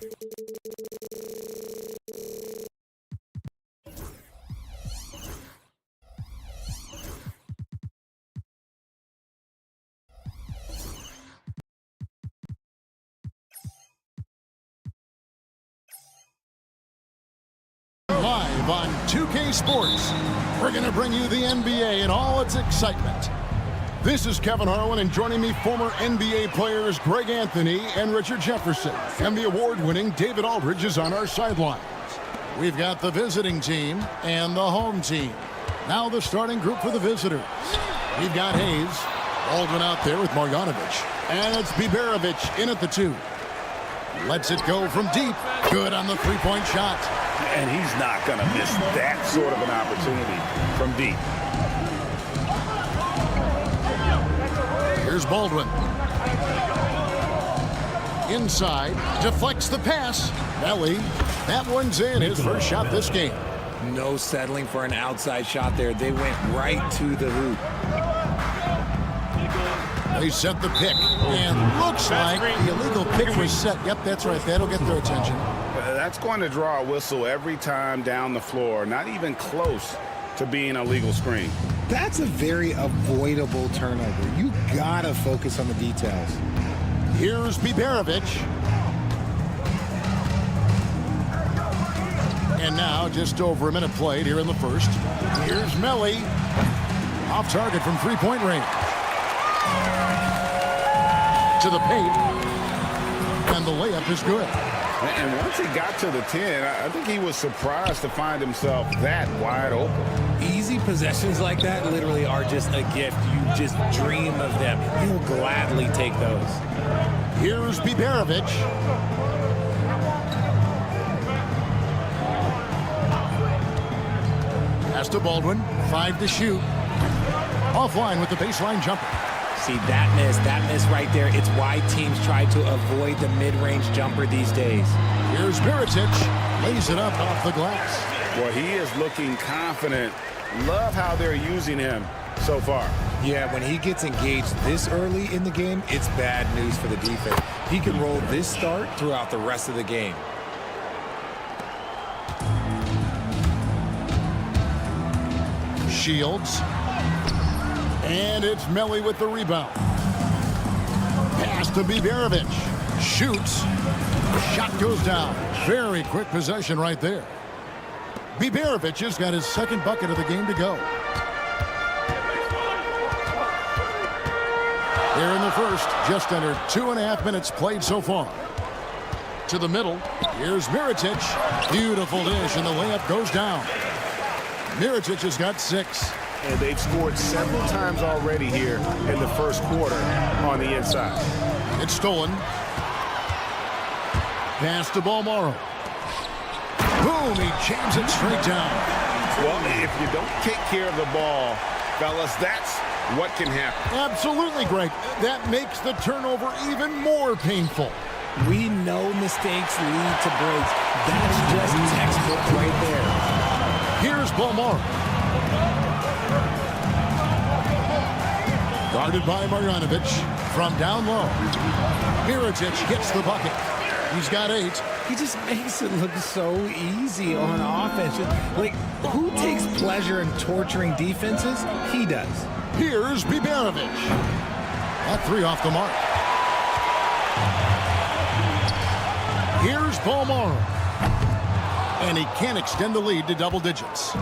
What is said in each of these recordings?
Live on 2K Sports, we're going to bring you the NBA in all its excitement. This is Kevin Harlan, and joining me, former NBA players Greg Anthony and Richard Jefferson. And the award-winning David Aldridge is on our sidelines. We've got the visiting team and the home team. Now the starting group for the visitors. We've got Hayes, Baldwin out there with Marjanovic. And it's Biberovic in at the 2. Lets it go from deep. Good on the three-point shot. And he's not going to miss that sort of an opportunity from deep. Here's Baldwin. Inside, deflects the pass. Belly, that one's in. His first shot this game. No settling for an outside shot there. They went right to the hoop. They set the pick, and looks like the illegal pick was set. Yep, that's right. That'll get their attention. That's going to draw a whistle every time down the floor. Not even close to being a legal screen. That's a very avoidable turnover. You gotta focus on the details. Here's Biberovic. And now just over a minute played here in the first. Here's Melly. Off target from three-point range. To the paint. And the layup is good. And once he got to the 10, I think he was surprised to find himself that wide open. Easy possessions like that literally are just a gift. You just dream of them. You'll gladly take those. Here's Biberovic. Pass to Baldwin. 5 to shoot. Offline with the baseline jumper. See, that miss right there, it's why teams try to avoid the mid-range jumper these days. Here's Mirotic, lays it up off the glass. Well, he is looking confident. Love how they're using him so far. Yeah, when he gets engaged this early in the game, it's bad news for the defense. He can roll this start throughout the rest of the game. Shields. And it's Melly with the rebound. Pass to Biberovic. Shoots. Shot goes down. Very quick possession right there. Biberovic has got his second bucket of the game to go. Here in the first, just under 2.5 minutes played so far. To the middle. Here's Mirotic. Beautiful dish, and the layup goes down. Mirotic has got 6. And they've scored several times already here in the first quarter on the inside. It's stolen. Pass to Balmaro. Boom, he jams it straight down. Well, if you don't take care of the ball, fellas, that's what can happen. Absolutely, Greg. That makes the turnover even more painful. We know mistakes lead to breaks. That's just textbook right there. Here's Balmaro. Guarded by Marjanovic from down low. Mirotic gets the bucket. He's got 8. He just makes it look so easy on offense. Like, who takes pleasure in torturing defenses? He does. Here's Biberovic. That 3 off the mark. Here's Balmaro. And he can't extend the lead to double digits.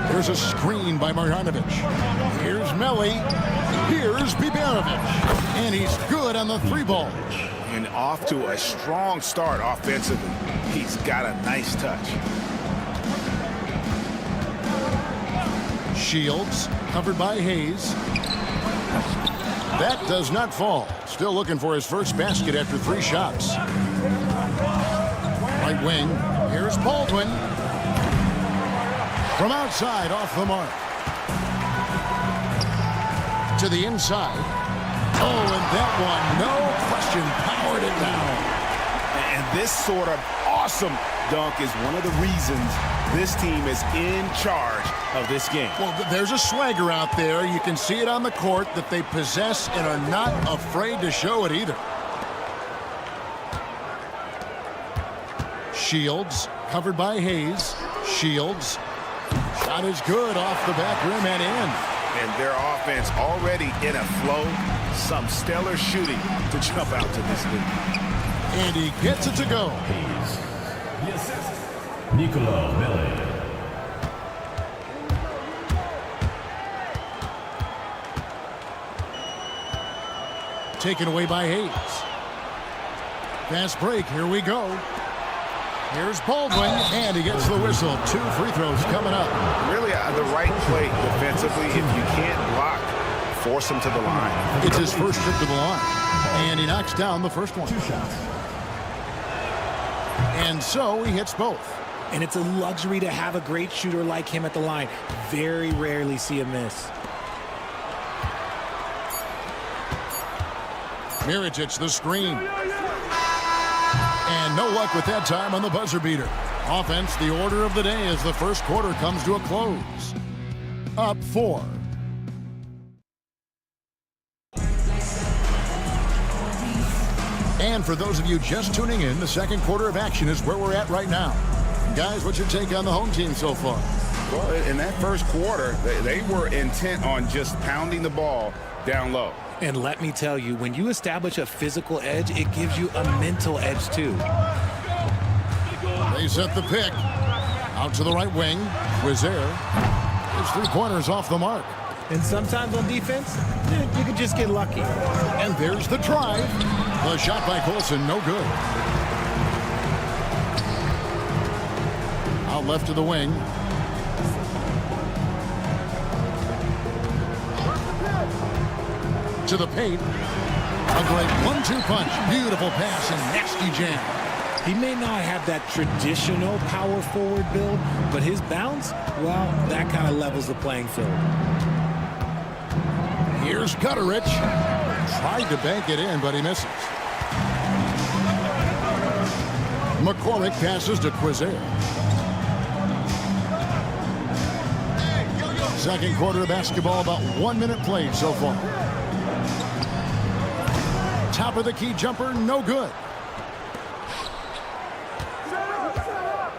There's a screen by Marjanovic. Here's Melly. Here's Biberovic. And he's good on the 3-ball. And off to a strong start offensively. He's got a nice touch. Shields, covered by Hayes. That does not fall. Still looking for his first basket after 3 shots. Right wing. Here's Baldwin. From outside, off the mark. To the inside. Oh, and that one, no question, powered it down. And this sort of awesome dunk is one of the reasons this team is in charge of this game. Well, there's a swagger out there. You can see it on the court that they possess and are not afraid to show it either. Shields, covered by Hayes. Shields. Shot is good off the back rim and in. And their offense already in a flow. Some stellar shooting to jump out to this lead. And he gets it to go. The assist, Milan. Taken away by Hayes. Fast break. Here we go. Here's Baldwin, and he gets the whistle. 2 free throws coming up. Really the right play defensively. If you can't block, force him to the line. It's his first trip to the line. And he knocks down the first one. 2 shots. And so he hits both. And it's a luxury to have a great shooter like him at the line. Very rarely see a miss. Miričić the screen. And no luck with that time on the buzzer beater. Offense, the order of the day as the first quarter comes to a close. Up 4. And for those of you just tuning in, the second quarter of action is where we're at right now. Guys, what's your take on the home team so far? Well, in that first quarter, they were intent on just pounding the ball down low. And let me tell you, when you establish a physical edge, it gives you a mental edge too. They set the pick. Out to the right wing. Quizer. His 3-pointers off the mark. And sometimes on defense, you can just get lucky. And there's the drive. The shot by Colson, no good. Out left to the wing. To the paint. A great 1-2 punch. Beautiful pass and nasty jam. He may not have that traditional power forward build, but his bounce, well, that kind of levels the playing field. Here's Gutterich. Tried to bank it in, but he misses. McCormick passes to Quizer. Second quarter of basketball, about 1 minute played so far. Top of the key jumper, no good.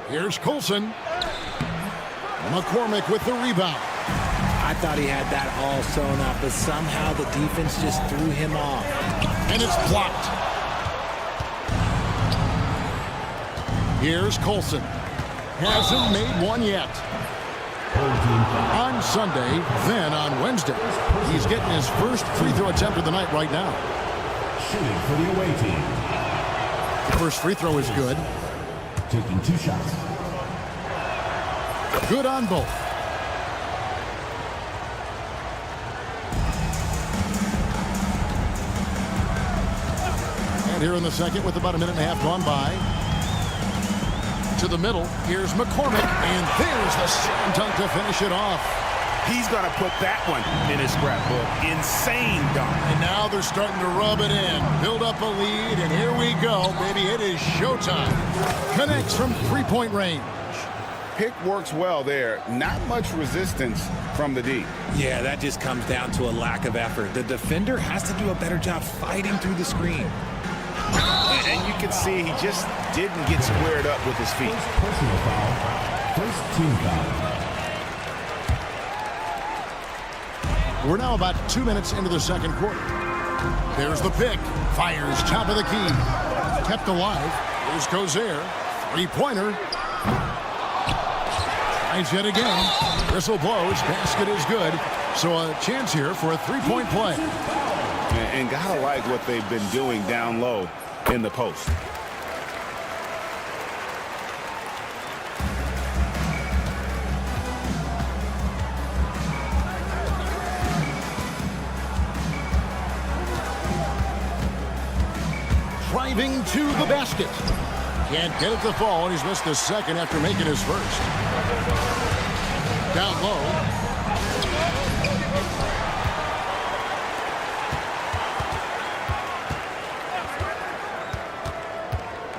Here's Colson. McCormick with the rebound. I thought he had that all sewn up, but somehow the defense just threw him off. And it's blocked. Here's Colson. Hasn't made one yet. On Sunday, then on Wednesday. He's getting his first free throw attempt of the night right now. Shooting for the away team. First free throw is good. Taking 2 shots. Good on both. And here in the second with about 1.5 minutes gone by. To the middle, here's McCormick, and there's the slam dunk to finish it off. He's going to put that one in his scrapbook. Insane dunk. And now they're starting to rub it in, build up a lead, and here we go, baby. It is showtime. Connects from 3-point range. Pick works well there. Not much resistance from the D. Yeah, that just comes down to a lack of effort. The defender has to do a better job fighting through the screen. And you can see he just didn't get squared up with his feet. First personal foul. First team foul. We're now about 2 minutes into the second quarter. There's the pick. Fires top of the key. Kept alive. Here's Quizer. 3-pointer. Tries yet again. Whistle blows. Basket is good. So a chance here for a 3-point play. And gotta like what they've been doing down low in the post. Driving to the basket. Can't get it to fall, and he's missed the second after making his first. Down low.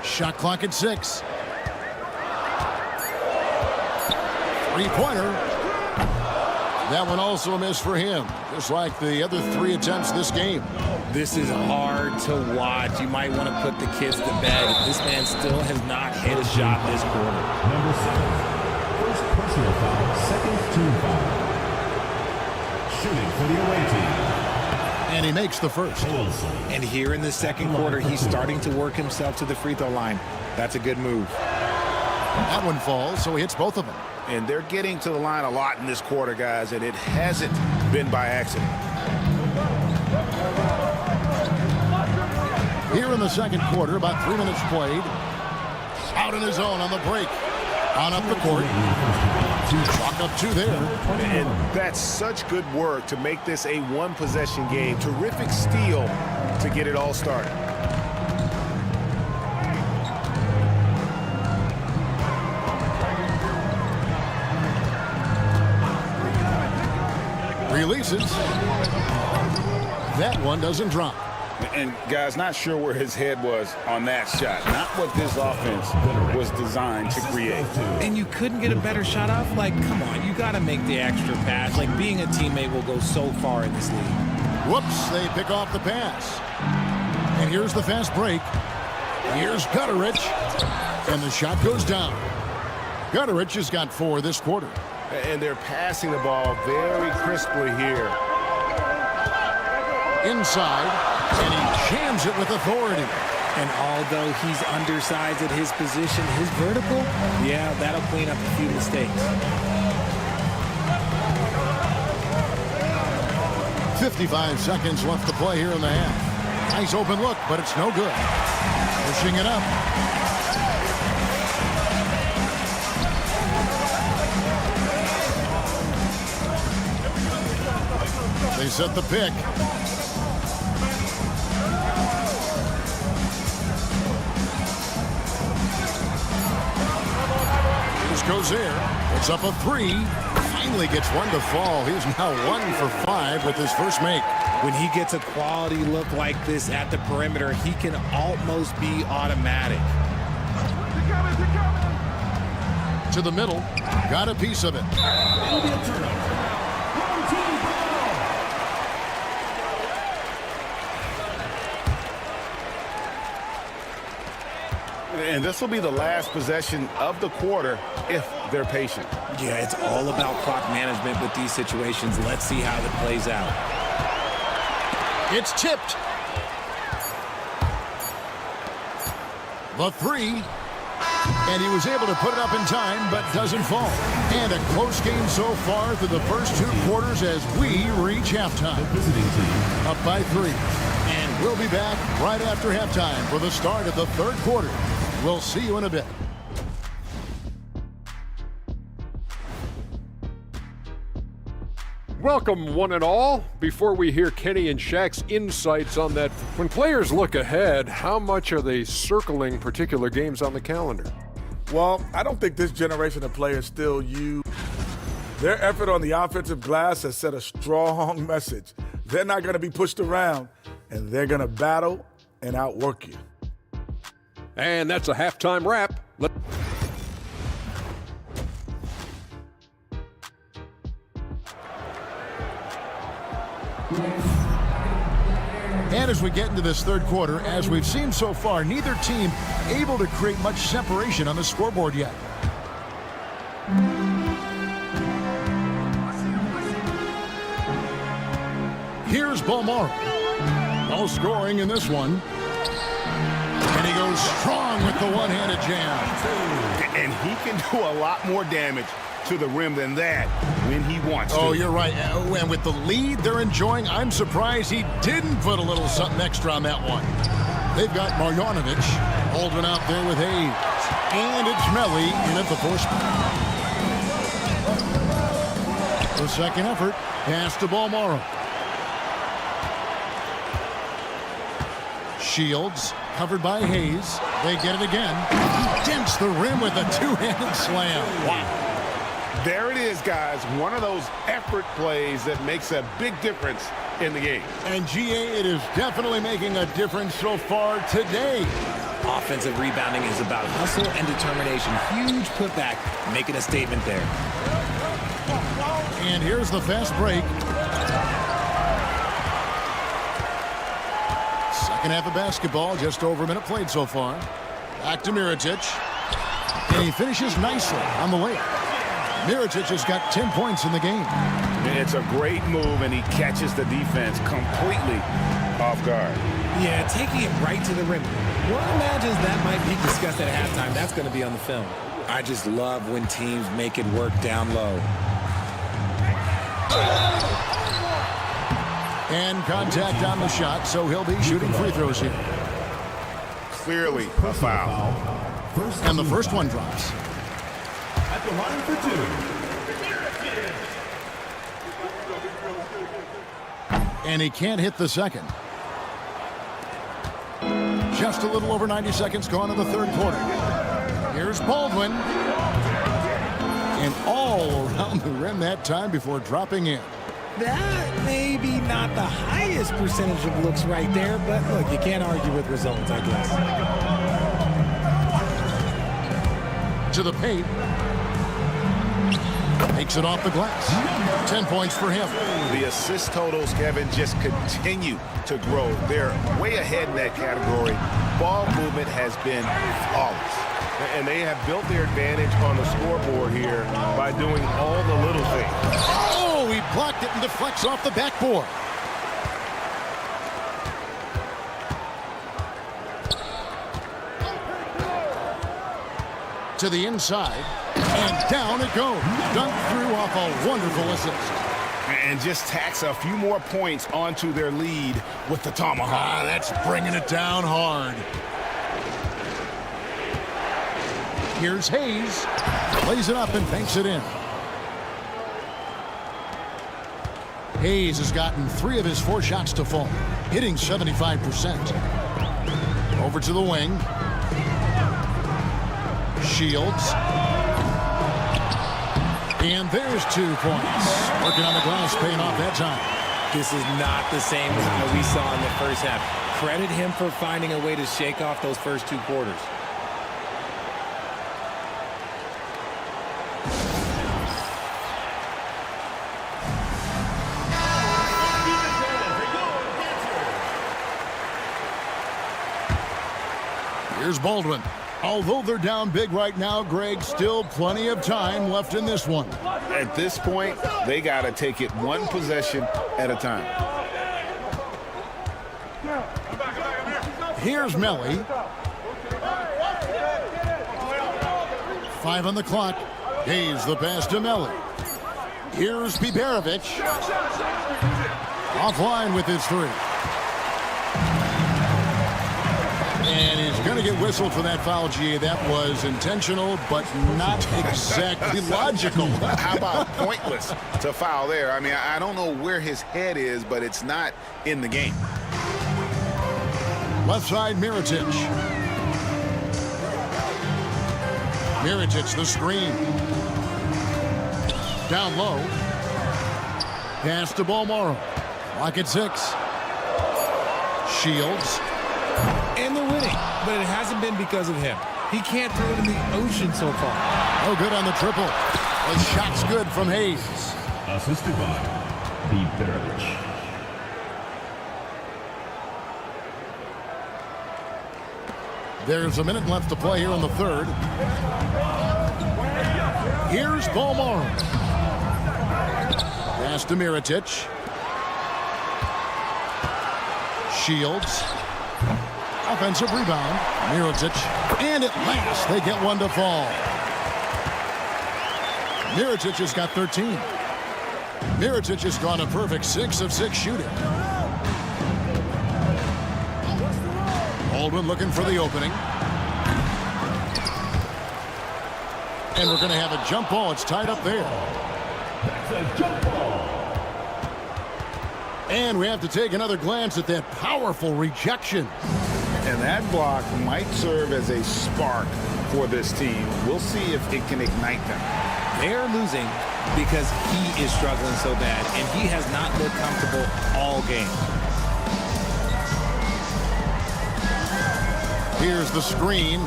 Shot clock at 6. 3-pointer. That one also a miss for him, just like the other 3 attempts this game. This is hard to watch. You might want to put the kids to bed. This man still has not hit a shot this quarter. Number 7. First personal foul, second team foul. Shooting for the away team. And he makes the first. And here in the second quarter, he's starting to work himself to the free throw line. That's a good move. That one falls, so he hits both of them. And they're getting to the line a lot in this quarter, guys, and it hasn't been by accident. Here in the second quarter, about 3 minutes played. Out in his own on the break. On up the court. Chalk up 2 there. And that's such good work to make this a one-possession game. Terrific steal to get it all started. Releases. That one doesn't drop. And, guys, not sure where his head was on that shot. Not what this offense was designed to create. And you couldn't get a better shot off? Like, come on, you got to make the extra pass. Like, being a teammate will go so far in this league. Whoops, they pick off the pass. And here's the fast break. Here's Gutterich. And the shot goes down. Gutterich has got 4 this quarter. And they're passing the ball very crisply here. Inside, and he jams it with authority. And although he's undersized at his position, his vertical, yeah, that'll clean up a few mistakes. 55 seconds left to play here in the half. Nice open look, but it's no good. Pushing it up. They set the pick. Goes there. It's up a 3. Finally gets one to fall. He's now 1 for 5 with his first make. When he gets a quality look like this at the perimeter, he can almost be automatic. To the middle. Got a piece of it. It'll be a turnover. Wrong team foul. And this will be the last possession of the quarter if they're patient. Yeah, it's all about clock management with these situations. Let's see how that plays out. It's tipped. The 3. And he was able to put it up in time, but doesn't fall. And a close game so far through the first 2 quarters as we reach halftime. Visiting team. Up by 3. And we'll be back right after halftime for the start of the third quarter. We'll see you in a bit. Welcome, one and all. Before we hear Kenny and Shaq's insights on that, when players look ahead, how much are they circling particular games on the calendar? Well, I don't think this generation of players still use. Their effort on the offensive glass has set a strong message. They're not going to be pushed around, and they're going to battle and outwork you. And that's a halftime wrap. And as we get into this third quarter, as we've seen so far, neither team able to create much separation on the scoreboard yet. Here's Balmaro. No scoring in this one. And he goes strong with the one-handed jam. And he can do a lot more damage to the rim than that when he wants to. Oh, you're right. And with the lead they're enjoying, I'm surprised he didn't put a little something extra on that one. They've got Marjanovic holding out there with Hayes. And it's Melli in at the 4 spot. The second effort, pass to Balmaro. Shields covered by Hayes. They get it again. He dents the rim with a 2-handed slam. Wow. There it is, guys. One of those effort plays that makes a big difference in the game. And GA, it is definitely making a difference so far today. Offensive rebounding is about hustle and determination. Huge putback, making a statement there. And here's the fast break. Second half of basketball, just over a minute played so far. Back to Mirotic. And he finishes nicely on the layup. Mirotic has got 10 points in the game. It's a great move, and he catches the defense completely off guard. Yeah, taking it right to the rim. One imagines that might be discussed at halftime. That's going to be on the film. I just love when teams make it work down low. And contact on the shot, so he'll be shooting free throws here. Clearly a foul. And the first one drops. At the line for two. And he can't hit the second. Just a little over 90 seconds gone in the third quarter. Here's Baldwin. And all around the rim that time before dropping in. That may be not the highest percentage of looks right there, but look, you can't argue with results, I guess. To the paint. Takes it off the glass. 10 points for him. The assist totals, Kevin, just continue to grow. They're way ahead in that category. Ball movement has been flawless. And they have built their advantage on the scoreboard here by doing all the little things. Oh, he blocked it and deflects off the backboard. To the inside, and down it goes. Dunked through off a wonderful assist. And just tacks a few more points onto their lead with the tomahawk. That's bringing it down hard. Here's Hayes. Plays it up and banks it in. Hayes has gotten 3 of his 4 shots to fall, hitting 75%. Over to the wing. Shields. And there's 2 points. Working on the glass, paying off that time. This is not the same guy we saw in the first half. Credit him for finding a way to shake off those first 2 quarters. Here's Baldwin. Although they're down big right now, Greg, still plenty of time left in this one. At this point, they got to take it one possession at a time. Here's Melly. 5 on the clock. Hayes the pass to Melly. Here's Biberovic. Offline with his 3. And he's going to get whistled for that foul, G. That was intentional, but not exactly logical. How about pointless to foul there? I mean, I don't know where his head is, but it's not in the game. Left side, Mirotic. Mirotic, the screen. Down low. Pass to Balmoro. Lock at 6. Shields. And they're winning, but it hasn't been because of him. He can't throw it in the ocean so far. Oh, good on the triple. The shot's good from Hayes. Assisted by Biberovic. There's a minute left to play here in the third. Here's Balmoro. Pass to Mirotic. Shields. Offensive rebound. Mirotic. And at last, they get one to fall. Mirotic has got 13. Mirotic has gone a perfect 6 of 6 shooting. Baldwin looking for the opening. And we're going to have a jump ball. It's tied up there. That's a jump ball. And we have to take another glance at that powerful rejection. And that block might serve as a spark for this team. We'll see if it can ignite them. They're losing because he is struggling so bad, and he has not looked comfortable all game. Here's the screen.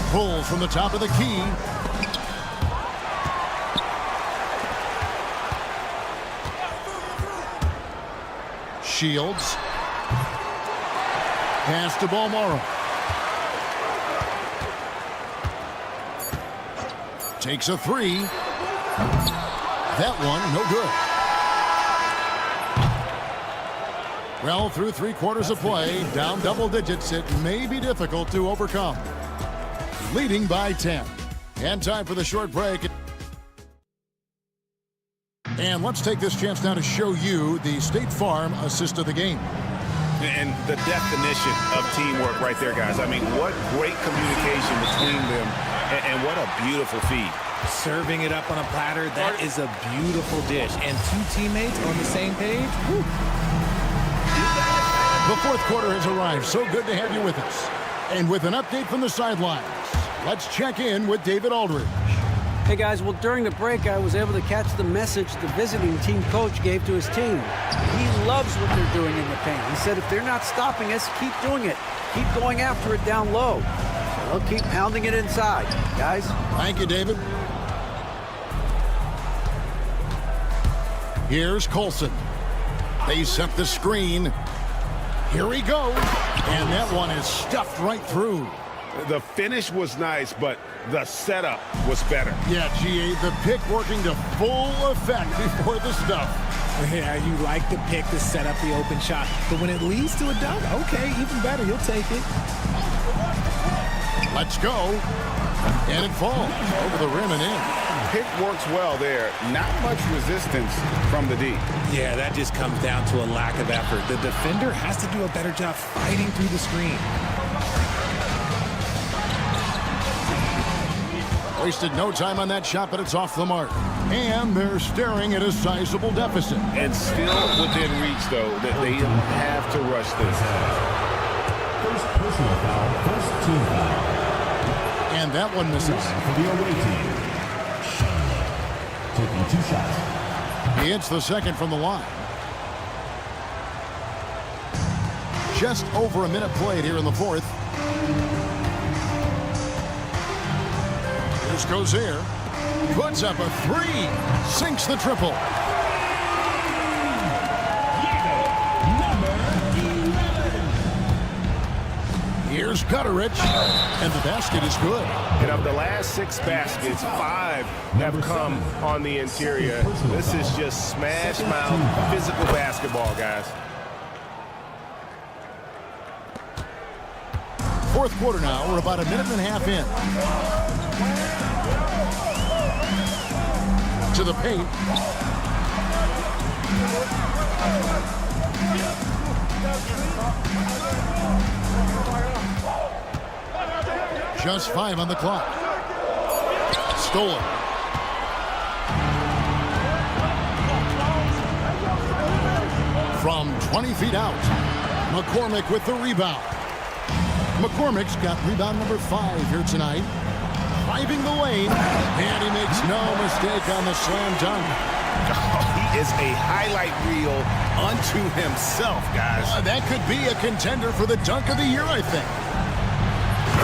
Pull from the top of the key. Shields. Pass to Balmoro. Takes a three. That one, no good. Well, through 3/4 of play, down double digits, it may be difficult to overcome. Leading by 10. And time for the short break. And let's take this chance now to show you the State Farm assist of the game. And the definition of teamwork right there, guys. I mean, what great communication between them, and what a beautiful feed. Serving it up on a platter, that is a beautiful dish. And two teammates on the same page. Whew. The 4th quarter has arrived. So good to have you with us. And with an update from the sidelines, let's check in with David Aldridge. Hey guys, well during the break I was able to catch the message the visiting team coach gave to his team. He loves what they're doing in the paint. He said if they're not stopping us, keep doing it. Keep going after it down low. So they'll keep pounding it inside. Guys. Thank you, David. Here's Colson. They set the screen. Here he goes. And that one is stuffed right through. The finish was nice, but the setup was better. Yeah, GA, the pick working to full effect before the stuff. Yeah, you like the pick to set up the open shot. But when it leads to a dunk, okay, even better. You'll take it. Let's go. And it falls over the rim and in. Pick works well there. Not much resistance from the D. Yeah, that just comes down to a lack of effort. The defender has to do a better job fighting through the screen. Wasted no time on that shot, but it's off the mark. And they're staring at a sizable deficit. And still within reach, though, that they have to rush this. First personal foul, first team foul. And that one misses. For the away team. Taking 2 shots. He hits the second from the line. Just over a minute played here in the 4th. Here's Gozier. Puts up a 3. Sinks the triple. Here's Gutterich. And the basket is good. And of the last 6 baskets, 5 have come on the interior. This is just smash mouth physical basketball, guys. 4th quarter now. We're about a minute and a half in. To the paint. Just 5 on the clock. Stolen. From 20 feet out, McCormick with the rebound. McCormick's got rebound number 5 here tonight. Driving the lane, and he makes no mistake on the slam dunk. He is a highlight reel unto himself, guys. That could be a contender for the dunk of the year, I think.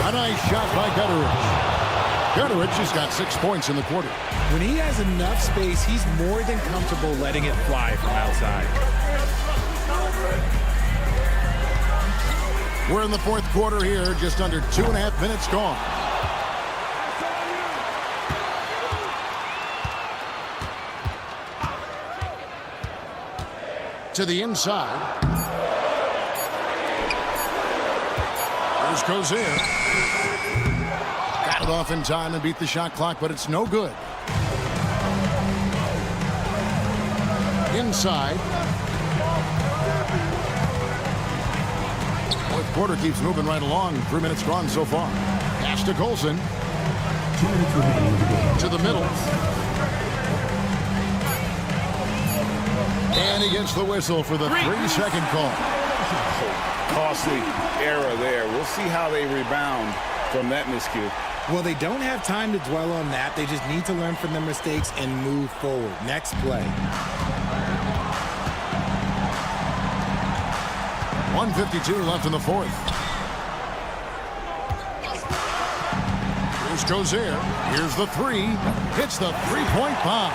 A nice shot by Gutterich. Gutterich has got 6 points in the quarter. When he has enough space, he's more than comfortable letting it fly from outside. We're in the 4th quarter here, just under 2.5 minutes gone. To the inside. Here's Gozier. Got it off in time and beat the shot clock, but it's no good. Inside. 4th quarter keeps moving right along. 3 minutes gone so far. Pass to Colson. 2 minutes remaining in the game. To the middle. And he gets the whistle for the 3-second call. Costly error there. We'll see how they rebound from that miscue. Well, they don't have time to dwell on that. They just need to learn from their mistakes and move forward. Next play. 1:52 left in the 4th. Here's Gozier. Here's the 3. Hits the 3-point bomb.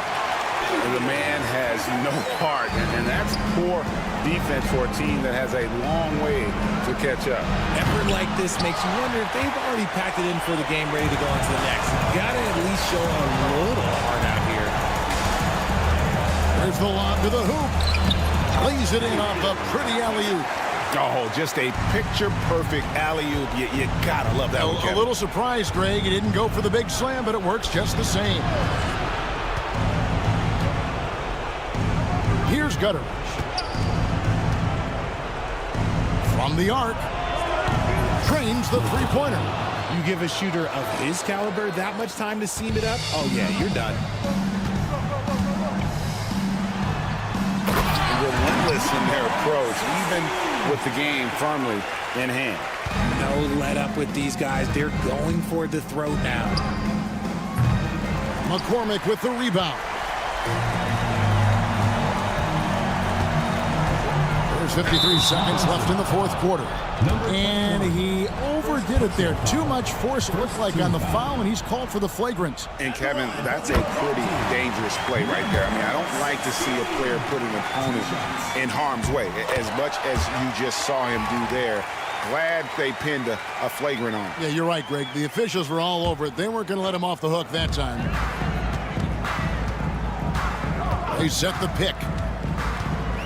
The man has no heart, and that's poor defense for a team that has a long way to catch up. Effort like this makes you wonder if they've already packed it in for the game, ready to go on to the next. Got to at least show a little heart out here. There's the lob to the hoop. Lays it in off a pretty alley-oop. Oh, just a picture-perfect alley-oop. You gotta love that one, Kevin. A little surprised, Greg. He didn't go for the big slam, but it works just the same. Here's Gutteridge. From the arc. Trains the three-pointer. You give a shooter of his caliber that much time to seam it up, oh yeah, you're done. Relentless in their approach, even with the game firmly in hand. No let up with these guys. They're going for the throat now. McCormick with the rebound. There's 53 seconds left in the fourth quarter. And he overdid it there. Too much force, it looked like, on the foul, and he's called for the flagrant. And, Kevin, that's a pretty dangerous play right there. I mean, I don't like to see a player put an opponent in harm's way, as much as you just saw him do there. Glad they pinned a flagrant on him. Yeah, you're right, Greg. The officials were all over it. They weren't going to let him off the hook that time. They set the pick.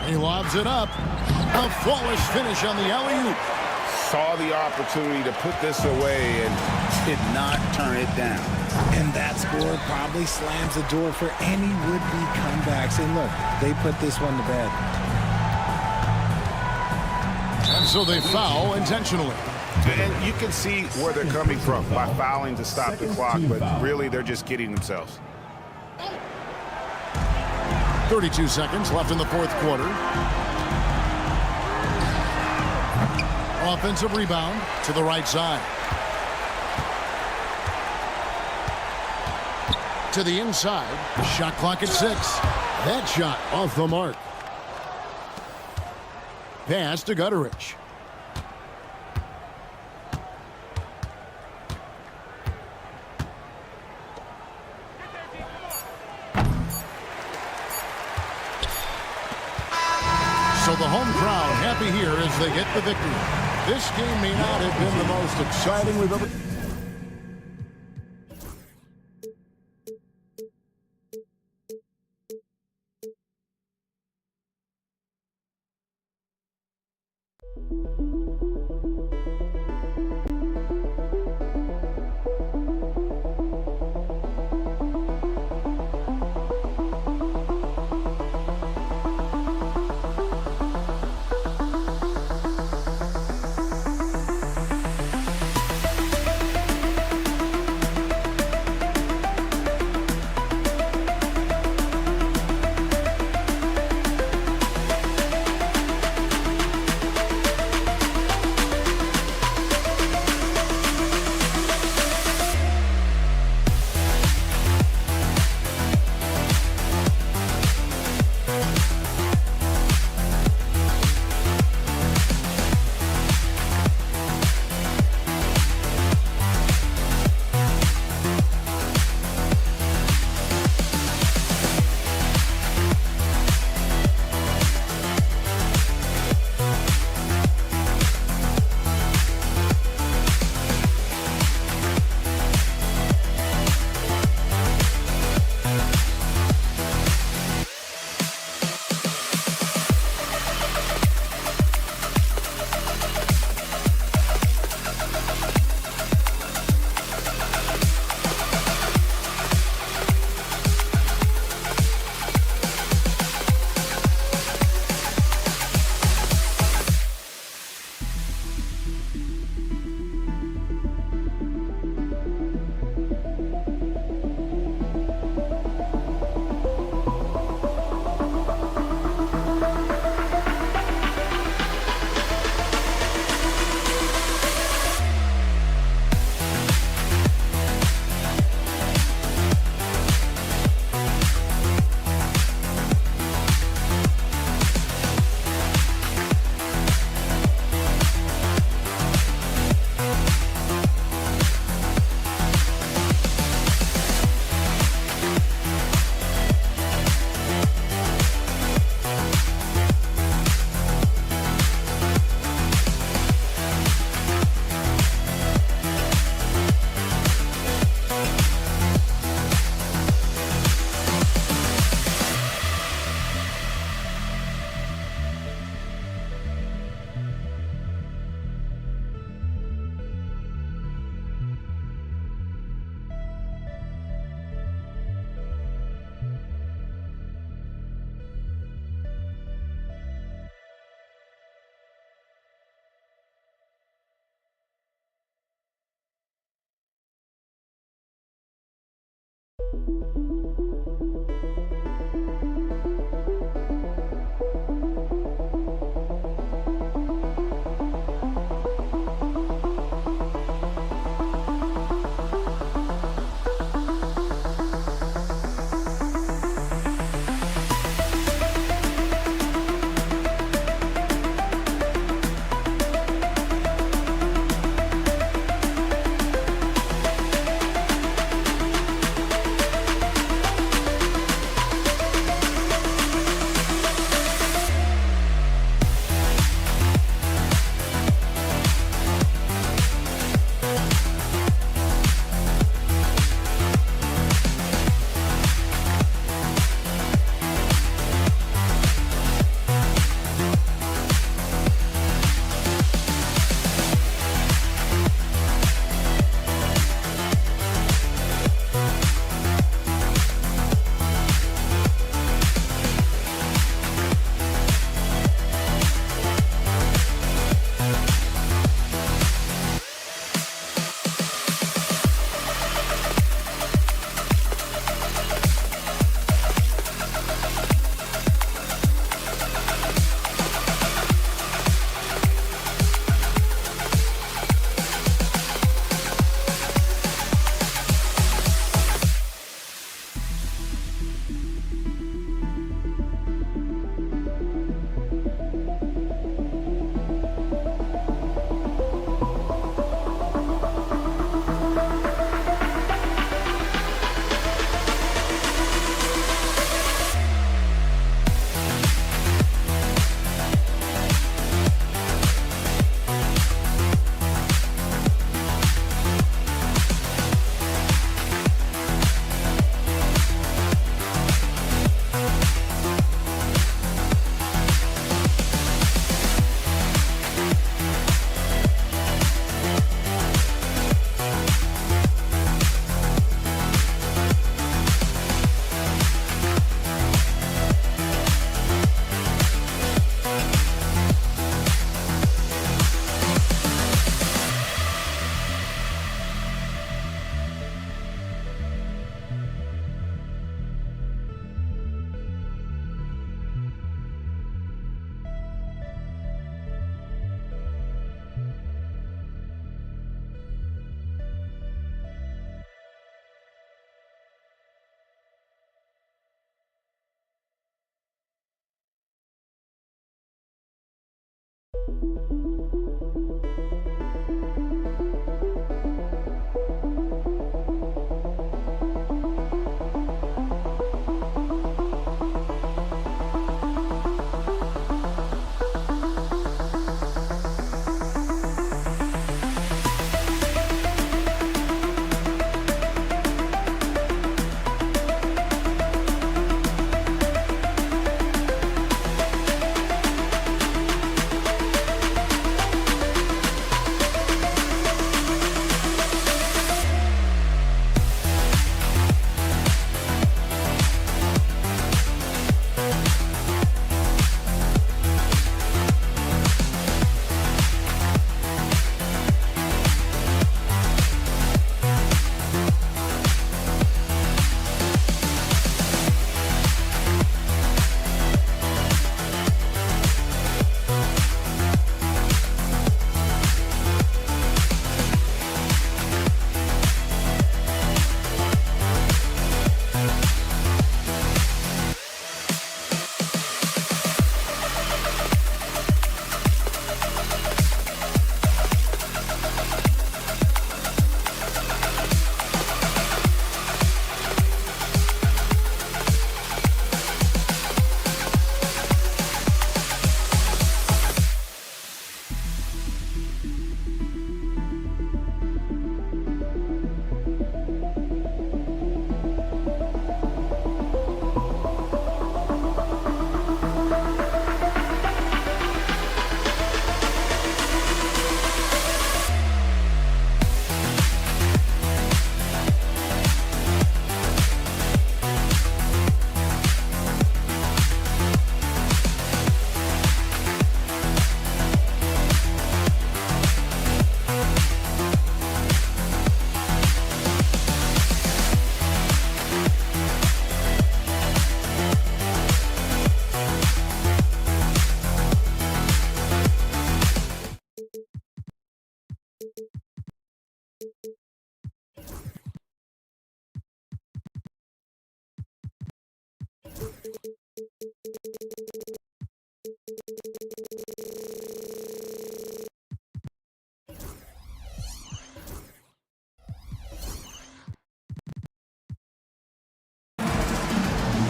He lobs it up. A flawless finish on the alley-oop. Saw the opportunity to put this away and did not turn it down. And that score probably slams the door for any would-be comebacks. And look, they put this one to bed. And so they foul intentionally. And you can see where they're coming from by fouling to stop the clock, but really they're just kidding themselves. 32 seconds left in the fourth quarter. Offensive rebound to the right side. To the inside. Shot clock at 6. That shot off the mark. Pass to Gutteridge. So the home crowd happy here as they get the victory. This game may not have been the most exciting we've ever...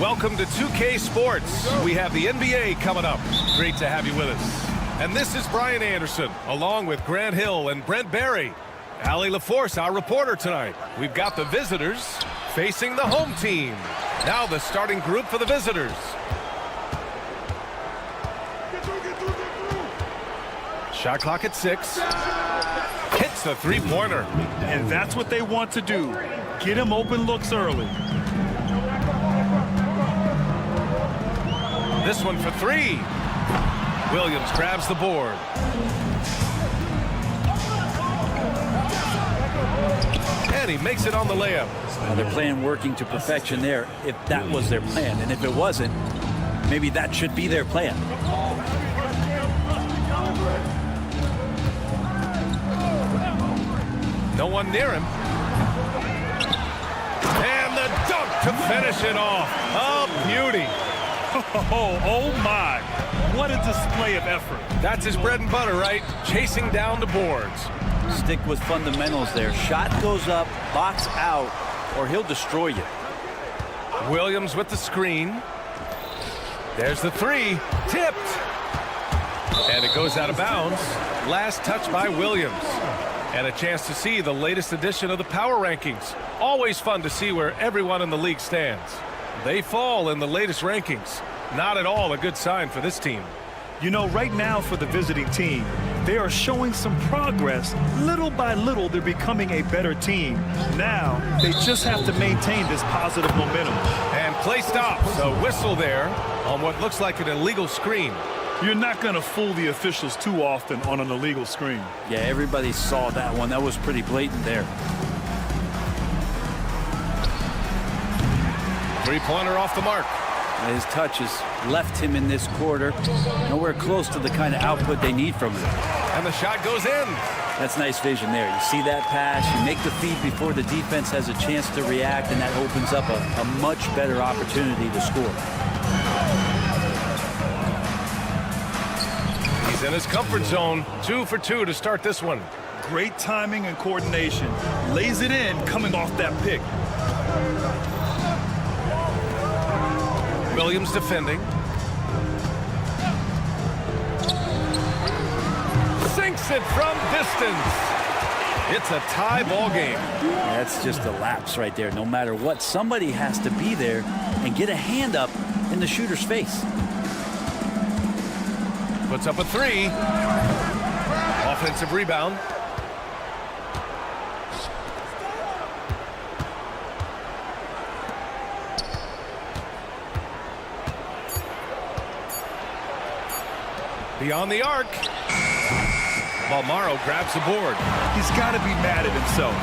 Welcome to 2K Sports. We have the NBA coming up. Great to have you with us. And this is Brian Anderson, along with Grant Hill and Brent Barry. Allie LaForce, our reporter tonight. We've got the visitors facing the home team. Now the starting group for the visitors. Shot clock at 6. Hits the three-pointer. And that's what they want to do. Get him open looks early. This one for 3. Williams grabs the board. And he makes it on the layup. Well, they're playing working to perfection there, if that was their plan. And if it wasn't, maybe that should be their plan. No one near him. And the dunk to finish it off. A beauty. Oh my. What a display of effort. That's his bread and butter, right? Chasing down the boards. Stick with fundamentals there. Shot goes up, box out, or he'll destroy you. Williams with the screen. There's the 3. Tipped. And it goes out of bounds. Last touch by Williams. And a chance to see the latest edition of the power rankings. Always fun to see where everyone in the league stands. They fall in the latest rankings. Not at all a good sign for this team. You know, right now for the visiting team, they are showing some progress. Little by little, they're becoming a better team. Now, they just have to maintain this positive momentum. And play stops. A whistle there on what looks like an illegal screen. You're not going to fool the officials too often on an illegal screen. Yeah, everybody saw that one. That was pretty blatant there. Three-pointer off the mark. His touches left him in this quarter. Nowhere close to the kind of output they need from him. And the shot goes in. That's nice vision there. You see that pass, you make the feed before the defense has a chance to react, and that opens up a much better opportunity to score. He's in his comfort zone. 2 for 2 to start this one. Great timing and coordination. Lays it in coming off that pick. Williams defending. Sinks it from distance. It's a tie ball game. That's just a lapse right there. No matter what, somebody has to be there and get a hand up in the shooter's face. Puts up a 3. Offensive rebound. Beyond the arc. Balmaro grabs the board. He's got to be mad at himself.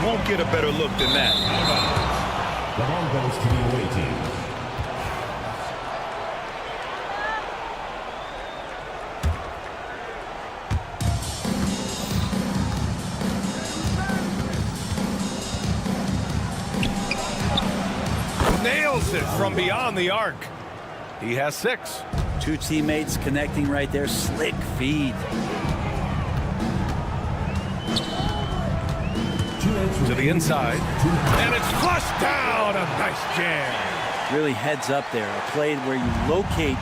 Won't get a better look than that. The ball goes to the away team. Nails it from beyond the arc. He has 6. 2 teammates connecting right there. Slick feed. To the inside. And it's flushed down. A nice jam. Really heads up there. A play where you locate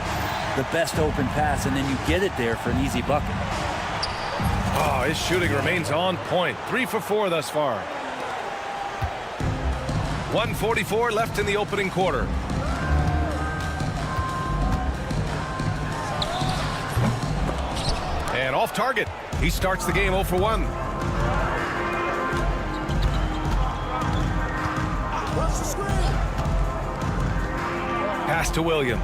the best open pass and then you get it there for an easy bucket. Oh, his shooting remains on point. 3 for 4 thus far. 1:44 left in the opening quarter. And off target. He starts the game 0 for 1. Pass to Williams.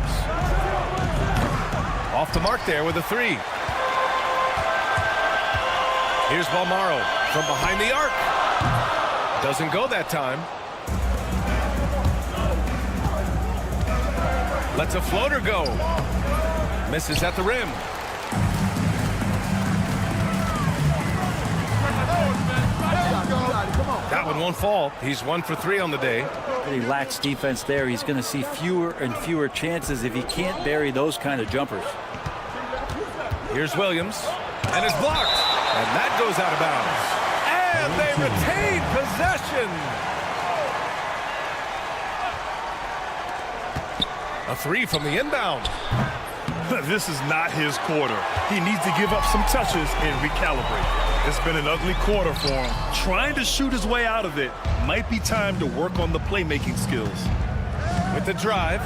Off the mark there with a 3. Here's Balmaro from behind the arc. Doesn't go that time. Lets a floater go. Misses at the rim. one won't fall. He's 1 for 3 on the day. He lacks defense there. He's going to see fewer and fewer chances if he can't bury those kind of jumpers. Here's Williams, and it's blocked. And that goes out of bounds. And they retain possession. A 3 from the inbound. This is not his quarter. He needs to give up some touches and recalibrate. It's been an ugly quarter for him. Trying to shoot his way out of it. Might be time to work on the playmaking skills. With the drive.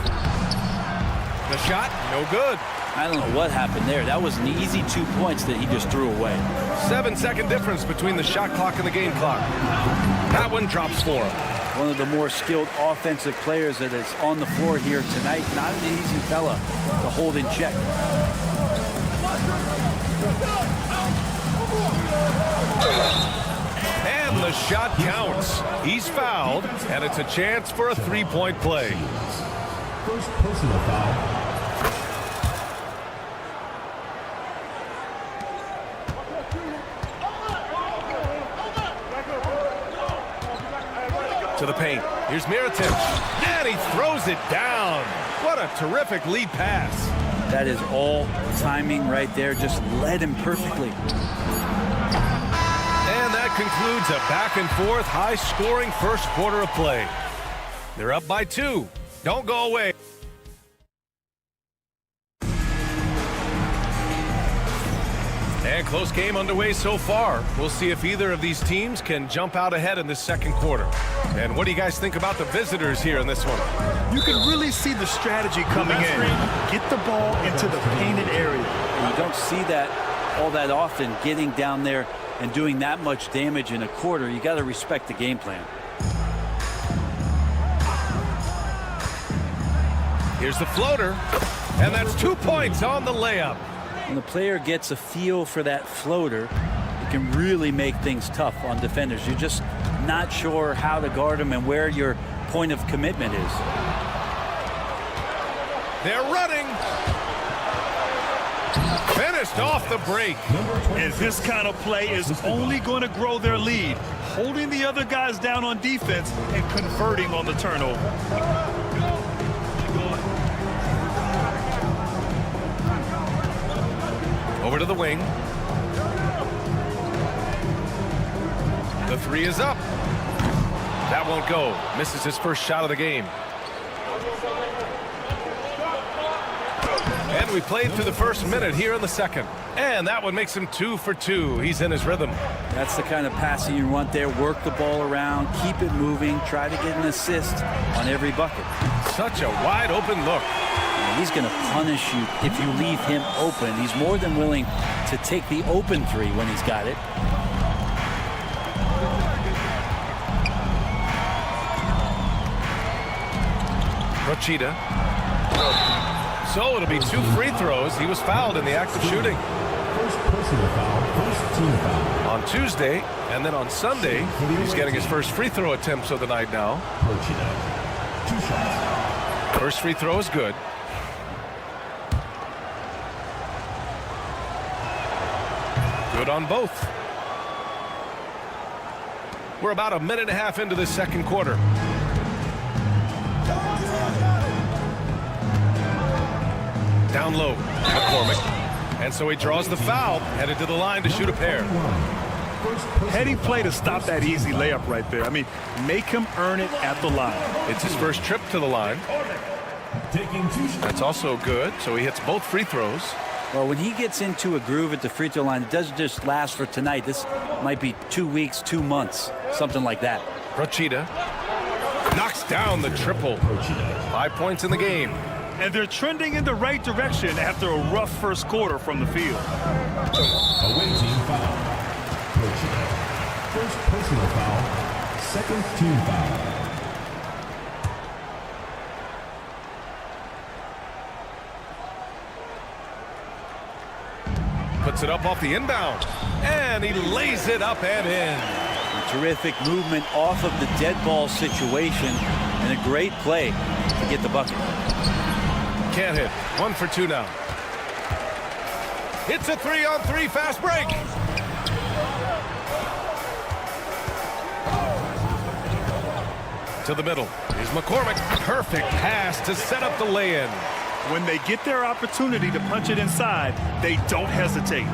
The shot, no good. I don't know what happened there. That was an easy 2 points that he just threw away. 7-second difference between the shot clock and the game clock. That one drops for him. One of the more skilled offensive players that is on the floor here tonight. Not an easy fella to hold in check. And the shot counts. He's fouled, and it's a chance for a 3-point play. First personal foul. To the paint. Here's Mirotic. And he throws it down. What a terrific lead pass. That is all timing right there. Just led him perfectly. And that concludes a back-and-forth, high-scoring first quarter of play. They're up by 2. Don't go away. And close game underway so far. We'll see if either of these teams can jump out ahead in this second quarter. And what do you guys think about the visitors here in this one? You can really see the strategy coming in. Get the ball into the painted area. And you don't see that all that often, getting down there and doing that much damage in a quarter. You got to respect the game plan. Here's the floater. And that's 2 points on the layup. When the player gets a feel for that floater, it can really make things tough on defenders. You're just not sure how to guard them and where your point of commitment is. They're running. Finished off the break. And this kind of play is only going to grow their lead. Holding the other guys down on defense and converting on the turnover. Over to the wing. The 3 is up. That won't go. Misses his first shot of the game. And we played through the first minute here in the second. And that one makes him 2 for 2. He's in his rhythm. That's the kind of passing you want there. Work the ball around, keep it moving, try to get an assist on every bucket. Such a wide open look. He's going to punish you if you leave him open. He's more than willing to take the open 3 when he's got it. Rochita. So it'll be 2 free throws. He was fouled in the act of shooting. First personal foul. First team foul. On Tuesday, and then on Sunday, he's getting his first free throw attempts of the night now. Rochita. 2 shots. First free throw is good. Good on both. We're about a minute and a half into this second quarter. Down low, McCormick. And so he draws the foul, headed to the line to shoot a pair. Heading play to stop that easy layup right there. I mean, make him earn it at the line. It's his first trip to the line. That's also good, so he hits both free throws. Well, when he gets into a groove at the free throw line, it doesn't just last for tonight. This might be 2 weeks, 2 months, something like that. Rochita knocks down the triple. 5 points in the game. And they're trending in the right direction after a rough first quarter from the field. Away team foul. Rochita. First personal foul. Second team foul. Puts it up off the inbound. And he lays it up and in. A terrific movement off of the dead ball situation and a great play to get the bucket. Can't hit. 1 for 2 now. It's a 3-on-3 fast break. To the middle. Here's McCormick. Perfect pass to set up the lay-in. When they get their opportunity to punch it inside, they don't hesitate.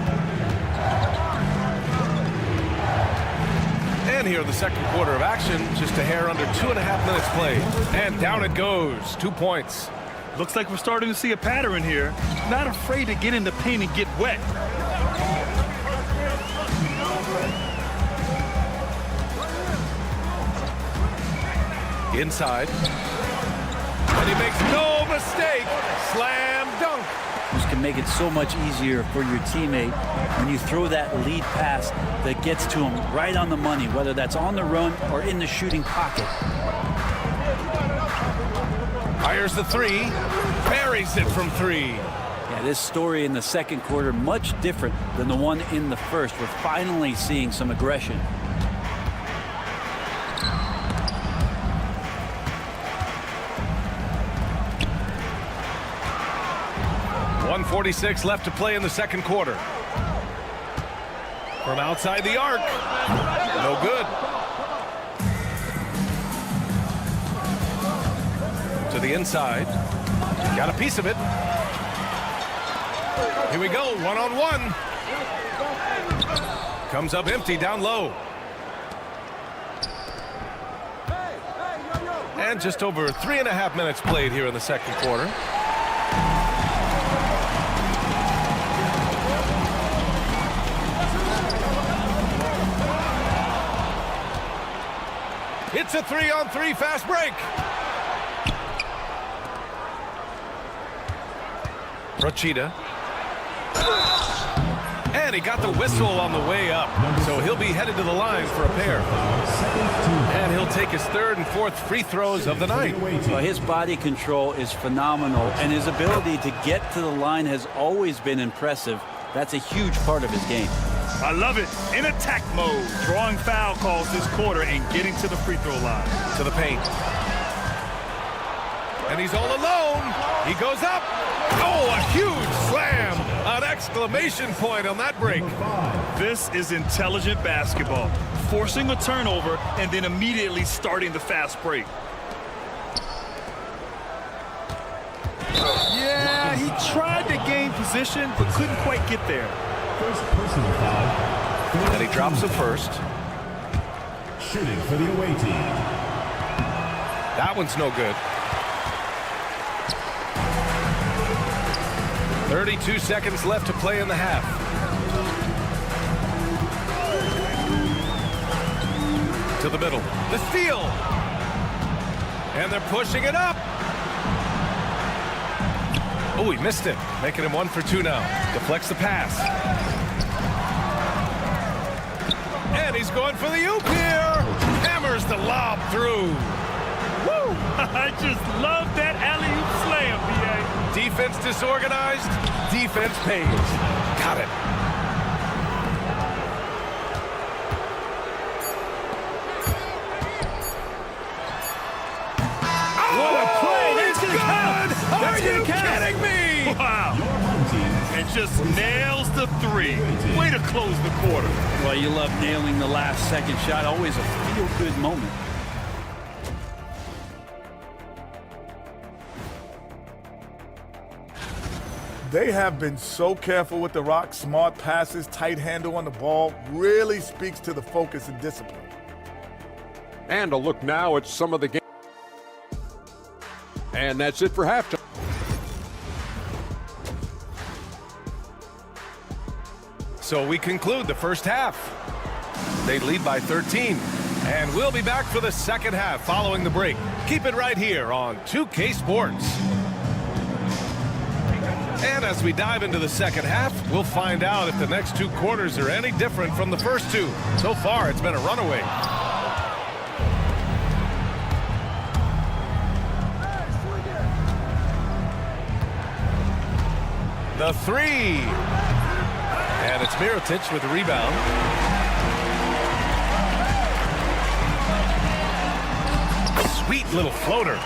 And here in the second quarter of action, just a hair under 2.5 minutes played. And down it goes. 2 points. Looks like we're starting to see a pattern here. Not afraid to get in the paint and get wet. Inside. And he makes no mistake. Slam dunk. This can make it so much easier for your teammate when you throw that lead pass that gets to him right on the money, whether that's on the run or in the shooting pocket. Fires the three. Buries it from three. Yeah, this story in the second quarter, much different than the one in the first. We're finally seeing some aggression. .46 left to play in the second quarter. From outside the arc. No good. To the inside. Got a piece of it. Here we go, one-on-one. Comes up empty down low. And just over 3.5 minutes played here in the second quarter. It's a 3-on-3 fast break. Rochita. And he got the whistle on the way up. So he'll be headed to the line for a pair. And he'll take his third and fourth free throws of the night. Well, his body control is phenomenal, and his ability to get to the line has always been impressive. That's a huge part of his game. I love it. In attack mode. Drawing foul calls this quarter and getting to the free throw line. To the paint. And he's all alone. He goes up. Oh, a huge slam. An exclamation point on that break. This is intelligent basketball. Forcing a turnover and then immediately starting the fast break. Yeah, he tried to gain position but couldn't quite get there. First personal foul. And he drops it first. Shooting for the away team. That one's no good. 32 seconds left to play in the half. To the middle. The steal. And they're pushing it up. Oh, he missed it. Making him 1 for 2 now. Deflects the pass. And he's going for the oop here. Hammers the lob through. Woo! I just love that alley-oop slam, BA. Defense disorganized. Defense pays. Got it. What a play! That's good! Are you kidding me? Wow. And just nails the three. Way to close the quarter. Well, you love nailing the last second shot. Always a feel-good moment. They have been so careful with the rock. Smart passes, tight handle on the ball. Really speaks to the focus and discipline. And a look now at some of the game. And that's it for halftime. So we conclude the first half. They lead by 13. And we'll be back for the second half following the break. Keep it right here on 2K Sports. And as we dive into the second half, we'll find out if the next 2 quarters are any different from the first 2. So far, it's been a runaway. The three. And it's Mirotic with the rebound. Sweet little floater.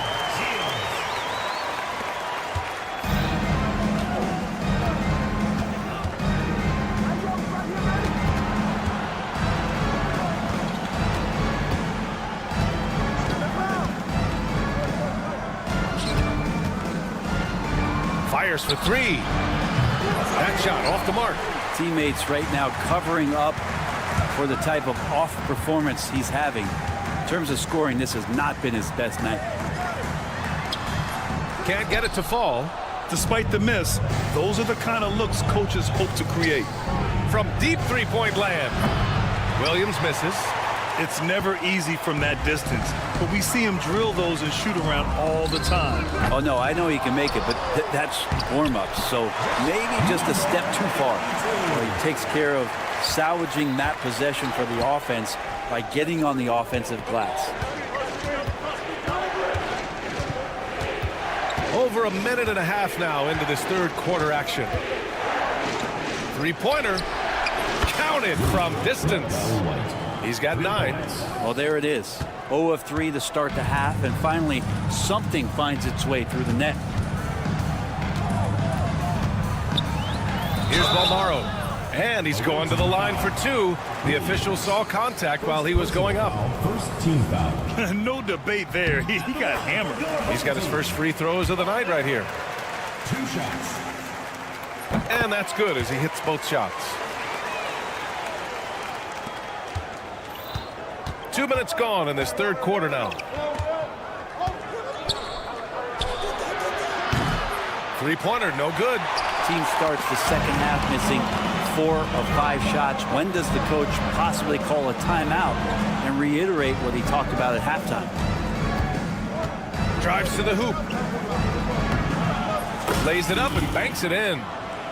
Fires for three. That shot off the mark. Teammates right now covering up for the type of off performance he's having. In terms of scoring, this has not been his best night. Can't get it to fall. Despite the miss, those are the kind of looks coaches hope to create. From deep three-point land. Williams misses. It's never easy from that distance, but we see him drill those and shoot around all the time. Oh, no, I know he can make it, but that's warm-ups, so maybe just a step too far. Well, he takes care of salvaging that possession for the offense by getting on the offensive glass. Over a minute and a half now into this third quarter action. Three-pointer. Counted from distance. He's got 9. Well, there it is. 0 of 3 to start the half, and finally something finds its way through the net. Here's Balmaro. And he's going to the line for 2. The official saw contact while he was going up. First team foul. No debate there. He got hammered. He's got his first free throws of the night right here. 2 shots. And that's good as he hits both shots. 2 minutes gone in this third quarter now. Three-pointer, no good. Team starts the second half missing 4 of 5 shots. When does the coach possibly call a timeout and reiterate what he talked about at halftime? Drives to the hoop. Lays it up and banks it in.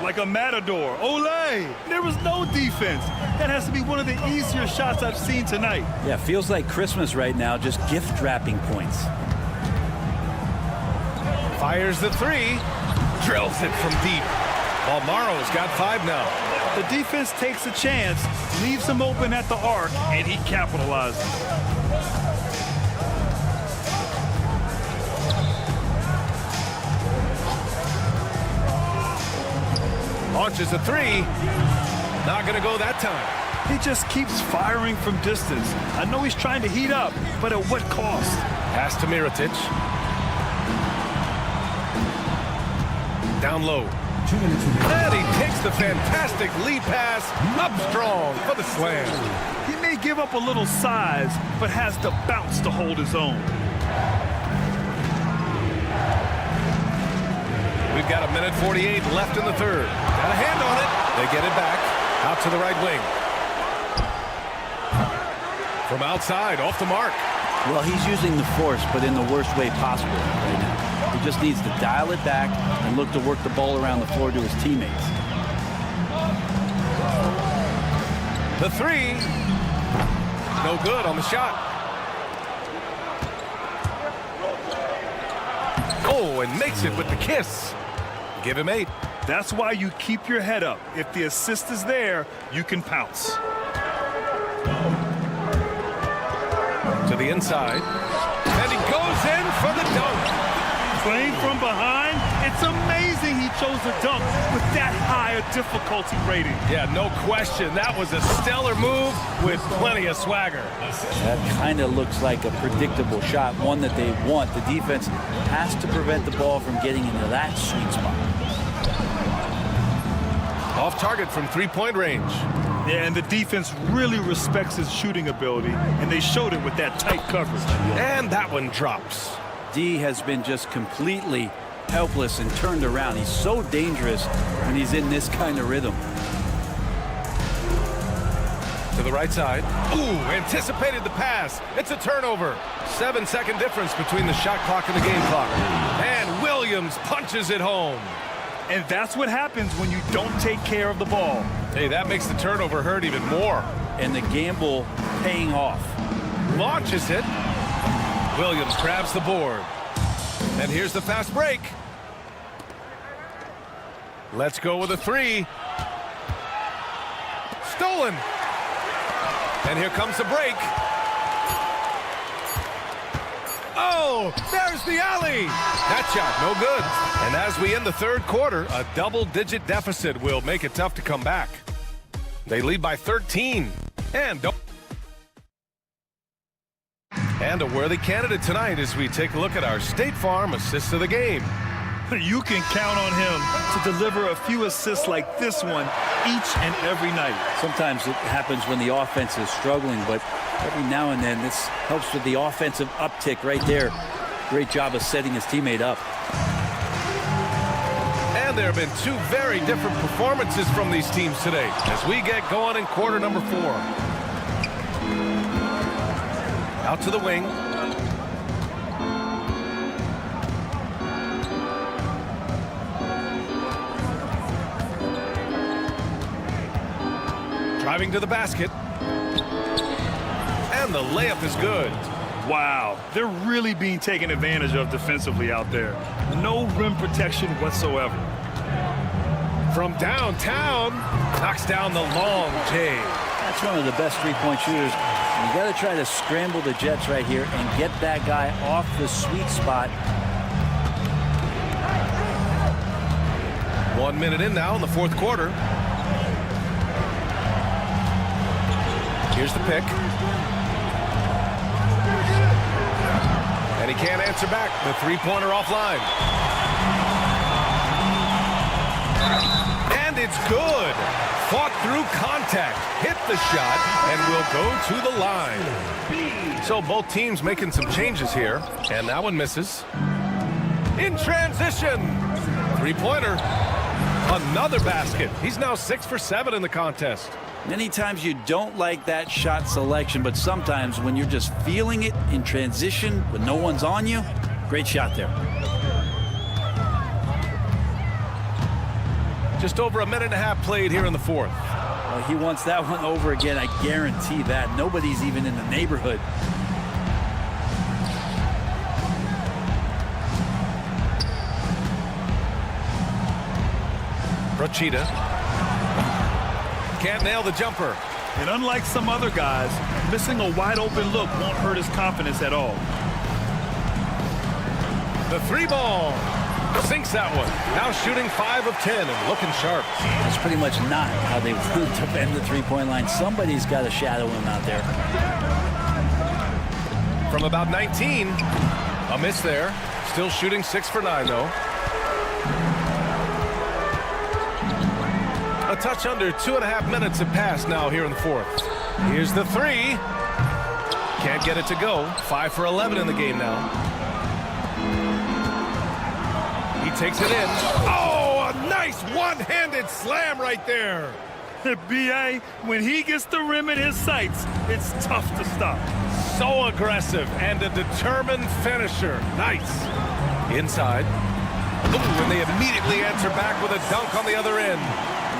Like a matador. Olé! There was no defense. That has to be one of the easier shots I've seen tonight. Yeah, feels like Christmas right now, just gift wrapping points. Fires the 3. Drills it from deep. Balmaro's got 5 now. The defense takes a chance, leaves him open at the arc, and he capitalizes. Launches a 3. Not going to go that time. He just keeps firing from distance. I know he's trying to heat up, but at what cost? Pass to Mirotic. Down low. 2 minutes remaining. And he takes the fantastic lead pass up strong for the slam. He may give up a little size, but has the bounce to hold his own. We've got a minute 48 left in the third. Got a hand on it. They get it back. Out to the right wing. From outside, off the mark. Well, he's using the force, but in the worst way possible right now. He just needs to dial it back and look to work the ball around the floor to his teammates. The 3. No good on the shot. Oh, and makes it with the kiss. Give him 8. That's why you keep your head up. If the assist is there, you can pounce. To the inside. And he goes in for the dunk. Playing from behind, it's amazing he chose the dunk with that high a difficulty rating. Yeah, no question. That was a stellar move with plenty of swagger. That kind of looks like a predictable shot, one that they want. The defense has to prevent the ball from getting into that sweet spot. Off target from three-point range. Yeah, and the defense really respects his shooting ability, and they showed it with that tight coverage. And that one drops. D has been just completely helpless and turned around. He's so dangerous when he's in this kind of rhythm. To the right side. Ooh, anticipated the pass. It's a turnover. 7-second difference between the shot clock and the game clock. And Williams punches it home. And that's what happens when you don't take care of the ball. Hey, that makes the turnover hurt even more. And the gamble paying off. Launches it. Williams grabs the board. And here's the fast break. Let's go with a 3. Stolen. And here comes the break. Oh, there's the alley. That shot, no good. And as we end the third quarter, a double-digit deficit will make it tough to come back. They lead by 13. And a worthy candidate tonight as we take a look at our State Farm assist of the game. You can count on him to deliver a few assists like this one each and every night. Sometimes it happens when the offense is struggling, but every now and then this helps with the offensive uptick right there. Great job of setting his teammate up. And there have been two very different performances from these teams today as we get going in quarter number 4. Out to the wing. Driving to the basket. And the layup is good. Wow, they're really being taken advantage of defensively out there. No rim protection whatsoever. From downtown, knocks down the long J. That's one of the best three-point shooters. You got to try to scramble the Jets right here and get that guy off the sweet spot. 1 minute in now in the fourth quarter. Here's the pick. And he can't answer back. The three-pointer offline. And it's good. Fought through contact. Hit the shot and will go to the line. So both teams making some changes here. And that one misses. In transition. Three-pointer. Another basket. He's now 6 for 7 in the contest. Many times you don't like that shot selection, but sometimes when you're just feeling it in transition when no one's on you, great shot there. Just over a minute and a half played here in the fourth. Well, he wants that one over again, I guarantee that. Nobody's even in the neighborhood. Brochita. Can't nail the jumper. And unlike some other guys, missing a wide open look won't hurt his confidence at all. The three ball. Sinks that one. Now shooting 5 of 10 and looking sharp. That's pretty much not how they want to defend the three-point line. Somebody's got to shadow him out there. From about 19. A miss there. Still shooting 6 for 9 though. A touch under 2.5 minutes have passed now here in the fourth. Here's the three. Can't get it to go. 5 for 11 in the game now. He takes it in. Oh, a nice one-handed slam right there. B.A., when he gets the rim in his sights, it's tough to stop. So aggressive and a determined finisher. Nice. Inside. Ooh, and they immediately answer back with a dunk on the other end.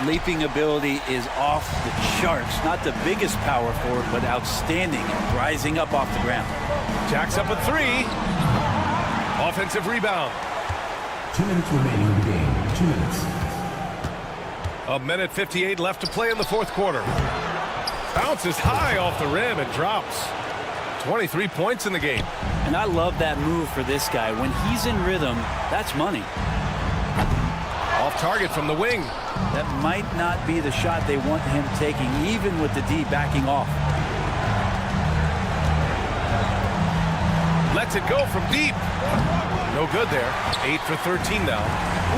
Leaping ability is off the charts. Not the biggest power forward, but outstanding and rising up off the ground. Jacks up a 3. Offensive rebound. 2 minutes remaining in the game. 2 minutes. A minute 58 left to play in the fourth quarter. Bounces high off the rim and drops. 23 points in the game. And I love that move for this guy. When he's in rhythm, that's money. Off target from the wing. That might not be the shot they want him taking, even with the D backing off. Lets it go from deep. No good there. 8 for 13 now.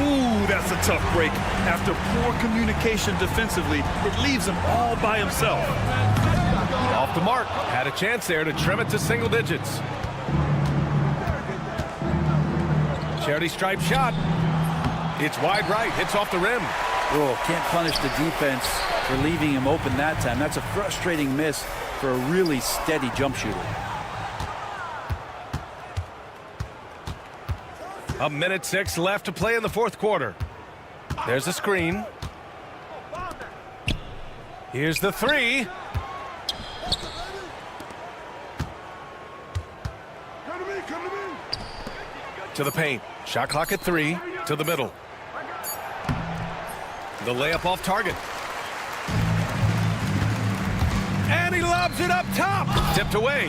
Ooh, that's a tough break. After poor communication defensively, it leaves him all by himself. Off the mark. Had a chance there to trim it to single digits. Charity stripe shot. It's wide right. Hits off the rim. Oh, can't punish the defense for leaving him open that time. That's a frustrating miss for a really steady jump shooter. A minute 6 left to play in the fourth quarter. There's a screen. Here's the 3. To the paint. Shot clock at 3. To the middle. The layup off target. And he lobs it up top. Tipped away.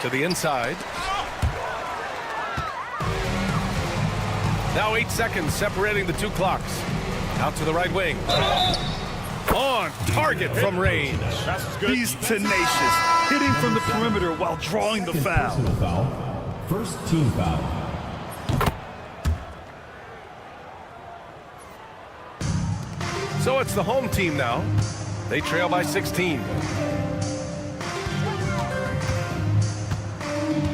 To the inside. Now 8 seconds separating the two clocks. Out to the right wing. On target from range. He's tenacious, hitting from the perimeter while drawing the foul. Personal foul. First team foul. So it's the home team now. They trail by 16.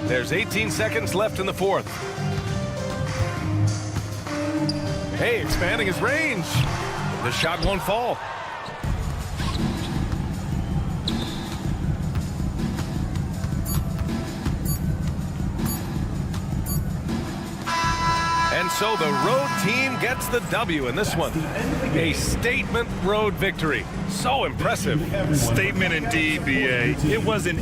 There's 18 seconds left in the fourth. Hey, expanding his range. The shot won't fall. And so the road team gets the W in this one. A statement road victory. So impressive. Statement indeed, BA. It wasn't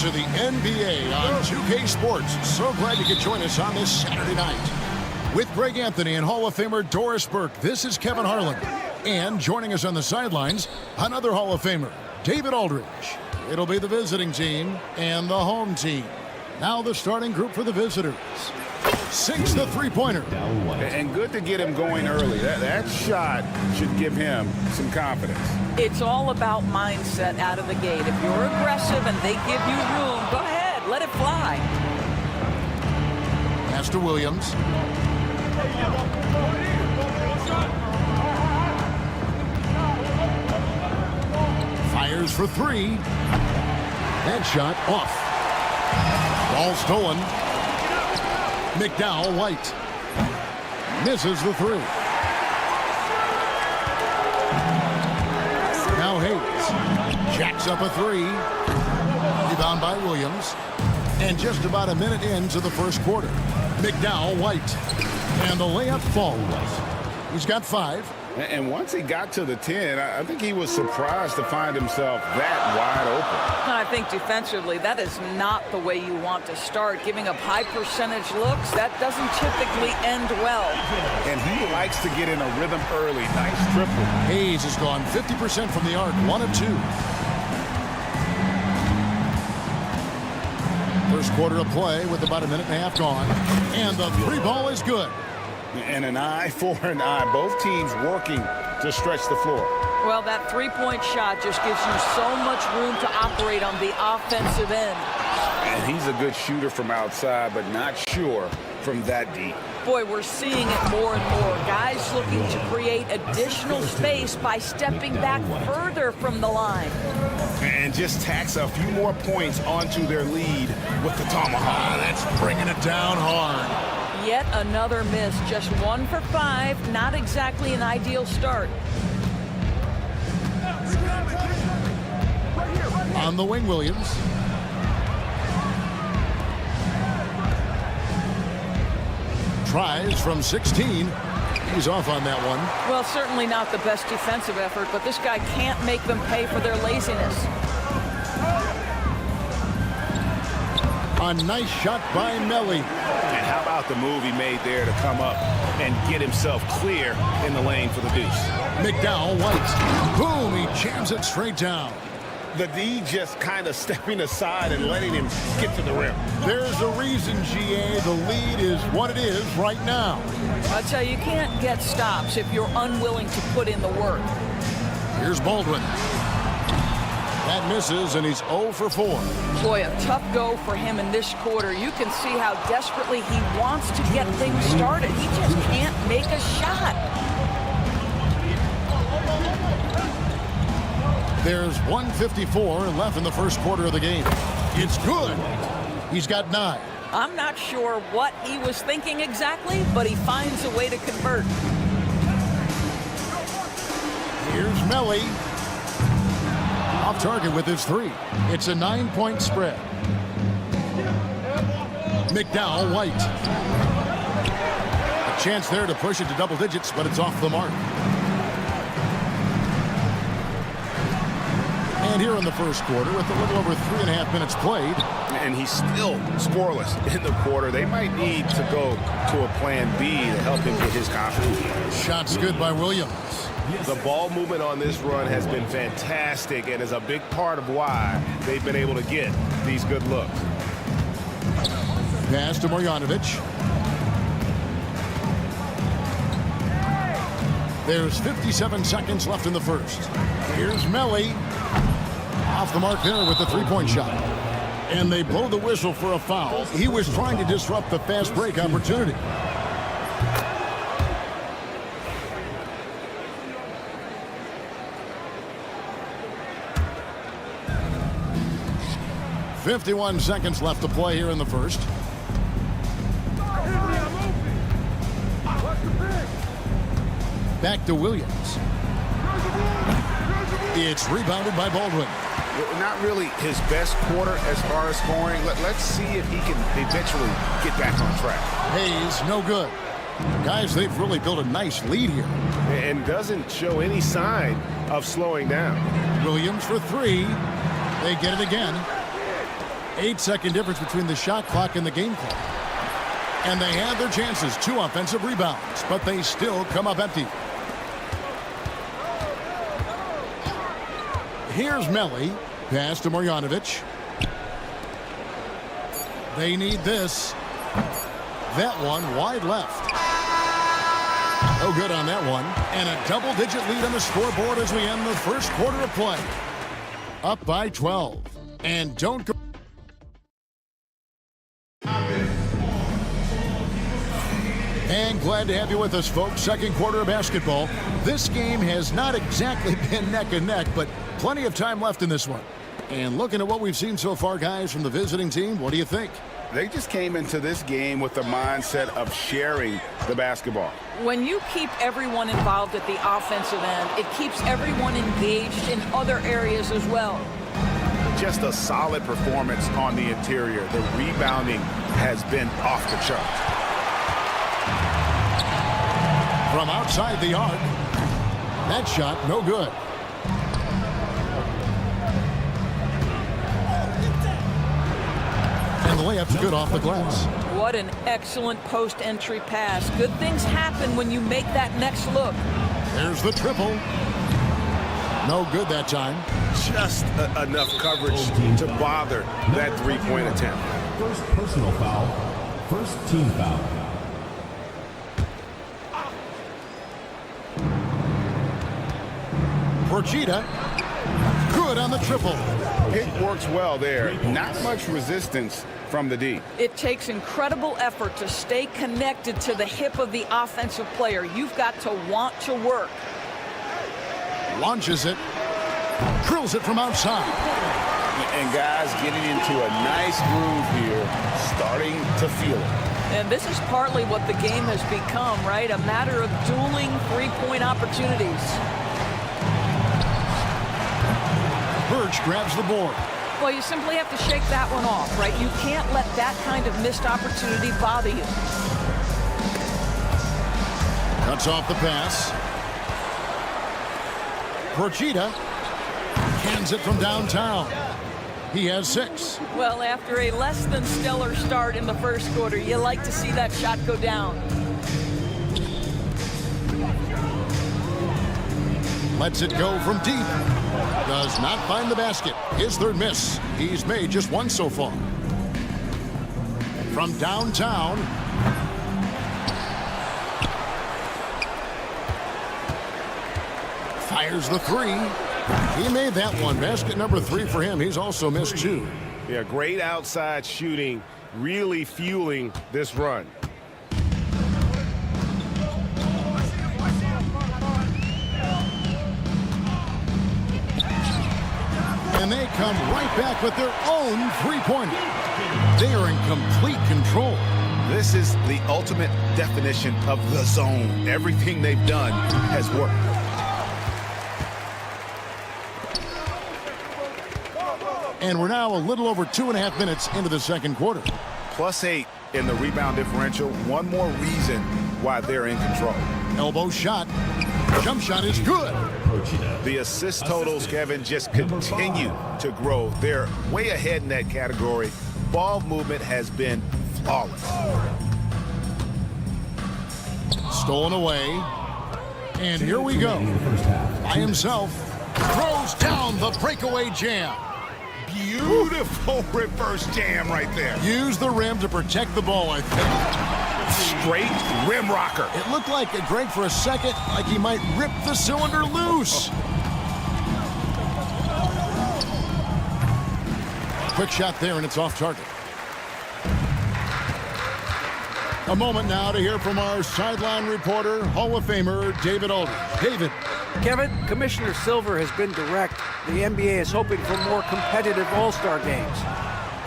To the NBA on 2K Sports. So glad you could join us on this Saturday night. With Greg Anthony and Hall of Famer Doris Burke, this is Kevin Harlan. And joining us on the sidelines, another Hall of Famer, David Aldridge. It'll be the visiting team and the home team. Now the starting group for the visitors. 6 the three-pointer. And good to get him going early. That shot should give him some confidence. It's all about mindset out of the gate. If you're aggressive and they give you room, go ahead, let it fly. Pass to Williams. Fires for three. That shot off. Ball stolen. McDowell White misses the three. Now Hayes jacks up a three. Rebound by Williams. And just about a minute into the first quarter. McDowell White. And the layup falls. He's got 5. And once he got to the 10, I think he was surprised to find himself that wide open. I think defensively, that is not the way you want to start. Giving up high percentage looks, that doesn't typically end well. And he likes to get in a rhythm early. Nice triple. Hayes has gone 50% from the arc, 1 of 2. First quarter of play with about a minute and a half gone. And the three ball is good. And an eye for an eye. Both teams working to stretch the floor. Well, that three-point shot just gives you so much room to operate on the offensive end. And he's a good shooter from outside, but not sure from that deep. Boy, we're seeing it more and more. Guys looking to create additional space by stepping back further from the line. And just tacks a few more points onto their lead with the tomahawk. That's bringing it down hard. Yet another miss, just 1 for 5, not exactly an ideal start. On the wing, Williams. Tries from 16. He's off on that one. Well, certainly not the best defensive effort, but this guy can't make them pay for their laziness. A nice shot by Melly. And how about the move he made there to come up and get himself clear in the lane for the deuce. McDowell White. Boom, he jams it straight down. The D just kind of stepping aside and letting him get to the rim. There's a reason, GA. The lead is what it is right now. I'll tell you, you can't get stops if you're unwilling to put in the work. Here's Baldwin. That misses, and he's 0 for 4. Boy, a tough go for him in this quarter. You can see how desperately he wants to get things started. He just can't make a shot. There's 1:54 left in the first quarter of the game. It's good. He's got 9. I'm not sure what he was thinking exactly, but he finds a way to convert. Here's Melly. Off target with his 3. It's a 9-point spread. McDowell White. A chance there to push it to double digits, but it's off the mark. And here in the first quarter, with a little over 3.5 minutes played. And he's still scoreless in the quarter. They might need to go to a plan B to help him get his confidence. Shot's good by Williams. The ball movement on this run has been fantastic and is a big part of why they've been able to get these good looks. Pass to Marjanovic. There's 57 seconds left in the first. Here's Melly. Off the mark there with the three-point shot. And they blow the whistle for a foul. He was trying to disrupt the fast break opportunity. .51 seconds left to play here in the first. Back to Williams. It's rebounded by Baldwin. Not really his best quarter as far as scoring. Let's see if he can eventually get back on track. Hayes, no good. Guys, they've really built a nice lead here. And doesn't show any sign of slowing down. Williams for 3. They get it again. 8-second difference between the shot clock and the game clock. And they had their chances. 2 offensive rebounds, but they still come up empty. Here's Melly. Pass to Marjanovic. They need this. That one wide left. No good on that one. And a double-digit lead on the scoreboard as we end the first quarter of play. Up by 12. And don't go. And Glad to have you with us, folks. Second quarter of basketball. This game has not exactly been neck and neck, but plenty of time left in this one. And looking at what we've seen so far, guys, from the visiting team, what do you think? They just came into this game with the mindset of sharing the basketball. When you keep everyone involved at the offensive end, it keeps everyone engaged in other areas as well. Just a solid performance on the interior. The rebounding has been off the charts. From outside the arc, that shot no good. And the layup's good off the glass. What an excellent post-entry pass. Good things happen when you make that next look. There's the triple. No good that time. Just enough coverage to bother that three-point attempt. First personal foul. First team foul. Porchita, good on the triple. It works well there. Not much resistance from the D. It takes incredible effort to stay connected to the hip of the offensive player. You've got to want to work. Launches it, drills it from outside. And guys getting into a nice groove here, starting to feel it. And this is partly what the game has become, right? A matter of dueling three-point opportunities. Birch grabs the board. Well, you simply have to shake that one off, right? You can't let that kind of missed opportunity bother you. Cuts off the pass. Porchita cans it from downtown. He has 6. Well, after a less than stellar start in the first quarter, you like to see that shot go down. Lets it go from deep. Does not find the basket. His third miss. He's made just 1 so far. From downtown. Fires the 3. He made that one. Basket number 3 for him. He's also missed 2. Yeah, great outside shooting, really fueling this run. And they come right back with their own three-pointer. They are in complete control. This is the ultimate definition of the zone. Everything they've done has worked. And we're now a little over 2.5 minutes into the second quarter. +8 in the rebound differential. One more reason why they're in control. Elbow shot. Jump shot is good. The assist totals, Kevin, just continue to grow. They're way ahead in that category. Ball movement has been flawless. Stolen away. And here we go. By himself. Throws down the breakaway jam. Beautiful reverse jam right there. Use the rim to protect the ball, I think. Straight rim rocker. It looked like, Greg, for a second, like he might rip the cylinder loose. Quick shot there, and it's off target. A moment now to hear from our sideline reporter, Hall of Famer David Aldridge. David. Kevin, Commissioner Silver has been direct. The NBA is hoping for more competitive All-Star games.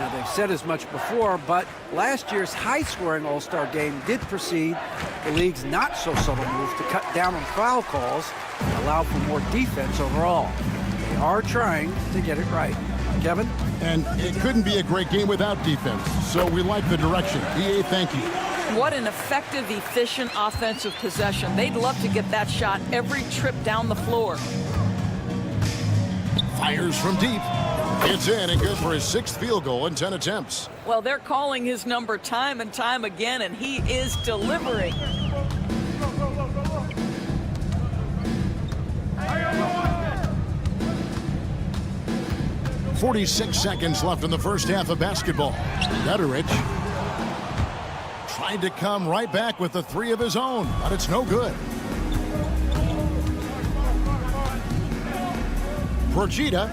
Now, they've said as much before, but last year's high-scoring All-Star game did precede the league's not-so-subtle move to cut down on foul calls and allow for more defense overall. They are trying to get it right. Kevin? And it couldn't be a great game without defense, so we like the direction. EA, thank you. What an effective, efficient offensive possession. They'd love to get that shot every trip down the floor. Fires from deep. It's in and good for his 6th field goal in 10 attempts. Well, they're calling his number time and time again, and he is delivering. .46 seconds left in the first half of basketball. Betteridge tried to come right back with the 3 of his own, but it's no good. Porchita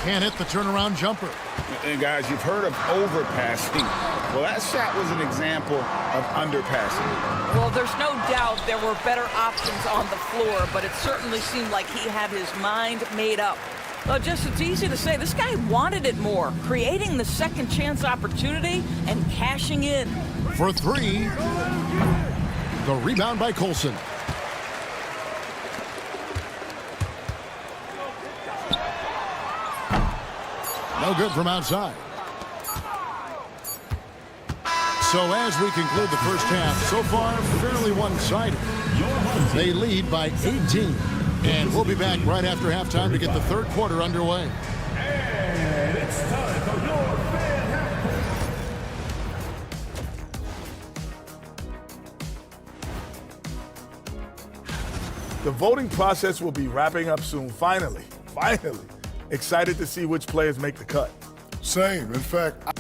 can't hit the turnaround jumper. And guys, you've heard of overpassing. Well, that shot was an example of underpassing. Well, there's no doubt there were better options on the floor, but it certainly seemed like he had his mind made up. Well, just it's easy to say this guy wanted it more, creating the second chance opportunity and cashing in. For three, the rebound by Colson. No good from outside. So as we conclude the first half, so far fairly one-sided. They lead by 18. And we'll be back right after halftime to get the third quarter underway. And it's time for your fan half. The voting process will be wrapping up soon. Finally. Excited to see which players make the cut. Same. In fact,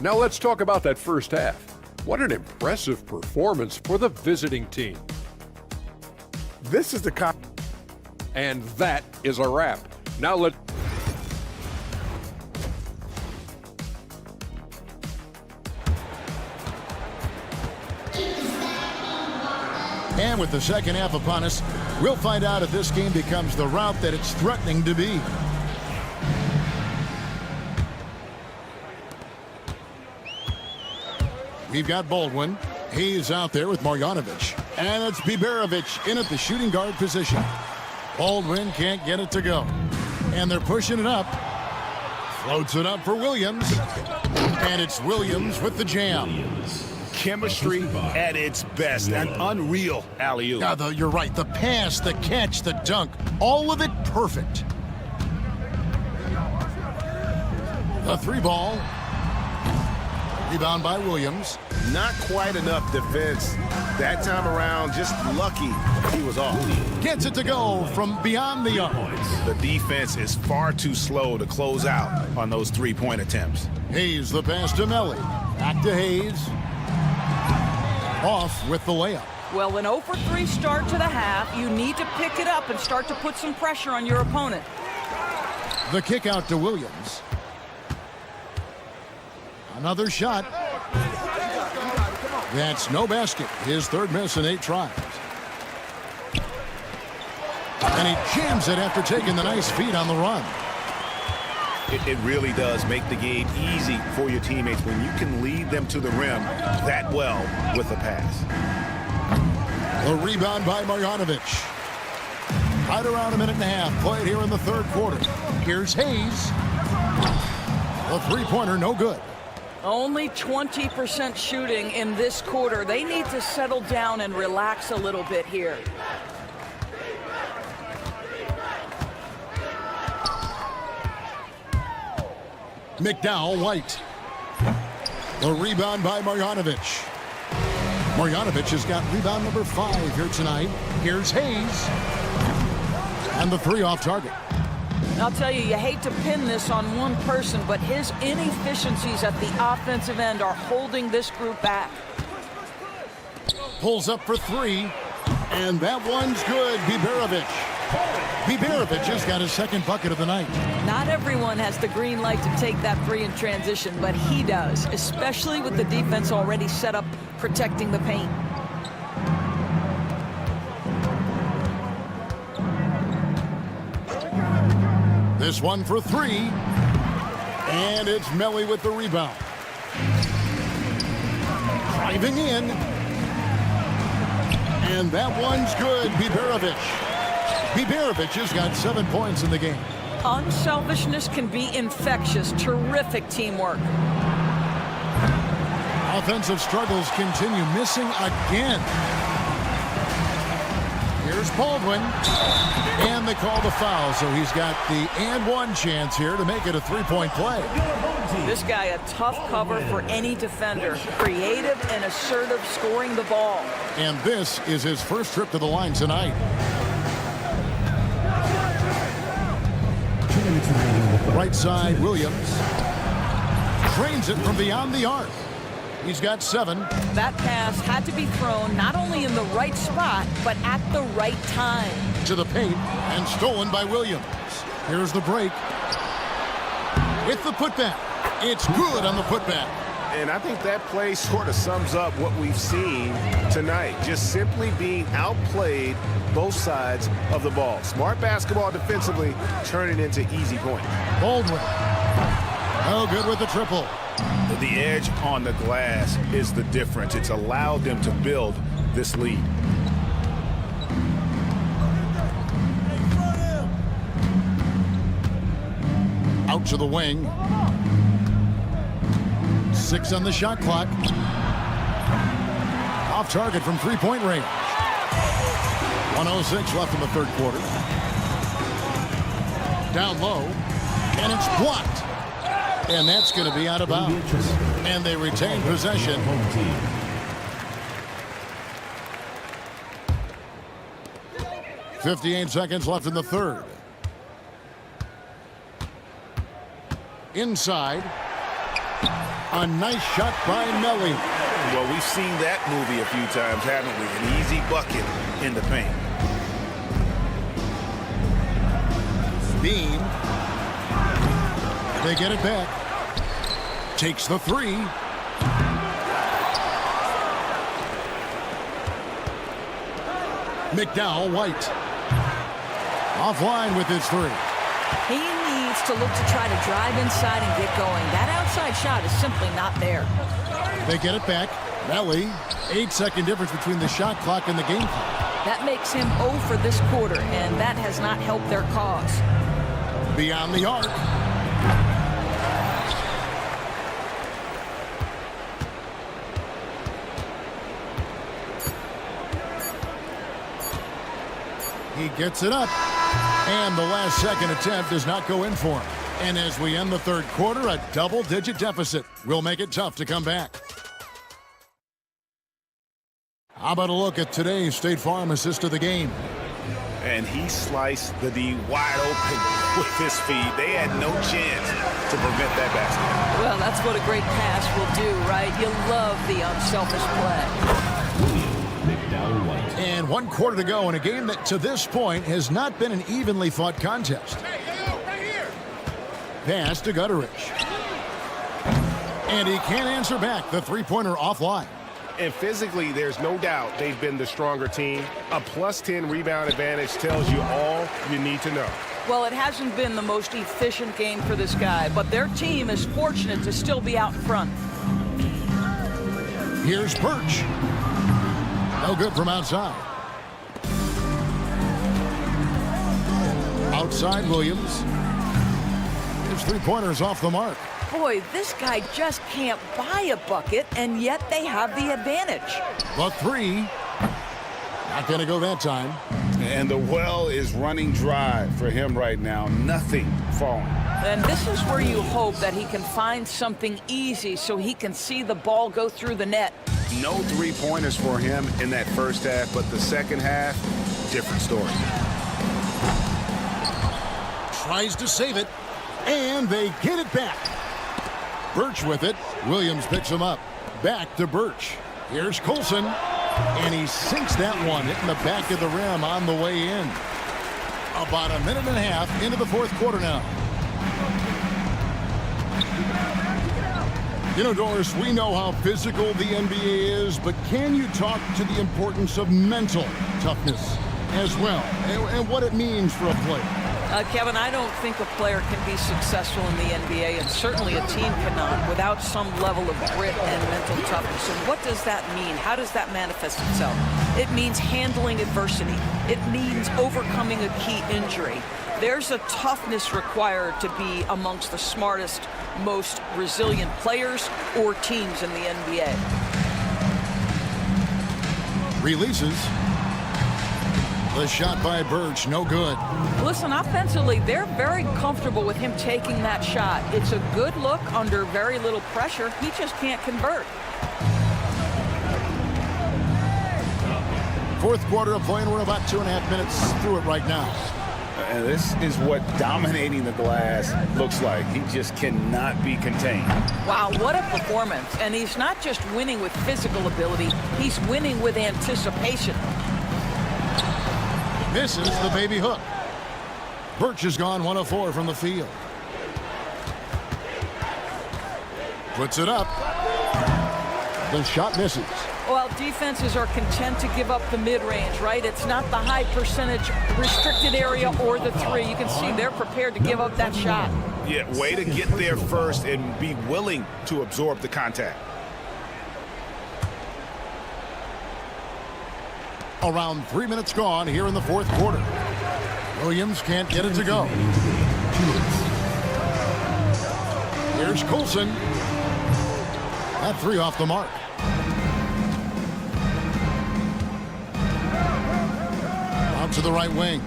Now let's talk about that first half. What an impressive performance for the visiting team. This is the And that is a wrap. Now let And with the second half upon us, we'll find out if this game becomes the route that it's threatening to be. We've got Baldwin. He's out there with Marjanovic. And it's Biberovic in at the shooting guard position. Baldwin can't get it to go. And they're pushing it up. Floats it up for Williams. And it's Williams with the jam. Chemistry at its best. An unreal alley-oop. Yeah, you're right. The pass, the catch, the dunk, all of it perfect. The three ball. Rebound by Williams. Not quite enough defense that time around. Just lucky he was off. Gets it to go from beyond the arc. The defense is far too slow to close out on those three-point attempts. Hayes the pass to Melly. Back to Hayes. Off with the layup. Well, an 0 for 3 start to the half. You need to pick it up and start to put some pressure on your opponent. The kick out to Williams. Another shot. That's no basket. His third miss in 8 tries. And he jams it after taking the nice feed on the run. It really does make the game easy for your teammates when you can lead them to the rim that well with a pass. The rebound by Marjanovic. Right around a minute and a half played here in the third quarter. Here's Hayes. The three-pointer no good. Only 20% shooting in this quarter. They need to settle down and relax a little bit here. McDowell White. The rebound by Marjanovic. Marjanovic has got rebound number 5 here tonight. Here's Hayes. And the three off target. I'll tell you, you hate to pin this on one person, but his inefficiencies at the offensive end are holding this group back. Pulls up for 3. And that one's good. Biberovic. Biberovic has got his second bucket of the night. Not everyone has the green light to take that 3 in transition, but he does, especially with the defense already set up protecting the paint. This one for 3. And it's Melly with the rebound. Driving in. And that one's good. Biberovic. Biberovic has got 7 points in the game. Unselfishness can be infectious. Terrific teamwork. Offensive struggles continue. Missing again. Here's Baldwin. And they call the foul, so he's got the and one chance here to make it a three-point play. This guy a tough cover for any defender. Creative and assertive scoring the ball. And this is his first trip to the line tonight. Right side, Williams. Trains it from beyond the arc. He's got 7. That pass had to be thrown not only in the right spot, but at the right time. To the paint and stolen by Williams. Here's the break. with the putback. It's good on the putback. And I think that play sort of sums up what we've seen tonight. Just simply being outplayed both sides of the ball. Smart basketball defensively, turning into easy points. Baldwin. Oh, good with the triple. The edge on the glass is the difference. It's allowed them to build this lead. Out to the wing. 6 on the shot clock. Off target from three-point range. 1:06 left in the third quarter. Down low. And it's blocked. And that's going to be out of bounds. And they retain possession. 58 seconds left in the third. Inside. A nice shot by Melly. Well, we've seen that movie a few times, haven't we? An easy bucket in the paint. Bean. They get it back. Takes the three. McDowell White. Offline with his three. He needs to look to try to drive inside and get going. That outside shot is simply not there. They get it back. Melly. 8-second difference between the shot clock and the game clock. That makes him 0 for this quarter, and that has not helped their cause. Beyond the arc. He gets it up. And the last second attempt does not go in for him. And as we end the third quarter, a double-digit deficit will make it tough to come back. How about a look at today's State Farm assist of the game? And he sliced the D wide open with his feet. They had no chance to prevent that basket. Well, that's what a great pass will do, right? You love the unselfish play. And 1 quarter to go in a game that to this point has not been an evenly fought contest. Pass to Gutteridge. And he can't answer back. The three-pointer offline. And physically, there's no doubt they've been the stronger team. A +10 rebound advantage tells you all you need to know. Well, it hasn't been the most efficient game for this guy, but their team is fortunate to still be out front. Here's Birch. No good from outside. Outside Williams. His three-pointer's off the mark. Boy, this guy just can't buy a bucket, and yet they have the advantage. The three. Not going to go that time. And the well is running dry for him right now. Nothing falling. And this is where you hope that he can find something easy so he can see the ball go through the net. No three-pointers for him in that first half, but the second half, different story. Tries to save it, and they get it back. Birch with it. Williams picks him up. Back to Birch. Here's Colson, and he sinks that one, hitting the back of the rim on the way in. About a minute and a half into the fourth quarter now. You know, Doris, we know how physical the NBA is, but can you talk to the importance of mental toughness as well, and what it means for a player? Kevin, I don't think a player can be successful in the NBA, and certainly a team cannot, without some level of grit and mental toughness. And what does that mean? How does that manifest itself? It means handling adversity. It means overcoming a key injury. There's a toughness required to be amongst the smartest, most resilient players or teams in the NBA. Releases. The shot by Birch, no good. Listen, offensively, they're very comfortable with him taking that shot. It's a good look under very little pressure. He just can't convert. Fourth quarter of play, and we're about 2.5 minutes through it right now. And this is what dominating the glass looks like. He just cannot be contained. Wow, what a performance. And he's not just winning with physical ability, he's winning with anticipation. Misses the baby hook. Birch has gone 1 of 4 from the field. Puts it up. The shot misses. Well, defenses are content to give up the mid-range, right? It's not the high percentage restricted area or the three. You can see they're prepared to give up that shot. Yeah, way to get there first and be willing to absorb the contact. Around 3 minutes gone here in the fourth quarter. Williams can't get it to go. Here's Coulson. That three off the mark. Out to the right wing.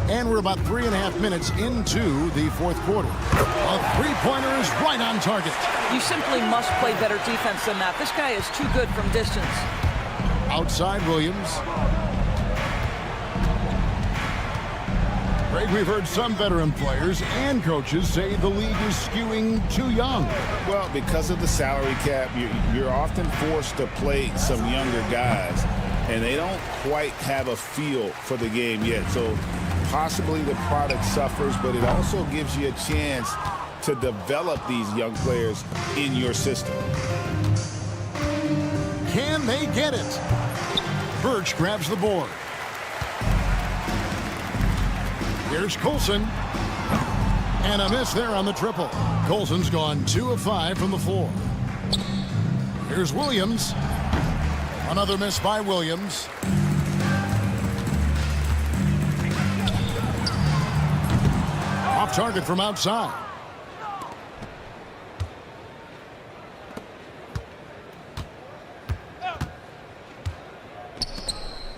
And we're about 3.5 minutes into the fourth quarter. A three-pointer is right on target. You simply must play better defense than that. This guy is too good from distance. Outside Williams. Greg, we've heard some veteran players and coaches say the league is skewing too young. Well, because of the salary cap, you're often forced to play some younger guys, and they don't quite have a feel for the game yet. So possibly the product suffers, but it also gives you a chance to develop these young players in your system. Can they get it? Birch grabs the board. Here's Coulson. And a miss there on the triple. Coulson's gone 2 of 5 from the floor. Here's Williams. Another miss by Williams. Off target from outside.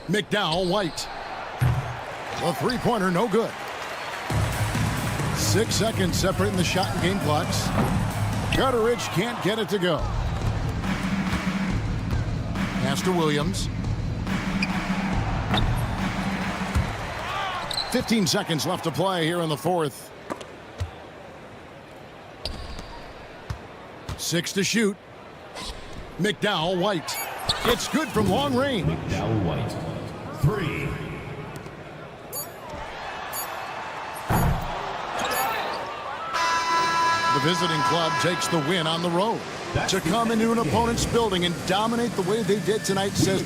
McDowell White. The three-pointer no good. 6 seconds separating the shot and game clocks. Gutteridge can't get it to go. Pass to Williams. 15 seconds left to play here in the fourth. 6 to shoot. McDowell White. It's good from long range. McDowell White. 3. The visiting club takes the win on the road. To come into an opponent's building and dominate the way they did tonight says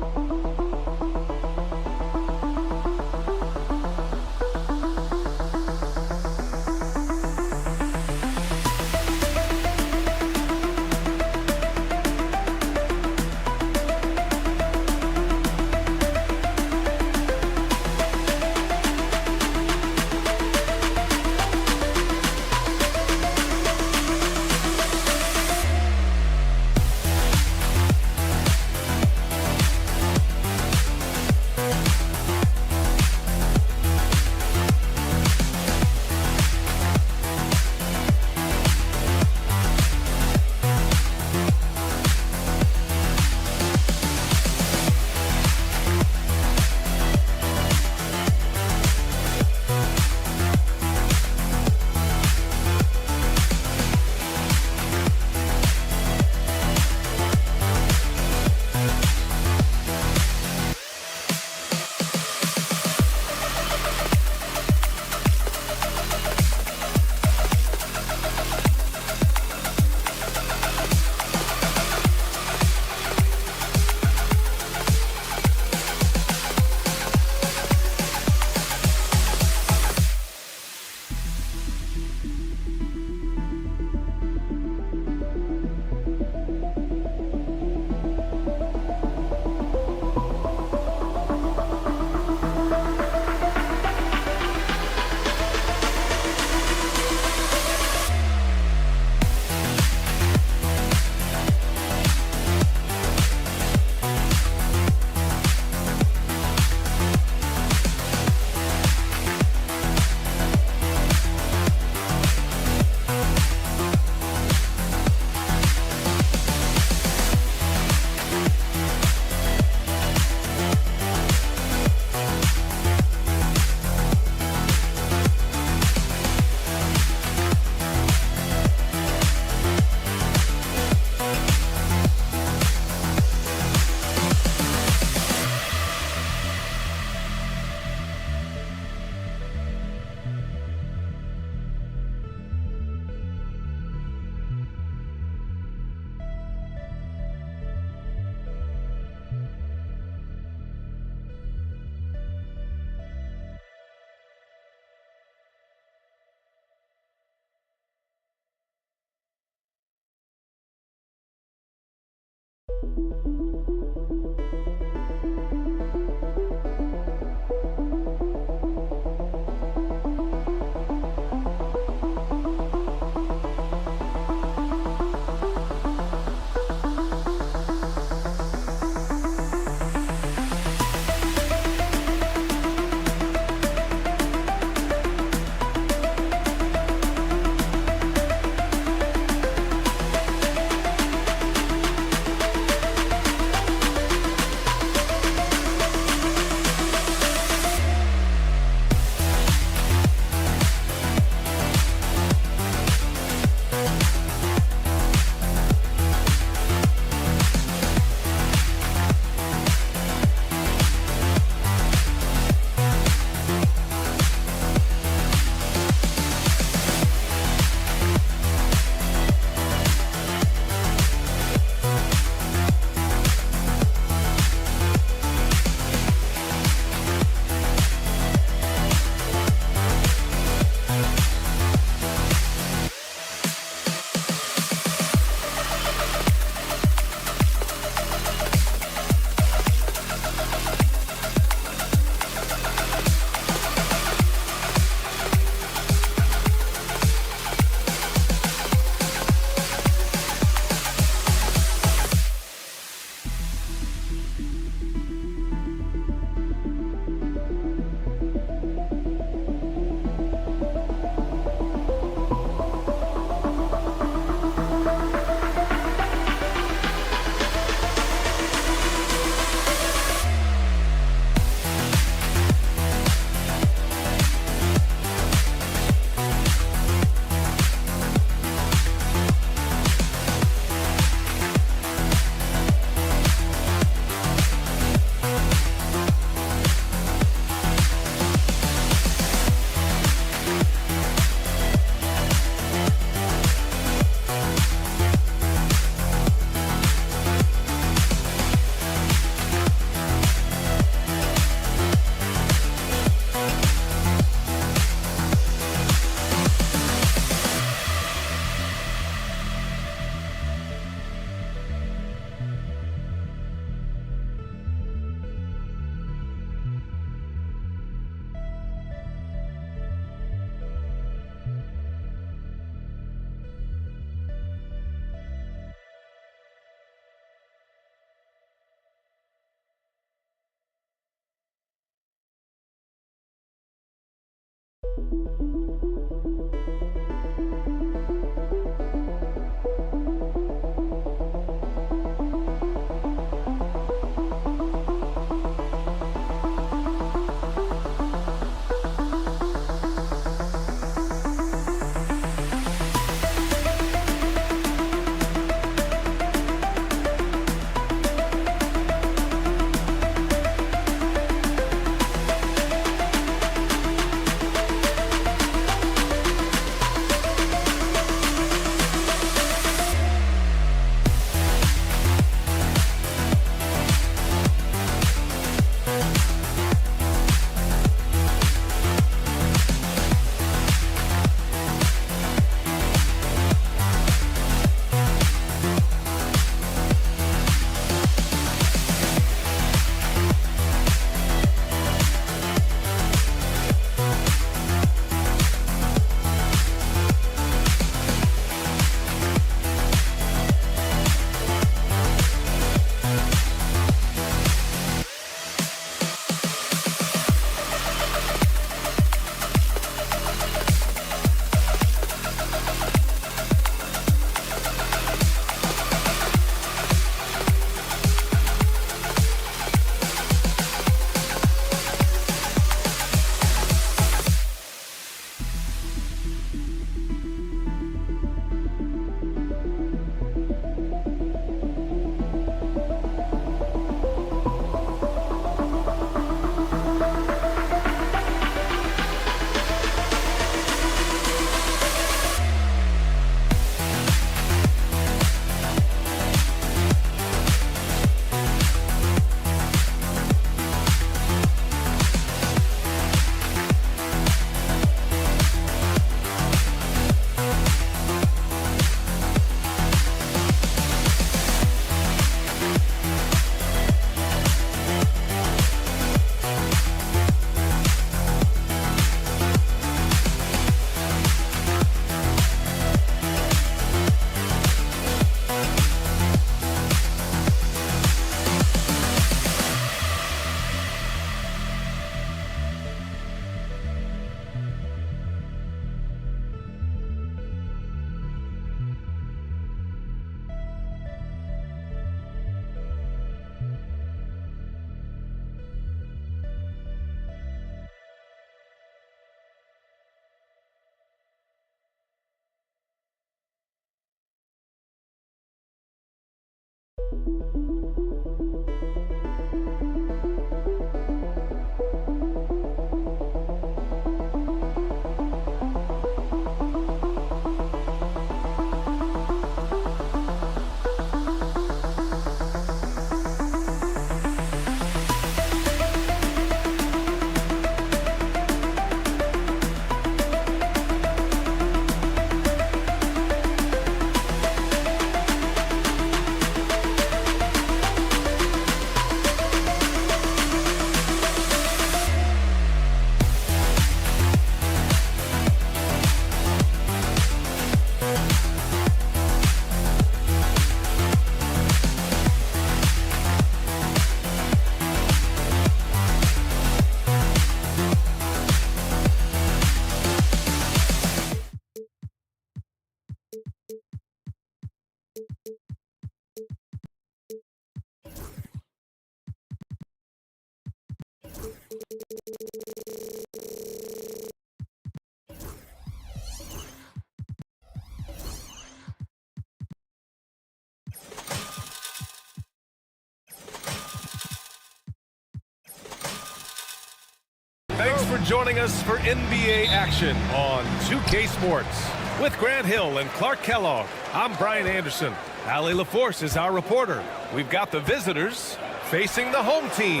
Thanks for joining us for NBA action on 2K Sports. With Grant Hill and Clark Kellogg, I'm Brian Anderson. Allie LaForce is our reporter. We've got the visitors facing the home team.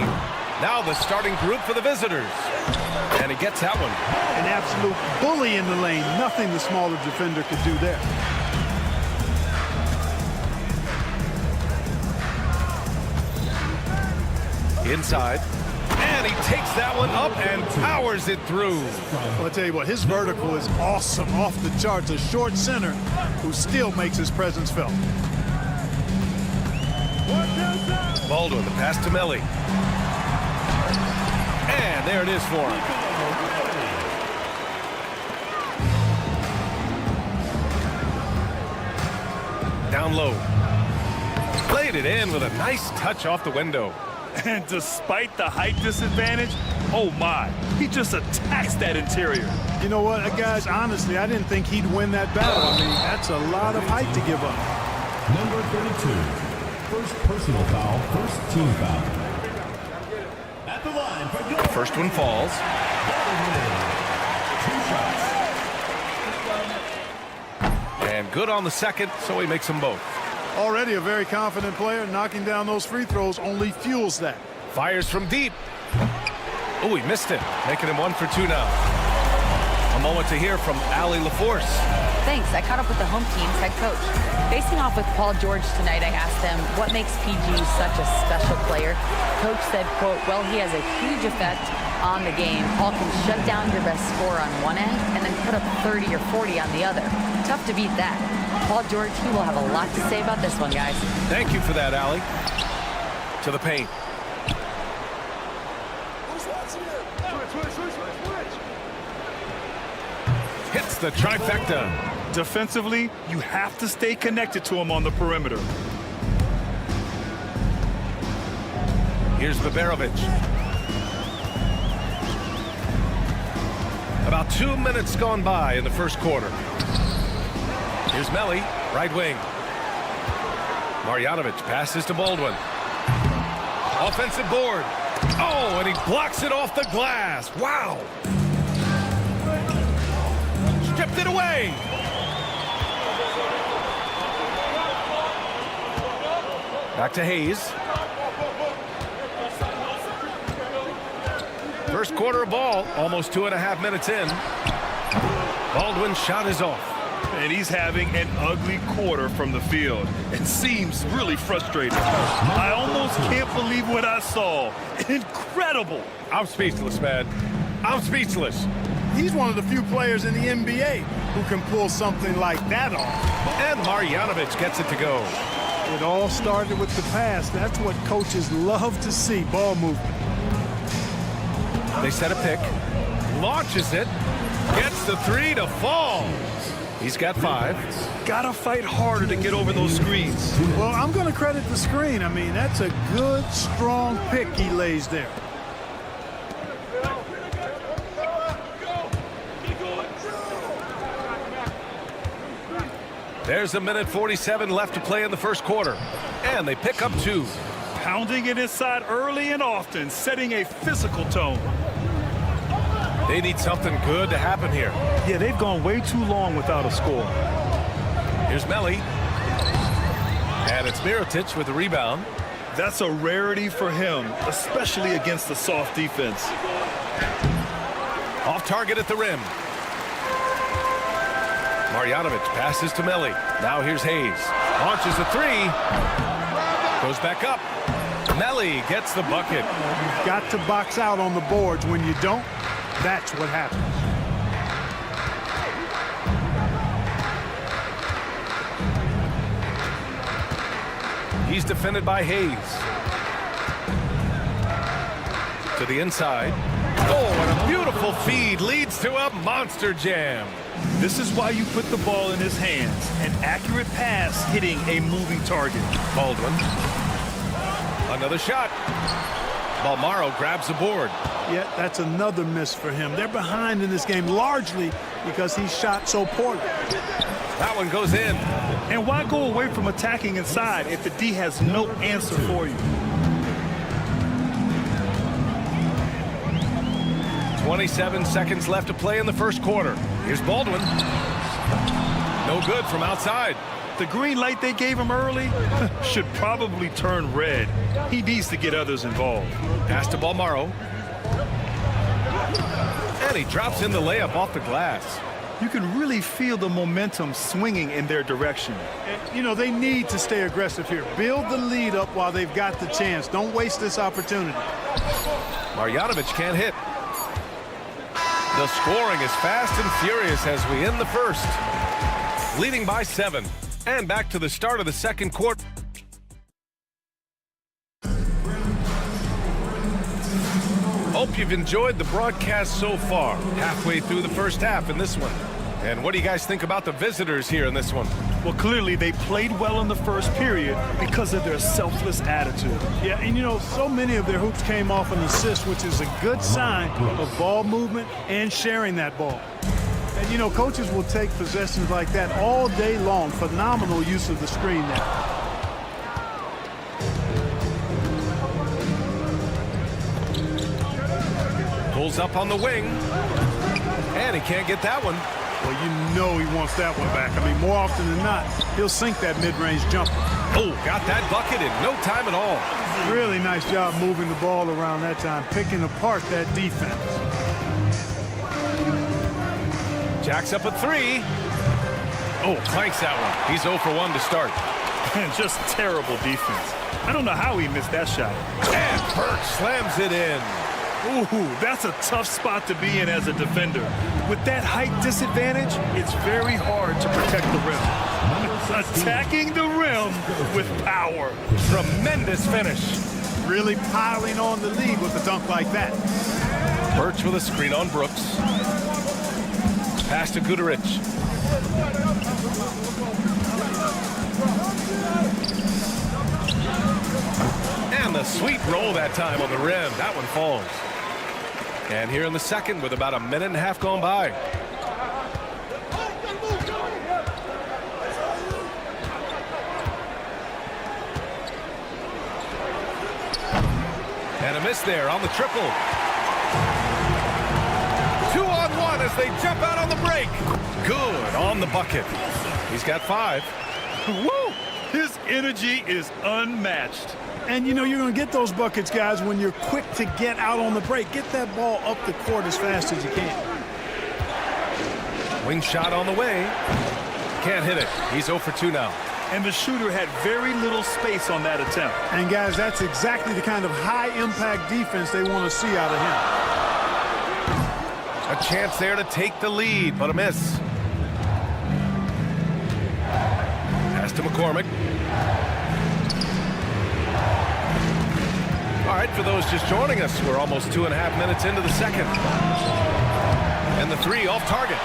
Now the starting group for the visitors. And he gets that one. An absolute bully in the lane. Nothing the smaller defender could do there. Inside. And he takes that one up and powers it through. Well, I'll tell you what, his vertical is awesome, off the charts. A short center who still makes his presence felt. Baldwin, the pass to Melly. And there it is for him. Down low. Played it in with a nice touch off the window. And despite the height disadvantage, oh my, he just attacks that interior. You know what, guys, honestly, I didn't think he'd win that battle. I mean, that's a lot of height to give up. Number 32, first personal foul, first team foul. At the line for your first one falls. 2 shots. And good on the second, so he makes them both. Already a very confident player. Knocking down those free throws only fuels that. Fires from deep. Oh, he missed it, making him 1 for 2 now. A moment to hear from Allie LaForce. Thanks. I caught up with the home team's head coach. Facing off with Paul George tonight, I asked him what makes PG such a special player. Coach said, quote, well, he has a huge effect on the game. Paul can shut down your best scorer on one end and then put up 30 or 40 on the other. Tough to beat that. Paul George, he will have a lot to say about this one, guys. Thank you for that, Allie. To the paint. Hits the trifecta. Defensively, you have to stay connected to him on the perimeter. Here's Baberovic. About 2 minutes gone by in the first quarter. Here's Melly, right wing. Marjanovic passes to Baldwin. Offensive board. Oh, and he blocks it off the glass. Wow. Stripped it away. Back to Hayes. First quarter of ball, almost 2.5 minutes in. Baldwin's shot is off. And he's having an ugly quarter from the field and seems really frustrated. I almost can't believe what I saw. Incredible. I'm speechless, man. I'm speechless. He's one of the few players in the NBA who can pull something like that off. And Marjanovic gets it to go. It all started with the pass. That's what coaches love to see, ball movement. They set a pick. Launches it. Gets the three to fall. He's got 5. Gotta fight harder to get over those screens. Well, I'm going to credit the screen. I mean, that's a good, strong pick he lays there. There's a minute 47 left to play in the first quarter. And they pick up 2. Pounding it inside early and often, setting a physical tone. They need something good to happen here. Yeah, they've gone way too long without a score. Here's Melli. And it's Mirotic with the rebound. That's a rarity for him, especially against the soft defense. Off target at the rim. Marjanovic passes to Melli. Now here's Hayes. Launches a 3. Goes back up. Melli gets the bucket. You've got to box out on the boards. When you don't, that's what happens. He's defended by Hayes. To the inside. Oh, and a beautiful feed leads to a monster jam. This is why you put the ball in his hands. An accurate pass hitting a moving target. Baldwin. Another shot. Balmaro grabs the board. Yeah, that's another miss for him. They're behind in this game largely because he shot so poorly. That one goes in. And why go away from attacking inside if the D has no answer for you? 27 seconds left to play in the first quarter. Here's Baldwin. No good from outside. The green light they gave him early should probably turn red. He needs to get others involved. Pass to Balmaro. And he drops in the layup off the glass. You can really feel the momentum swinging in their direction. And, you know, they need to stay aggressive here. Build the lead up while they've got the chance. Don't waste this opportunity. Marjanovic can't hit. The scoring is fast and furious as we end the first. Leading by 7. And back to the start of the second quarter. Hope you've enjoyed the broadcast so far. Halfway through the first half in this one. And what do you guys think about the visitors here in this one? Well, clearly they played well in the first period because of their selfless attitude. Yeah, and you know, so many of their hoops came off an assist, which is a good sign of ball movement and sharing that ball. And, you know, coaches will take possessions like that all day long. Phenomenal use of the screen there. Pulls up on the wing. And he can't get that one. Well, you know he wants that one back. I mean, more often than not, he'll sink that mid-range jumper. Oh, got that bucket in no time at all. Really nice job moving the ball around that time, picking apart that defense. Jacks up a 3. Oh, clanks that one. He's 0 for 1 to start. And just terrible defense. I don't know how he missed that shot. And Burke slams it in. Ooh, that's a tough spot to be in as a defender. With that height disadvantage, it's very hard to protect the rim. Attacking the rim with power. Tremendous finish. Really piling on the lead with a dunk like that. Birch with a screen on Brooks. Pass to Guduric. And the sweet roll that time on the rim. That one falls. And here in the second with about a minute and a half gone by. And a miss there on the triple. 2-on-1 as they jump out on the break. Good on the bucket. He's got 5. Woo! His energy is unmatched. And, you know, you're going to get those buckets, guys, when you're quick to get out on the break. Get that ball up the court as fast as you can. Wing shot on the way. Can't hit it. He's 0 for 2 now. And the shooter had very little space on that attempt. And, guys, that's exactly the kind of high-impact defense they want to see out of him. A chance there to take the lead, but a miss. Pass to McCormick. All right, for those just joining us, we're almost 2.5 minutes into the second. And the 3 off target.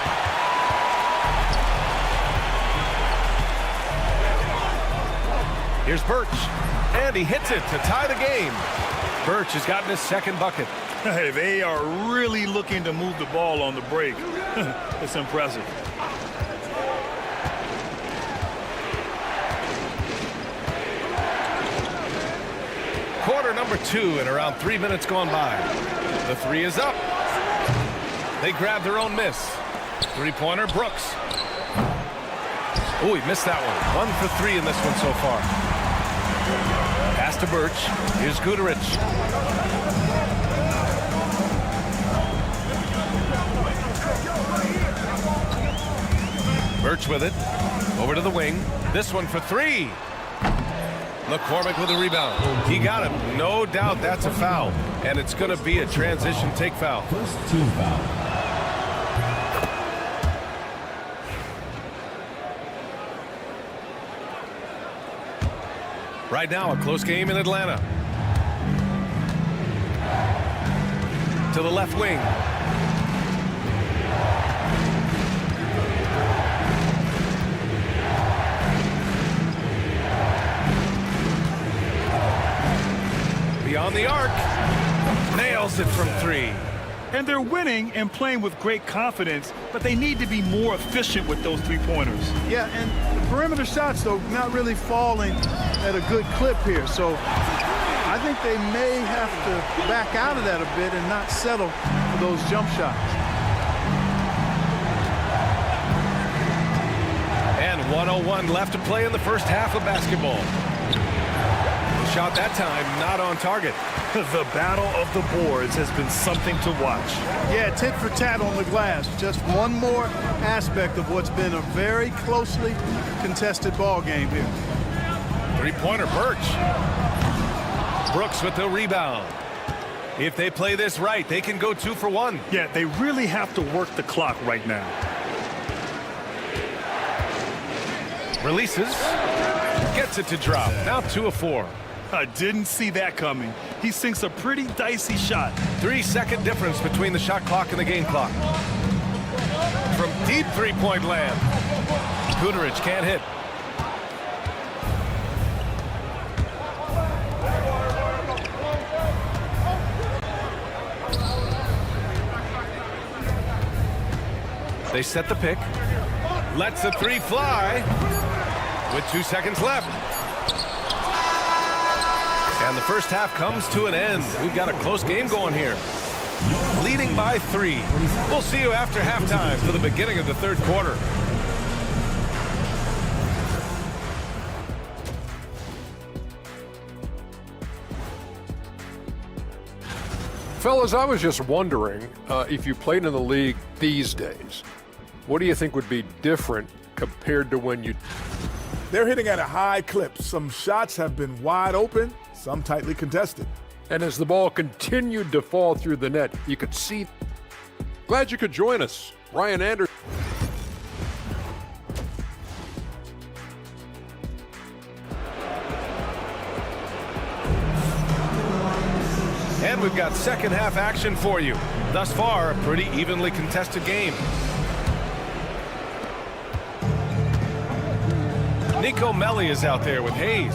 Here's Birch, and he hits it to tie the game. Birch has gotten his second bucket. Hey, they are really looking to move the ball on the break. It's impressive. number 2 in around 3 minutes gone by. The 3 is up. They grab their own miss. 3-pointer, Brooks. Oh, he missed that one. 1 for 3 in this one so far. Pass to Birch. Here's Guterich. Birch with it. Over to the wing. This one for 3. McCormick with a rebound. He got it. No doubt that's a foul. And it's going to be a transition take foul. First team foul. Right now, a close game in Atlanta. To the left wing. Beyond the arc. Nails it from 3. And they're winning and playing with great confidence, but they need to be more efficient with those 3-pointers. Yeah, and the perimeter shots, though, not really falling at a good clip here. So I think they may have to back out of that a bit and not settle for those jump shots. And 1:01 left to play in the first half of basketball. The shot that time not on target. The battle of the boards has been something to watch. Yeah, tit for tat on the glass. Just one more aspect of what's been a very closely contested ball game here. 3-pointer, Birch. Brooks with the rebound. If they play this right, they can go 2 for 1. Yeah, they really have to work the clock right now. Releases. Gets it to drop. Now 2 of 4. I didn't see that coming. He sinks a pretty dicey shot. 3-second difference between the shot clock and the game clock. From deep 3-point land. Guterich can't hit. They set the pick. Lets the 3 fly. With 2 seconds left. And the first half comes to an end. We've got a close game going here. Leading by 3. We'll see you after halftime for the beginning of the third quarter. Fellas, I was just wondering if you played in the league these days, what do you think would be different compared to when you... They're hitting at a high clip. Some shots have been wide open, some tightly contested. And as the ball continued to fall through the net, you could see... Glad you could join us. Ryan Anderson. And we've got second half action for you. Thus far, a pretty evenly contested game. Nico Melli is out there with Hayes.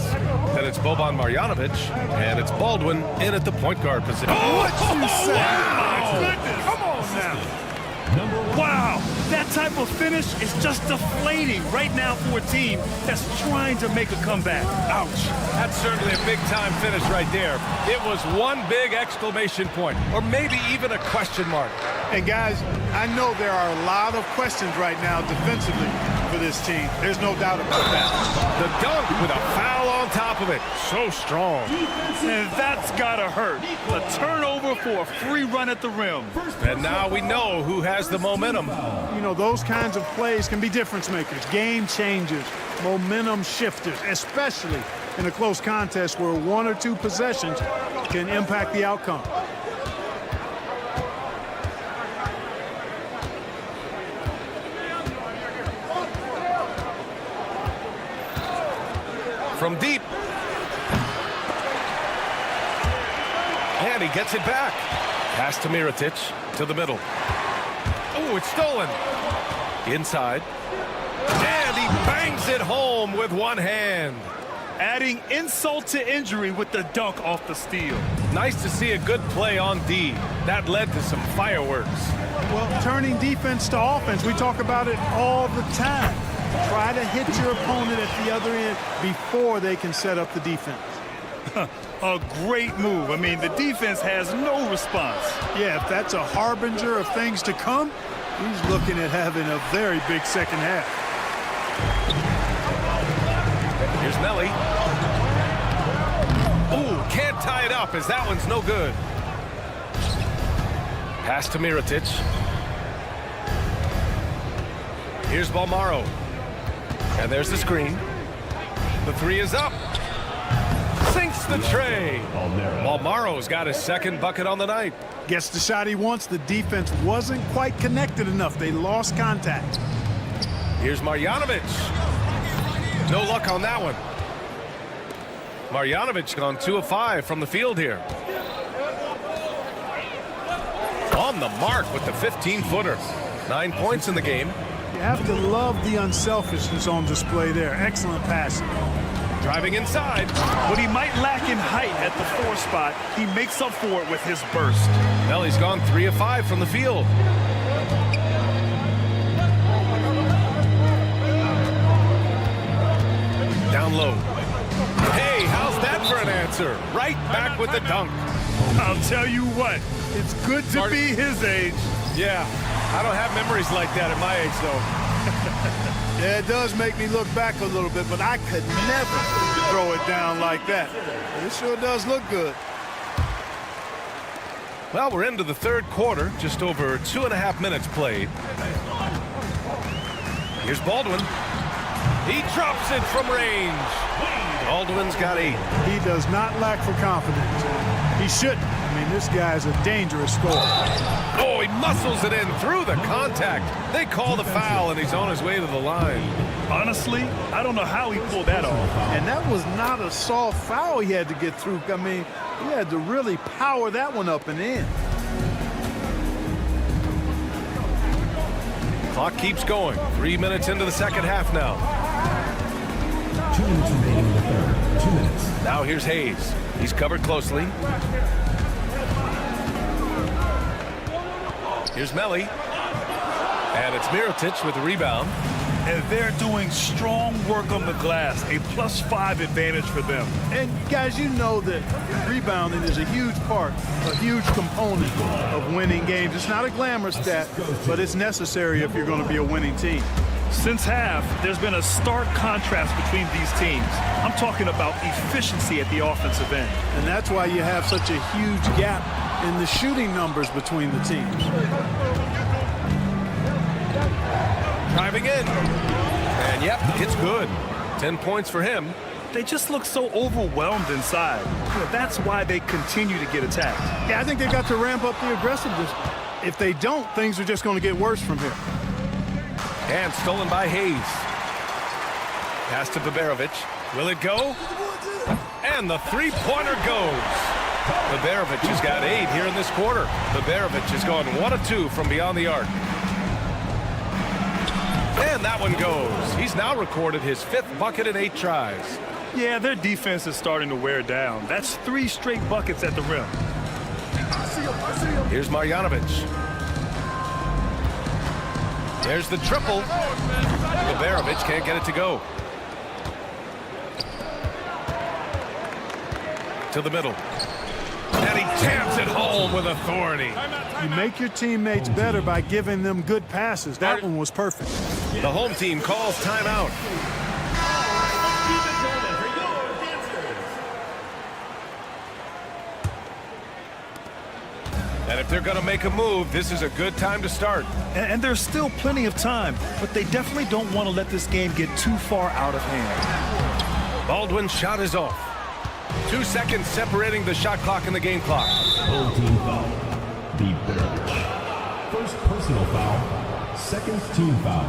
Then it's Boban Marjanovic, and it's Baldwin in at the point guard position. What you say? Oh, my goodness. Come on now. Wow, that type of finish is just deflating right now for a team that's trying to make a comeback. Ouch. That's certainly a big-time finish right there. It was one big exclamation point, or maybe even a question mark. And guys, I know there are a lot of questions right now defensively for this team. There's no doubt about that. The dunk with a foul on top of it. So strong. And that's gotta hurt. A turnover for a free run at the rim. And now we know who has the momentum. You know, those kinds of plays can be difference makers, game changers, momentum shifters, especially in a close contest where 1 or 2 possessions can impact the outcome. From deep. And he gets it back. Pass to Mirotic to the middle. Oh, it's stolen. Inside. And he bangs it home with one hand. Adding insult to injury with the dunk off the steal. Nice to see a good play on D. That led to some fireworks. Well, turning defense to offense, we talk about it all the time. Try to hit your opponent at the other end before they can set up the defense. A great move. I mean, the defense has no response. Yeah, if that's a harbinger of things to come, he's looking at having a very big second half. Here's Melly. Ooh, can't tie it up as that one's no good. Pass to Mirotic. Here's Balmaro. And there's the screen. The three is up. Sinks the tray. Balmaro's got his second bucket on the night. Gets the shot he wants. The defense wasn't quite connected enough. They lost contact. Here's Marjanovic. No luck on that one. Marjanovic gone 2 of 5 from the field here. On the mark with the 15-footer. 9 points in the game. You have to love the unselfishness on display there. Excellent passing. Driving inside. What he might lack in height at the 4 spot, he makes up for it with his burst. Melly's gone 3 of 5 from the field. Down low. Hey, how's that for an answer? Right back with the dunk. I'll tell you what, it's good to be his age. Yeah, I don't have memories like that at my age, though. Yeah, it does make me look back a little bit, but I could never throw it down like that. It sure does look good. Well, we're into the third quarter, just over 2.5 minutes played. Here's Baldwin. He drops it from range. Baldwin's got 8. He does not lack for confidence. He shouldn't. I mean, this guy's a dangerous scorer. Oh, he muscles it in through the contact. They call the foul, and he's on his way to the line. Honestly, I don't know how he pulled that off. And that was not a soft foul he had to get through. I mean, he had to really power that one up and in. Clock keeps going. 3 minutes into the second half now. 2 minutes remaining in the third. 2 minutes. Now here's Hayes. He's covered closely. Here's Melly. And it's Mirotic with the rebound. And they're doing strong work on the glass. A +5 advantage for them. And guys, you know that rebounding is a huge part, a huge component of winning games. It's not a glamour stat, but it's necessary if you're going to be a winning team. Since half, there's been a stark contrast between these teams. I'm talking about efficiency at the offensive end. And that's why you have such a huge gap in the shooting numbers between the teams. Driving in. And yep, it's good. 10 points for him. They just look so overwhelmed inside. That's why they continue to get attacked. Yeah, I think they've got to ramp up the aggressiveness. If they don't, things are just going to get worse from here. And stolen by Hayes. Pass to Baberovic. Will it go? And the three-pointer goes. Baberovic has got 8 here in this quarter. Baberovic has gone 1 of 2 from beyond the arc. And that one goes. He's now recorded his 5th bucket in 8 tries. Yeah, their defense is starting to wear down. That's 3 straight buckets at the rim. Here's Marjanovic. There's the triple. Baberovic can't get it to go. To the middle. And he jams it home with authority. You make your teammates better by giving them good passes. That one was perfect. The home team calls timeout. And if they're going to make a move, this is a good time to start. And there's still plenty of time, but they definitely don't want to let this game get too far out of hand. Baldwin's shot is off. 2 seconds separating the shot clock and the game clock. Full team foul. Baberovic. First personal foul. Second team foul.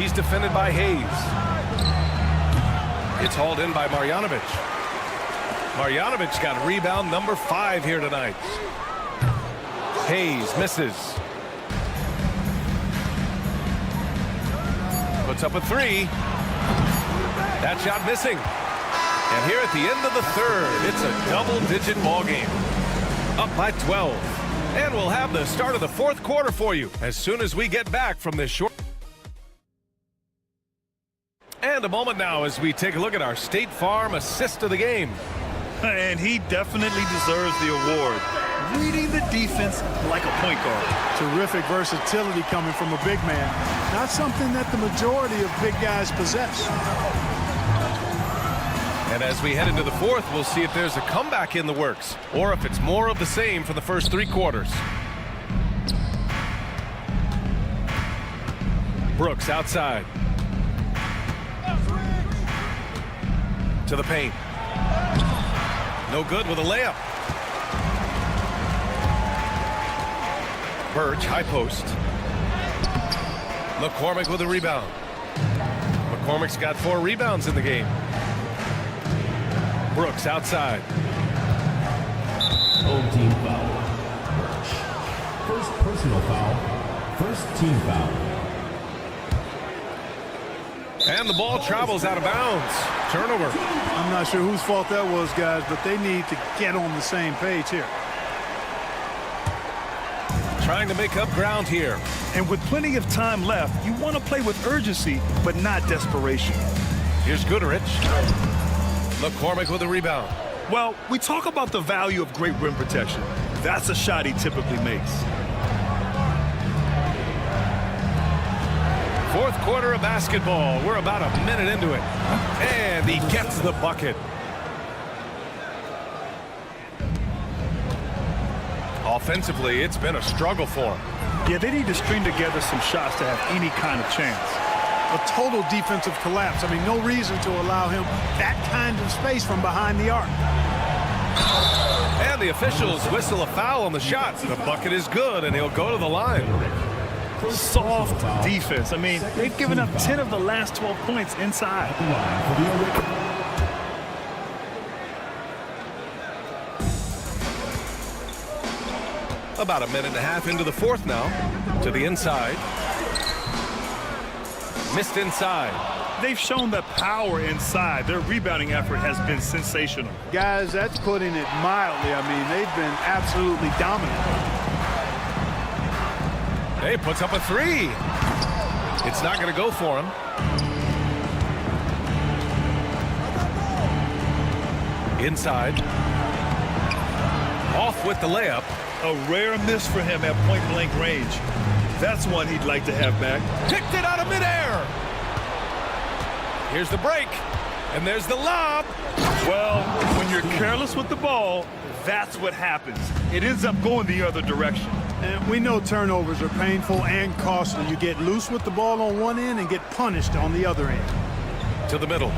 He's defended by Hayes. It's hauled in by Marjanovic. Marjanovic's got rebound number 5 here tonight. Hayes misses. Puts up a 3. That shot missing. And here at the end of the third, it's a double-digit ball game. Up by 12. And we'll have the start of the fourth quarter for you as soon as we get back from this short. And a moment now as we take a look at our State Farm assist of the game. And he definitely deserves the award. Reading the defense like a point guard. Terrific versatility coming from a big man. Not something that the majority of big guys possess. And as we head into the fourth, we'll see if there's a comeback in the works or if it's more of the same for the first 3 quarters. Brooks outside. To the paint. No good with a layup. Birch, high post. McCormick with a rebound. McCormick's got 4 rebounds in the game. Brooks outside. Home team foul. Birch. First personal foul. First team foul. And the ball travels out of bounds. Turnover. I'm not sure whose fault that was, guys, but they need to get on the same page here. Trying to make up ground here. And with plenty of time left, you want to play with urgency, but not desperation. Here's Goodrich. McCormick with a rebound. Well, we talk about the value of great rim protection. That's a shot he typically makes. Fourth quarter of basketball. We're about a minute into it. And he gets the bucket. Offensively, it's been a struggle for him. Yeah, they need to string together some shots to have any kind of chance. A total defensive collapse. I mean, no reason to allow him that kind of space from behind the arc. And the officials whistle a foul on the shot. The bucket is good, and he'll go to the line. Soft defense. I mean, they've given up 10 of the last 12 points inside. About a minute and a half into the fourth now. To the inside. Missed inside. They've shown the power inside. Their rebounding effort has been sensational. Guys, that's putting it mildly. I mean, they've been absolutely dominant. Hey, puts up a 3. It's not going to go for him. Inside. Off with the layup. A rare miss for him at point-blank range. That's one he'd like to have back. Picked it out of midair. Here's the break. And there's the lob. Well, when you're careless with the ball, that's what happens. It ends up going the other direction. And we know turnovers are painful and costly. You get loose with the ball on one end and get punished on the other end. To the middle.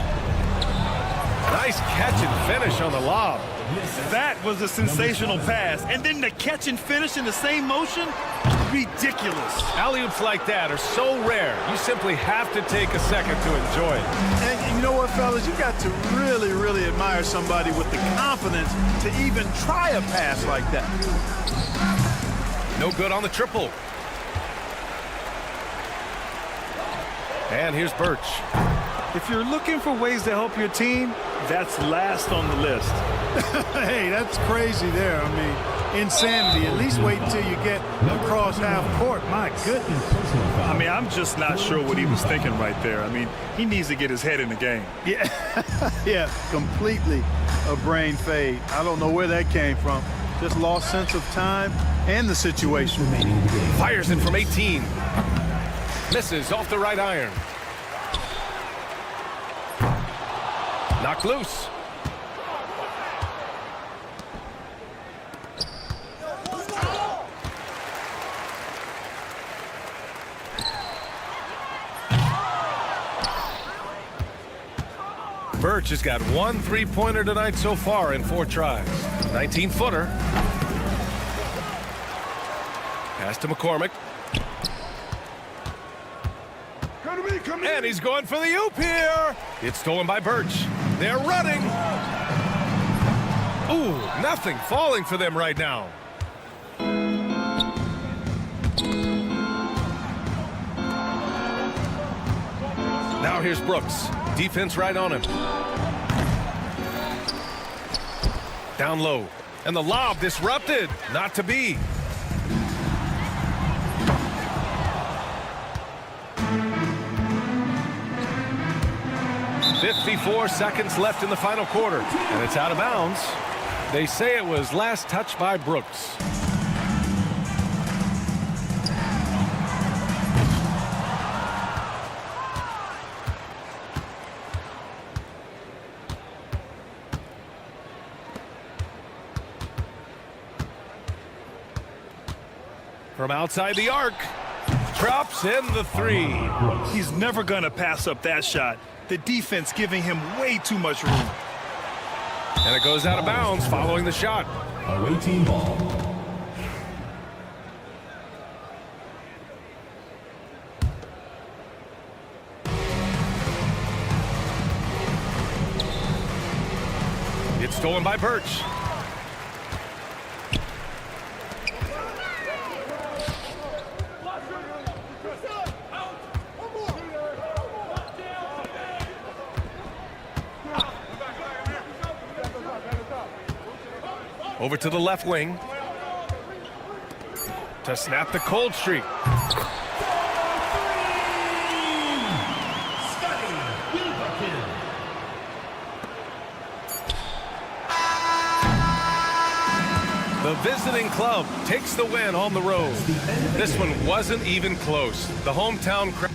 Nice catch and finish on the lob. That was a sensational pass. And then the catch and finish in the same motion? Ridiculous. Alley-oops like that are so rare. You simply have to take a second to enjoy it. And you know what, fellas? You got to really, really admire somebody with the confidence to even try a pass like that. No good on the triple. And here's Birch. If you're looking for ways to help your team, that's last on the list. Hey, that's crazy there. I mean, insanity. At least wait until you get across half court. My goodness. I mean, I'm just not sure what he was thinking right there. I mean, he needs to get his head in the game. Yeah, yeah, completely a brain fade. I don't know where that came from. Just lost sense of time and the situation. Fires it from 18. Misses off the right iron. Knocked loose. Birch has got 1 3-pointer tonight so far in 4 tries. 19-footer. Pass to McCormick. And he's going for the oop here. It's stolen by Birch. They're running. Ooh, nothing falling for them right now. Now here's Brooks. Defense right on him. Down low. And the lob disrupted. Not to be. 54 seconds left in the final quarter, and it's out of bounds. They say it was last touched by Brooks. From outside the arc, drops in the three. He's never going to pass up that shot. The defense giving him way too much room. And it goes out of bounds following the shot. Away team ball. It's stolen by Birch. Over to the left wing to snap the cold streak. The visiting club takes the win on the road. This one wasn't even close. The hometown crowd.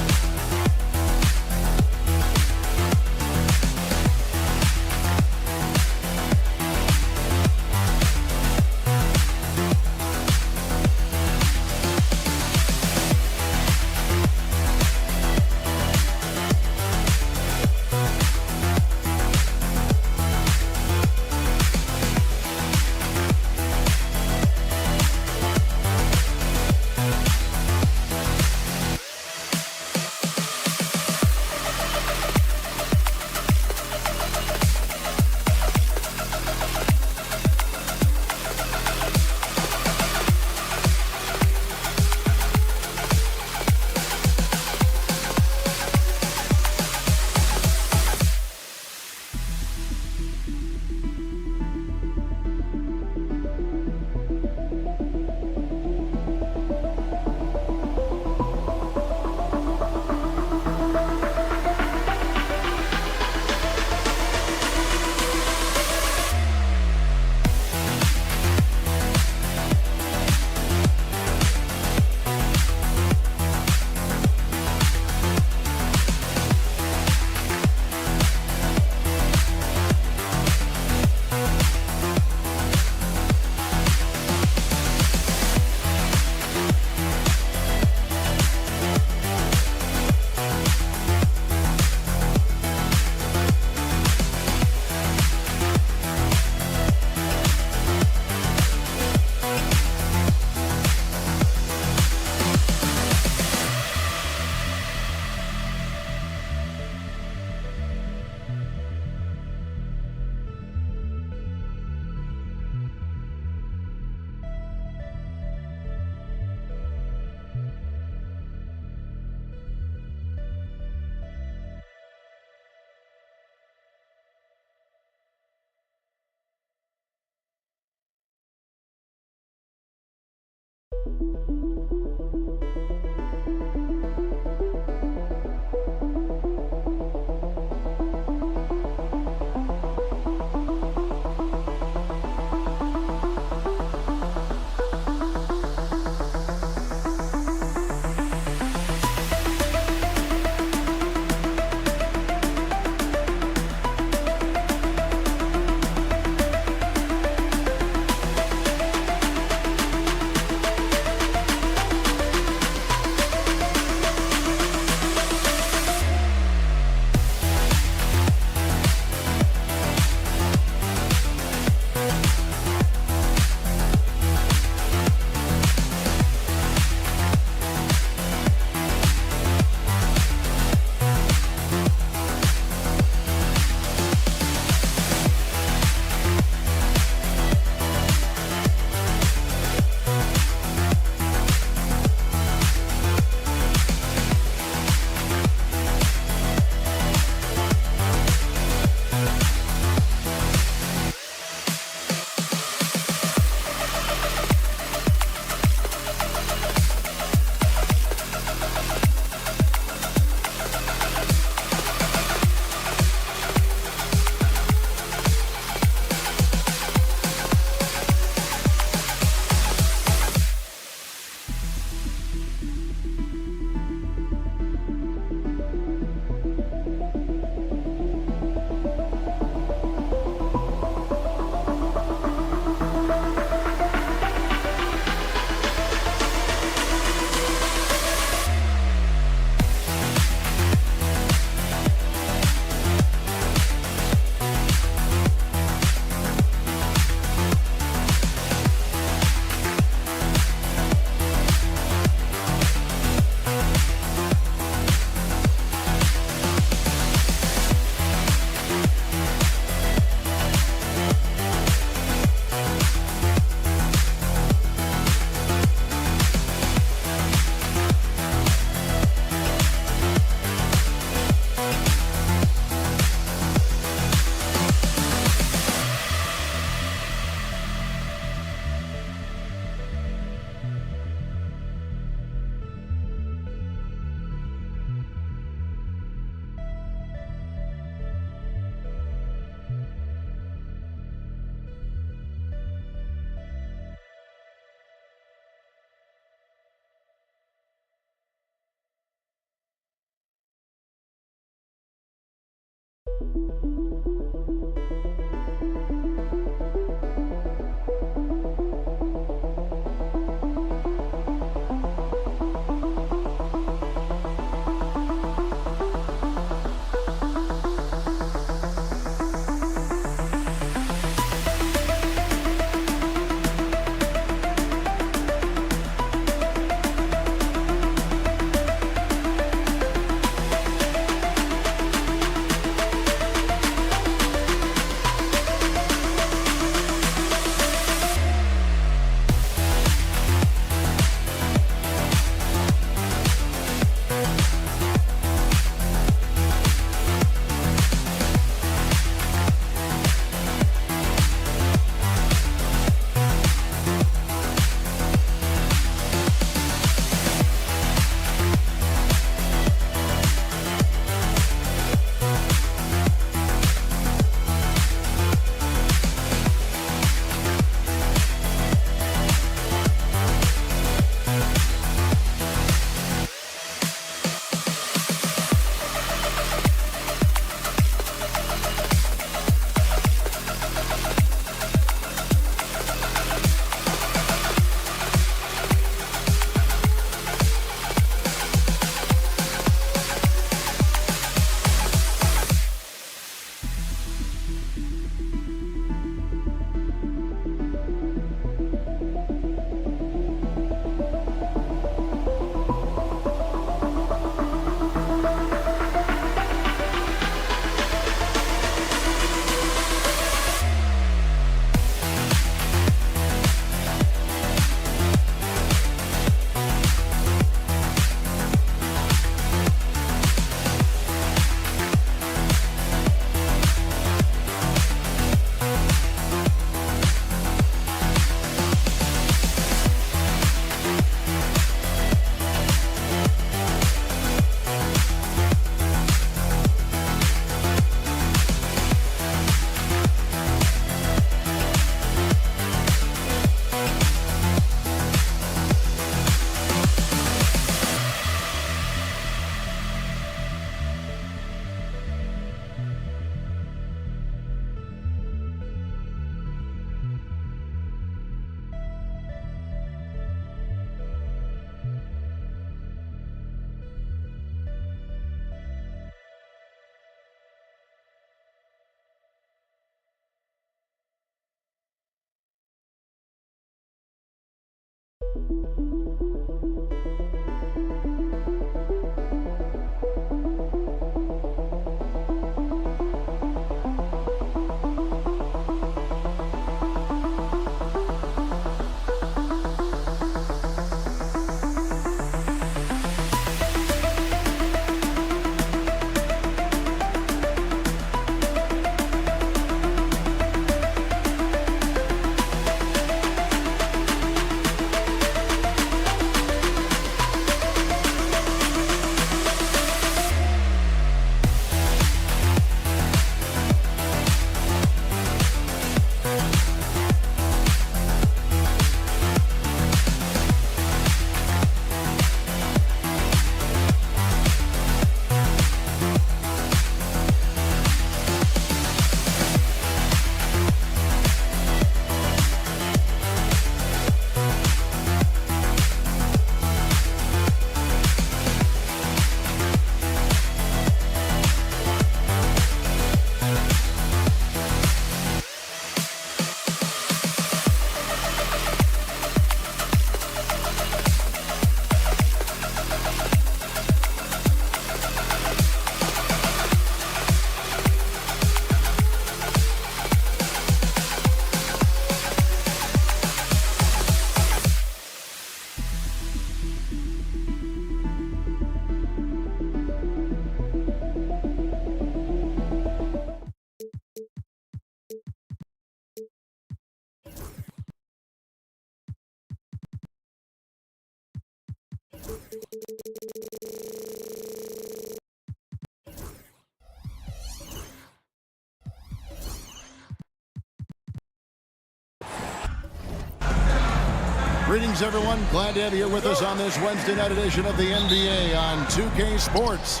Greetings, everyone. Glad to have you with us on this Wednesday night edition of the NBA on 2K Sports.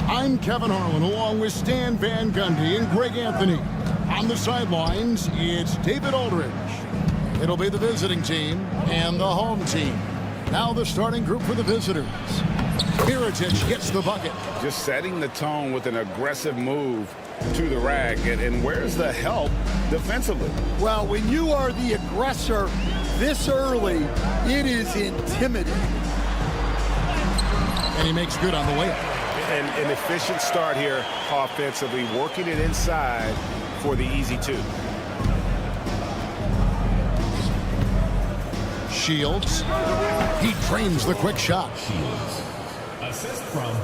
I'm Kevin Harlan along with Stan Van Gundy and Greg Anthony. On the sidelines, it's David Aldridge. It'll be the visiting team and the home team. Now the starting group for the visitors. Mirotic gets the bucket. Just setting the tone with an aggressive move to the rack. And where's the help defensively? Well, when you are the aggressor this early, it is intimidating. And he makes good on the way up. And an efficient start here offensively, working it inside for the easy two. Shields. He drains the quick shot. Shields. Assist from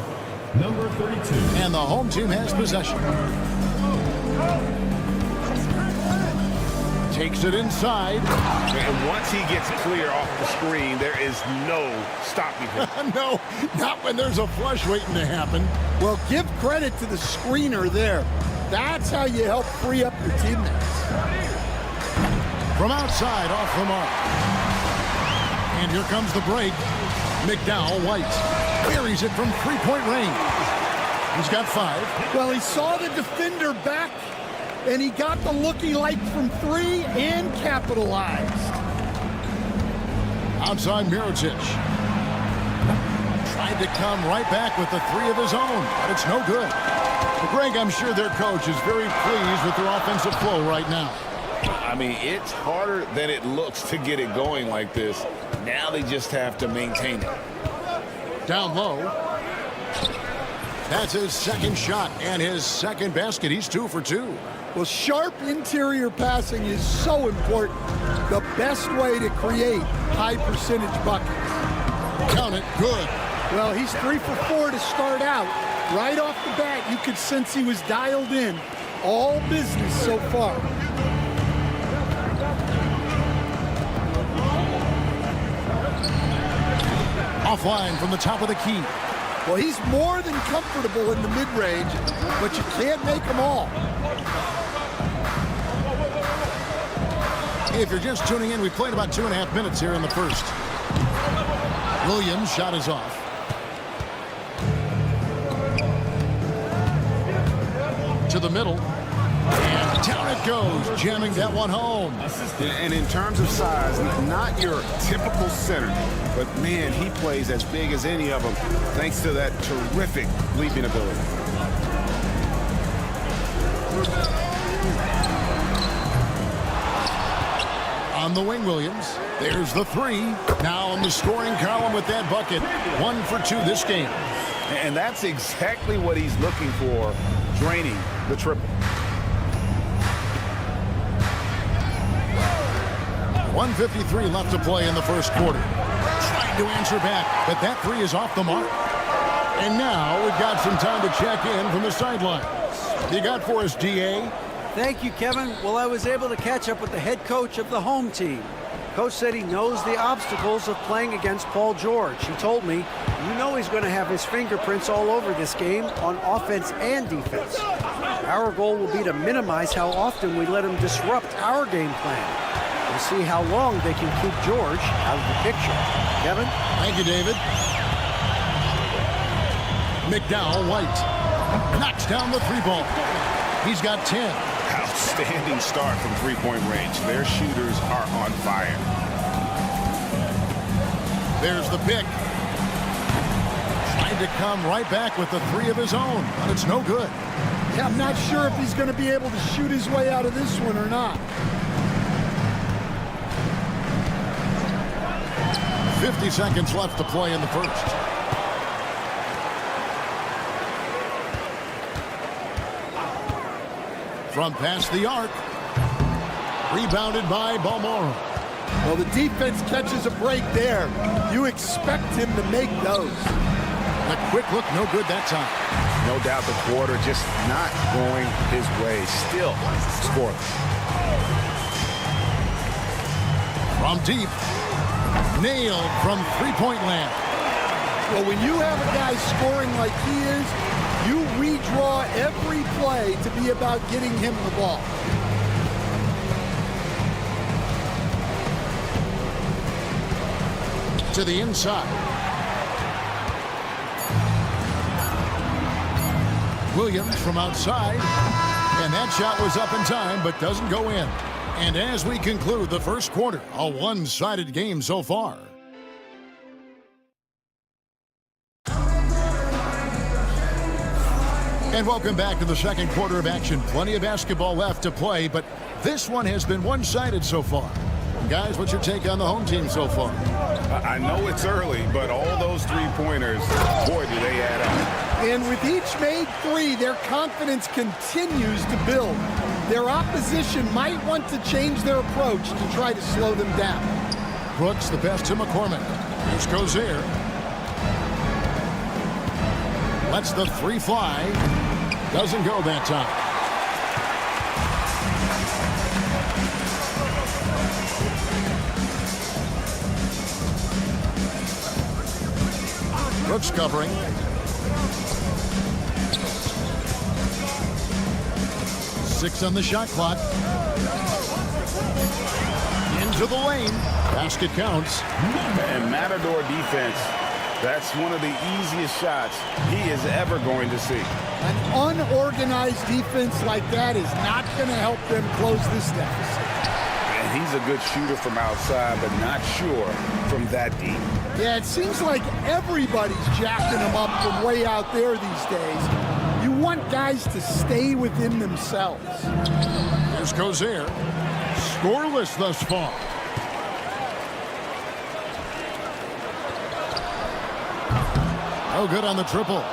number 32. And the home team has possession. Takes it inside. And once he gets clear off the screen, there is no stopping him. No, not when there's a flush waiting to happen. Well, give credit to the screener there. That's how you help free up your teammates. From outside, off the mark. And here comes the break. McDowell White carries it from three-point range. He's got 5. Well, he saw the defender back, and he got the look he liked from 3 and capitalized. Outside Mirotic. Tried to come right back with the 3 of his own, but it's no good. But Greg, I'm sure their coach is very pleased with their offensive flow right now. I mean, it's harder than it looks to get it going like this. Now they just have to maintain it. Down low. That's his second shot and his second basket. He's 2 for 2. Well, sharp interior passing is so important. The best way to create high percentage buckets. Count it. Good. Well, he's 3 for 4 to start out. Right off the bat, you could sense he was dialed in. All business so far. Offline from the top of the key. Well, he's more than comfortable in the mid-range, but you can't make them all. If you're just tuning in, we played about 2.5 minutes here in the first. Williams' shot is off. To the middle. And down it goes, jamming that one home. And in terms of size, not your typical center, but man, he plays as big as any of them thanks to that terrific leaping ability. On the wing, Williams. There's the 3. Now in the scoring column with that bucket. 1 for 2 this game. And that's exactly what he's looking for, draining the triple. 1:53 left to play in the first quarter. Trying to answer back, but that 3 is off the mark. And now we've got some time to check in from the sidelines. You got for us, DA? Thank you, Kevin. Well, I was able to catch up with the head coach of the home team. Coach said he knows the obstacles of playing against Paul George. He told me, you know he's going to have his fingerprints all over this game on offense and defense. Our goal will be to minimize how often we let him disrupt our game plan. We'll see how long they can keep George out of the picture. Kevin? Thank you, David. McDowell White knocks down the 3 ball. He's got 10. Outstanding start from three-point range. Their shooters are on fire. There's the pick. Trying to come right back with the 3 of his own, but it's no good. Yeah, I'm not sure if he's going to be able to shoot his way out of this one or not. 50 seconds left to play in the first. From past the arc. Rebounded by Balmora. Well, the defense catches a break there. You expect him to make those. The quick look, no good that time. No doubt the quarter just not going his way. Still scoreless. From deep. Nailed from three-point land. Well, when you have a guy scoring like he is, you redraw every play to be about getting him the ball. To the inside. Williams from outside. And that shot was up in time, but doesn't go in. And as we conclude the first quarter, a one-sided game so far. And welcome back to the second quarter of action. Plenty of basketball left to play, but this one has been one-sided so far. Guys, what's your take on the home team so far? I know it's early, but all those three-pointers, boy, do they add up. And with each made three, their confidence continues to build. Their opposition might want to change their approach to try to slow them down. Brooks, the pass to McCormick. Here's Cozier. Lets the three fly. Doesn't go that time. Brooks covering. Six on the shot clock. Into the lane. Basket counts. And Matador defense, that's one of the easiest shots he is ever going to see. An unorganized defense like that is not going to help them close this deficit. And he's a good shooter from outside, but not sure from that deep. Yeah, it seems like everybody's jacking him up from way out there these days. You want guys to stay within themselves. Here's Cozier. Scoreless thus far. No good on the triple.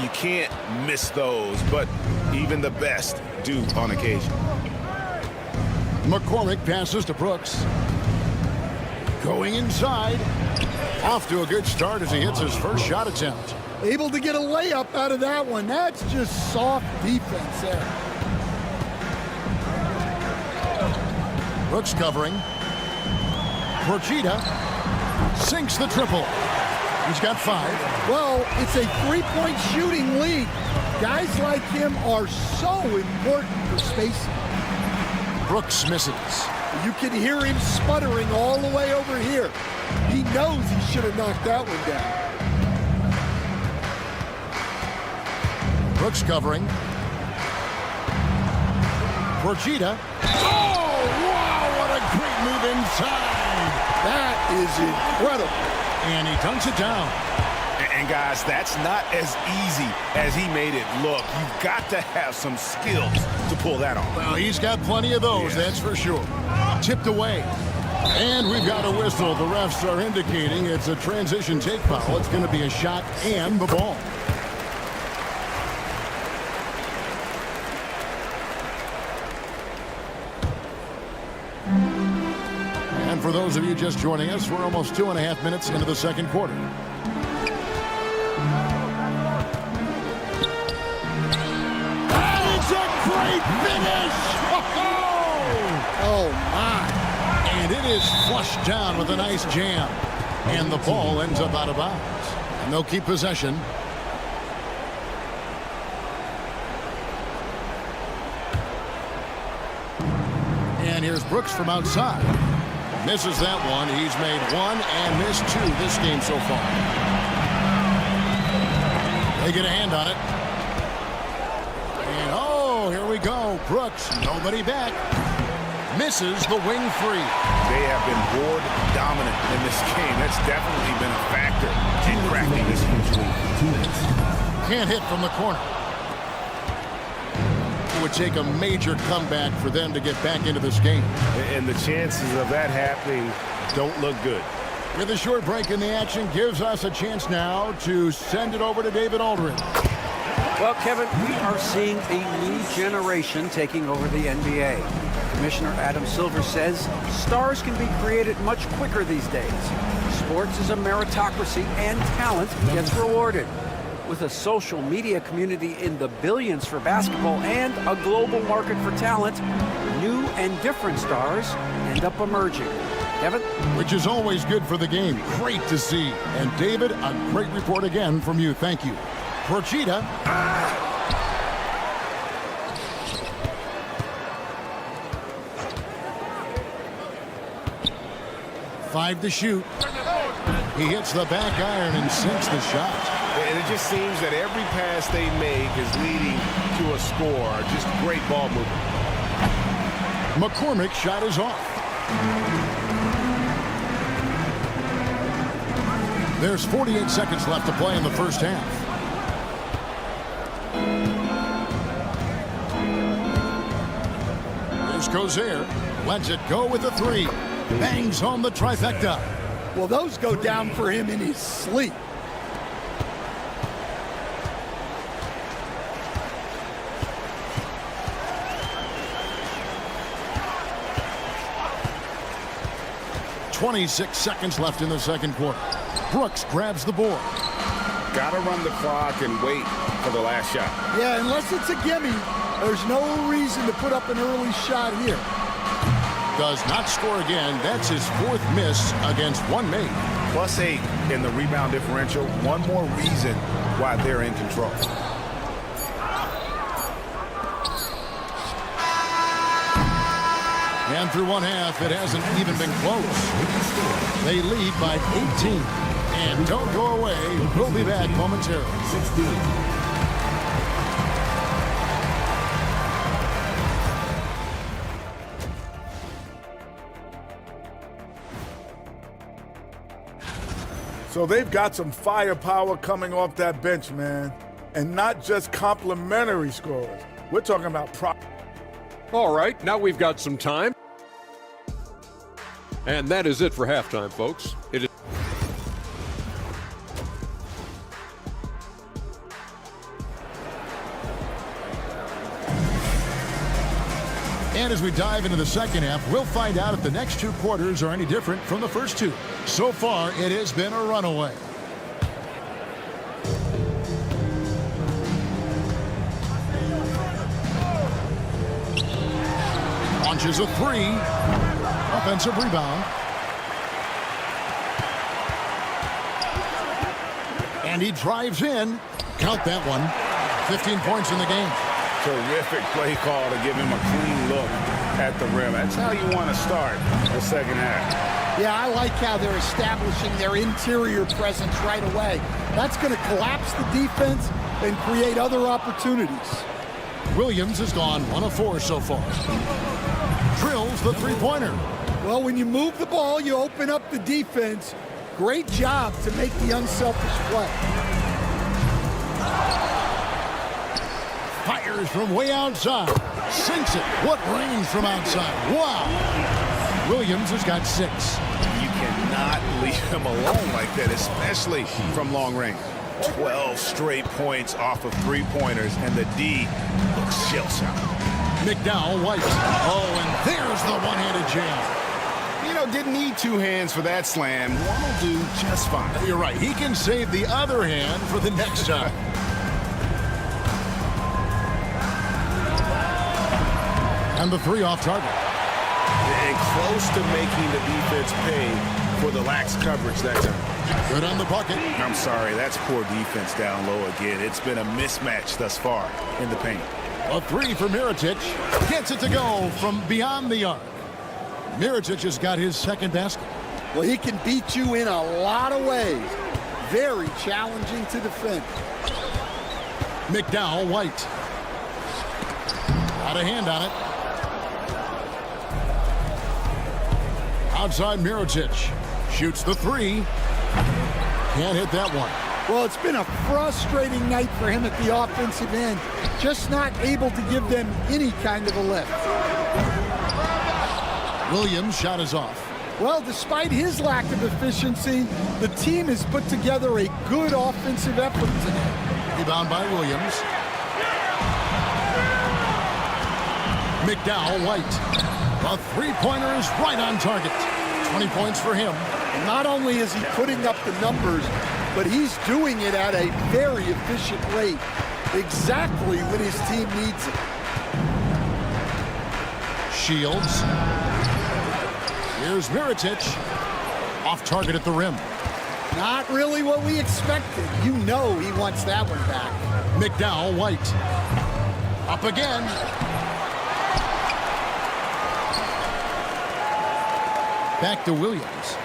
You can't miss those, but even the best do on occasion. McCormick passes to Brooks. Going inside. Off to a good start as he hits his first shot attempt. Able to get a layup out of that one. That's just soft defense there. Brooks covering. Procida sinks the triple. He's got 5. Well, it's a three-point shooting lead. Guys like him are so important for spacing. Brooks misses. You can hear him sputtering all the way over here. He knows he should have knocked that one down. Brooks covering. Procida. Oh, wow, what a great move inside. That is incredible. And he dunks it down. And guys, that's not as easy as he made it look. You've got to have some skills to pull that off. Well, he's got plenty of those, that's for sure. Tipped away. And we've got a whistle. The refs are indicating it's a transition take foul. It's going to be a shot and the ball. And for those of you just joining us, we're almost 2.5 minutes into the second quarter. That is a great finish! Oh, my. And it is flushed down with a nice jam. And the ball ends up out of bounds. And they'll keep possession. And here's Brooks from outside. Misses that one. He's made 1 and missed 2 this game so far. They get a hand on it. And oh, here we go. Brooks, nobody back. Misses the wing 3. They have been board dominant in this game. That's definitely been a factor in cracking this game. Can't hit from the corner. It would take a major comeback for them to get back into this game. And the chances of that happening don't look good. With a short break in the action, gives us a chance now to send it over to David Aldridge. Well, Kevin, we are seeing a new generation taking over the NBA. Commissioner Adam Silver says stars can be created much quicker these days. Sports is a meritocracy and talent gets rewarded. With a social media community in the billions for basketball and a global market for talent, new and different stars end up emerging. Kevin? Which is always good for the game. Great to see. And David, a great report again from you. Thank you. Procida. 5 to shoot. He hits the back iron and sinks the shot. And it just seems that every pass they make is leading to a score. Just great ball movement. McCormick's shot is off. There's 48 seconds left to play in the first half. Here's Gozer. Lets it go with a three. Bangs home the trifecta. Well, those go down for him in his sleep. .26 seconds left in the second quarter. Brooks grabs the board. Got to run the clock and wait for the last shot. Yeah, unless it's a gimme, there's no reason to put up an early shot here. Does not score again. That's his fourth miss against one made. +8 in the rebound differential. One more reason why they're in control. And through one half, it hasn't even been close. They lead by 18. And don't go away. We'll be back momentarily. 16. So they've got some firepower coming off that bench, man. And not just complimentary scorers. We're talking about All right, now we've got some time. And that is it for halftime, folks. It is. And as we dive into the second half, we'll find out if the next two quarters are any different from the first two. So far, it has been a runaway. Launches a three. Offensive rebound. And he drives in. Count that one. 15 points in the game. Terrific play call to give him a clean look at the rim. That's how you want to start the second half. Yeah, I like how they're establishing their interior presence right away. That's going to collapse the defense and create other opportunities. Williams has gone 1 of 4 so far. Drills the three-pointer. Well, when you move the ball, you open up the defense. Great job to make the unselfish play. Fires from way outside. Sinks it. What range from outside. Wow. Williams has got 6. You cannot leave him alone like that, especially from long range. 12 straight points off of three-pointers, and the D looks shell-shocked. McDowell wipes. Oh, and there's the one-handed jam. You know, didn't need 2 hands for that slam. One will do just fine. You're right. He can save the other hand for the next time. And the 3 off target. And close to making the defense pay for the lax coverage that time. Good on the bucket. I'm sorry, that's poor defense down low again. It's been a mismatch thus far in the paint. A 3 for Mirotic. Gets it to go from beyond the arc. Mirotic has got his second basket. Well, he can beat you in a lot of ways. Very challenging to defend. McDowell White. Got a hand on it. Outside Mirotic. Shoots the 3. Can't hit that one. Well, it's been a frustrating night for him at the offensive end. Just not able to give them any kind of a lift. Williams' shot is off. Well, despite his lack of efficiency, the team has put together a good offensive effort today. Rebound by Williams. McDowell White. The three-pointer is right on target. 20 points for him. And not only is he putting up the numbers, but he's doing it at a very efficient rate. Exactly when his team needs it. Shields. Here's Mirotic. Off target at the rim. Not really what we expected. You know he wants that one back. McDowell White. Up again. Back to Williams.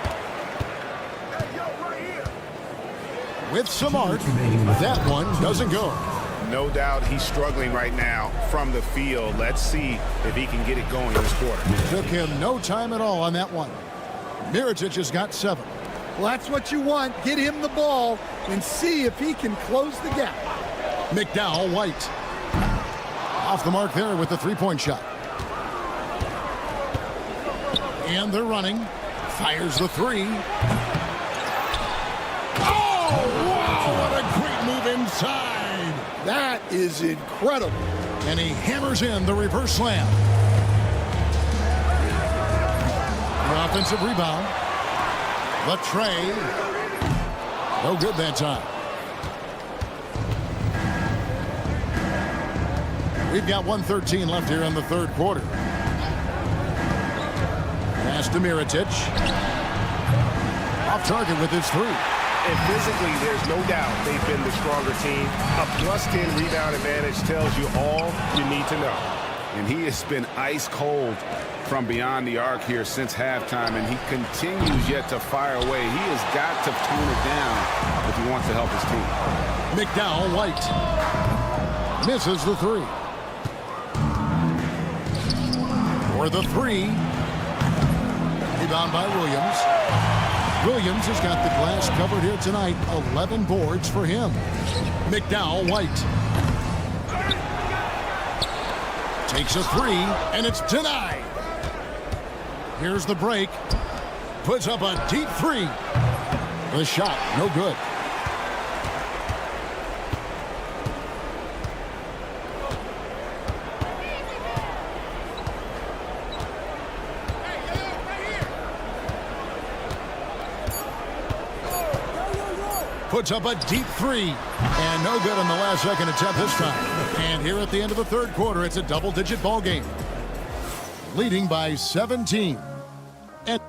with some art. That one doesn't go. No doubt he's struggling right now from the field. Let's see if he can get it going this quarter. Took him no time at all on that one. Mirotic has got 7. Well, that's what you want. Get him the ball and see if he can close the gap. McDowell, White. Off the mark there with the three-point shot. And they're running. Fires the 3. Oh, wow, what a great move inside. That is incredible. And he hammers in the reverse slam. The offensive rebound. The tray. No good that time. We've got 1:13 left here in the third quarter. Pass to Mirotic. Off target with his 3. And physically, there's no doubt they've been the stronger team. A +10 rebound advantage tells you all you need to know. And he has been ice cold from beyond the arc here since halftime, and he continues yet to fire away. He has got to tone it down if he wants to help his team. McDowell, White. Misses the 3. For the 3. Rebound by Williams. Williams has got the glass covered here tonight. 11 boards for him. McDowell, White. Takes a 3, and it's denied. Here's the break. Puts up a deep 3. The shot, no good. Puts up a deep 3. And no good on the last second attempt this time. And here at the end of the third quarter, it's a double-digit ball game. Leading by 17. And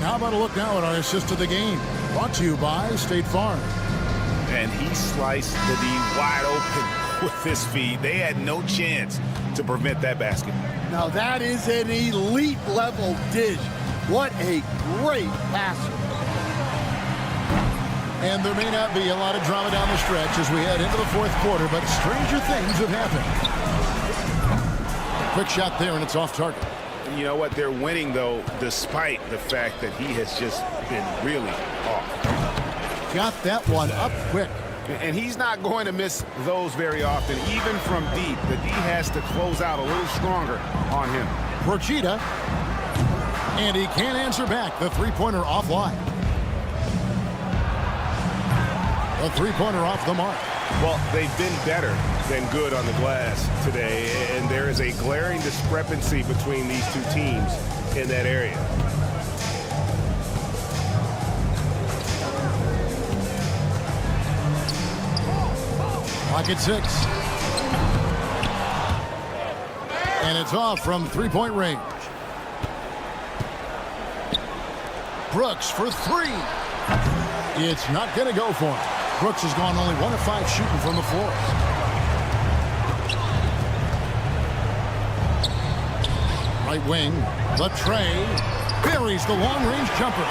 how about a look now at our assist of the game? Brought to you by State Farm. And he sliced the D wide open with this feed. They had no chance to prevent that basket. Now that is an elite level dish. What a great passer. And there may not be a lot of drama down the stretch as we head into the fourth quarter, but stranger things have happened. Quick shot there, and it's off target. And you know what? They're winning, though, despite the fact that he has just been really off. Got that one up quick. And he's not going to miss those very often, even from deep. The D has to close out a little stronger on him. Procida. And he can't answer back. The three-pointer offline. A three-pointer off the mark. Well, they've been better than good on the glass today, and there is a glaring discrepancy between these two teams in that area. Clock at 6. And it's off from three-point range. Brooks for 3. It's not going to go for him. Brooks has gone only 1 of 5 shooting from the floor. Right wing, the tray, buries the long-range jumper.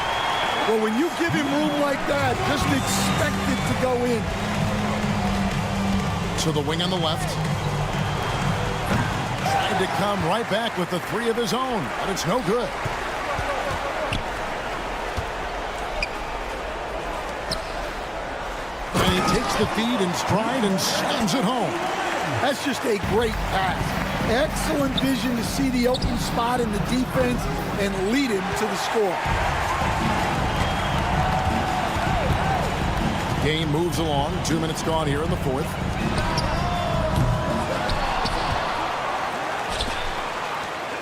Well, when you give him room like that, just expect it to go in. To the wing on the left. Tried to come right back with the 3 of his own, but it's no good. And he takes the feed in stride and slams it home. That's just a great pass. Excellent vision to see the open spot in the defense and lead him to the score. Game moves along. 2 minutes gone here in the fourth.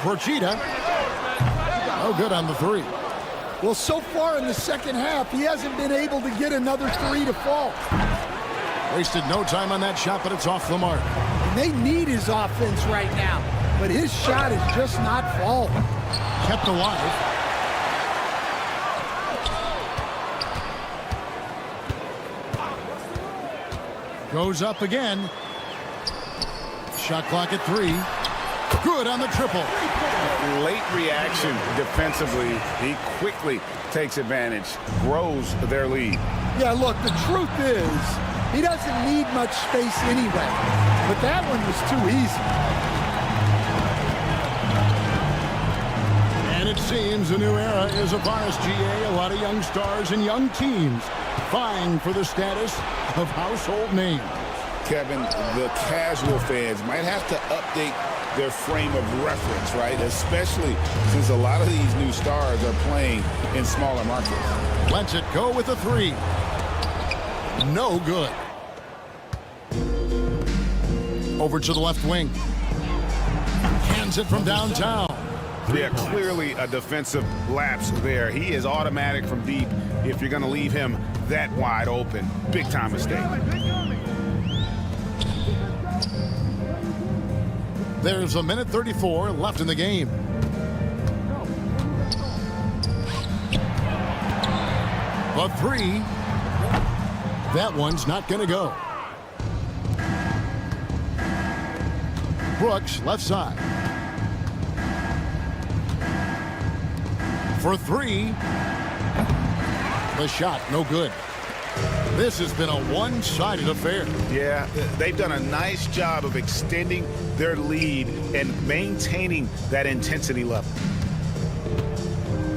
Procida. No good on the 3. Well, so far in the second half, he hasn't been able to get another 3 to fall. Wasted no time on that shot, but it's off the mark. And they need his offense right now, but his shot is just not falling. Kept alive. Goes up again. Shot clock at 3. Good on the triple. Late reaction defensively. He quickly takes advantage, grows their lead. Yeah, look, the truth is he doesn't need much space anyway, but that one was too easy. And it seems a new era is upon us, GA. A lot of young stars and young teams vying for the status of household names. Kevin, the casual fans might have to update their frame of reference, right? Especially since a lot of these new stars are playing in smaller markets. Lets it go with a three. No good. Over to the left wing. Hands it from downtown. Yeah, clearly a defensive lapse there. He is automatic from deep if you're going to leave him that wide open. Big time mistake. There's a minute 34 left in the game. A three. That one's not going to go. Brooks, left side. For three. The shot, no good. This has been a one-sided affair. Yeah, they've done a nice job of extending their lead and maintaining that intensity level.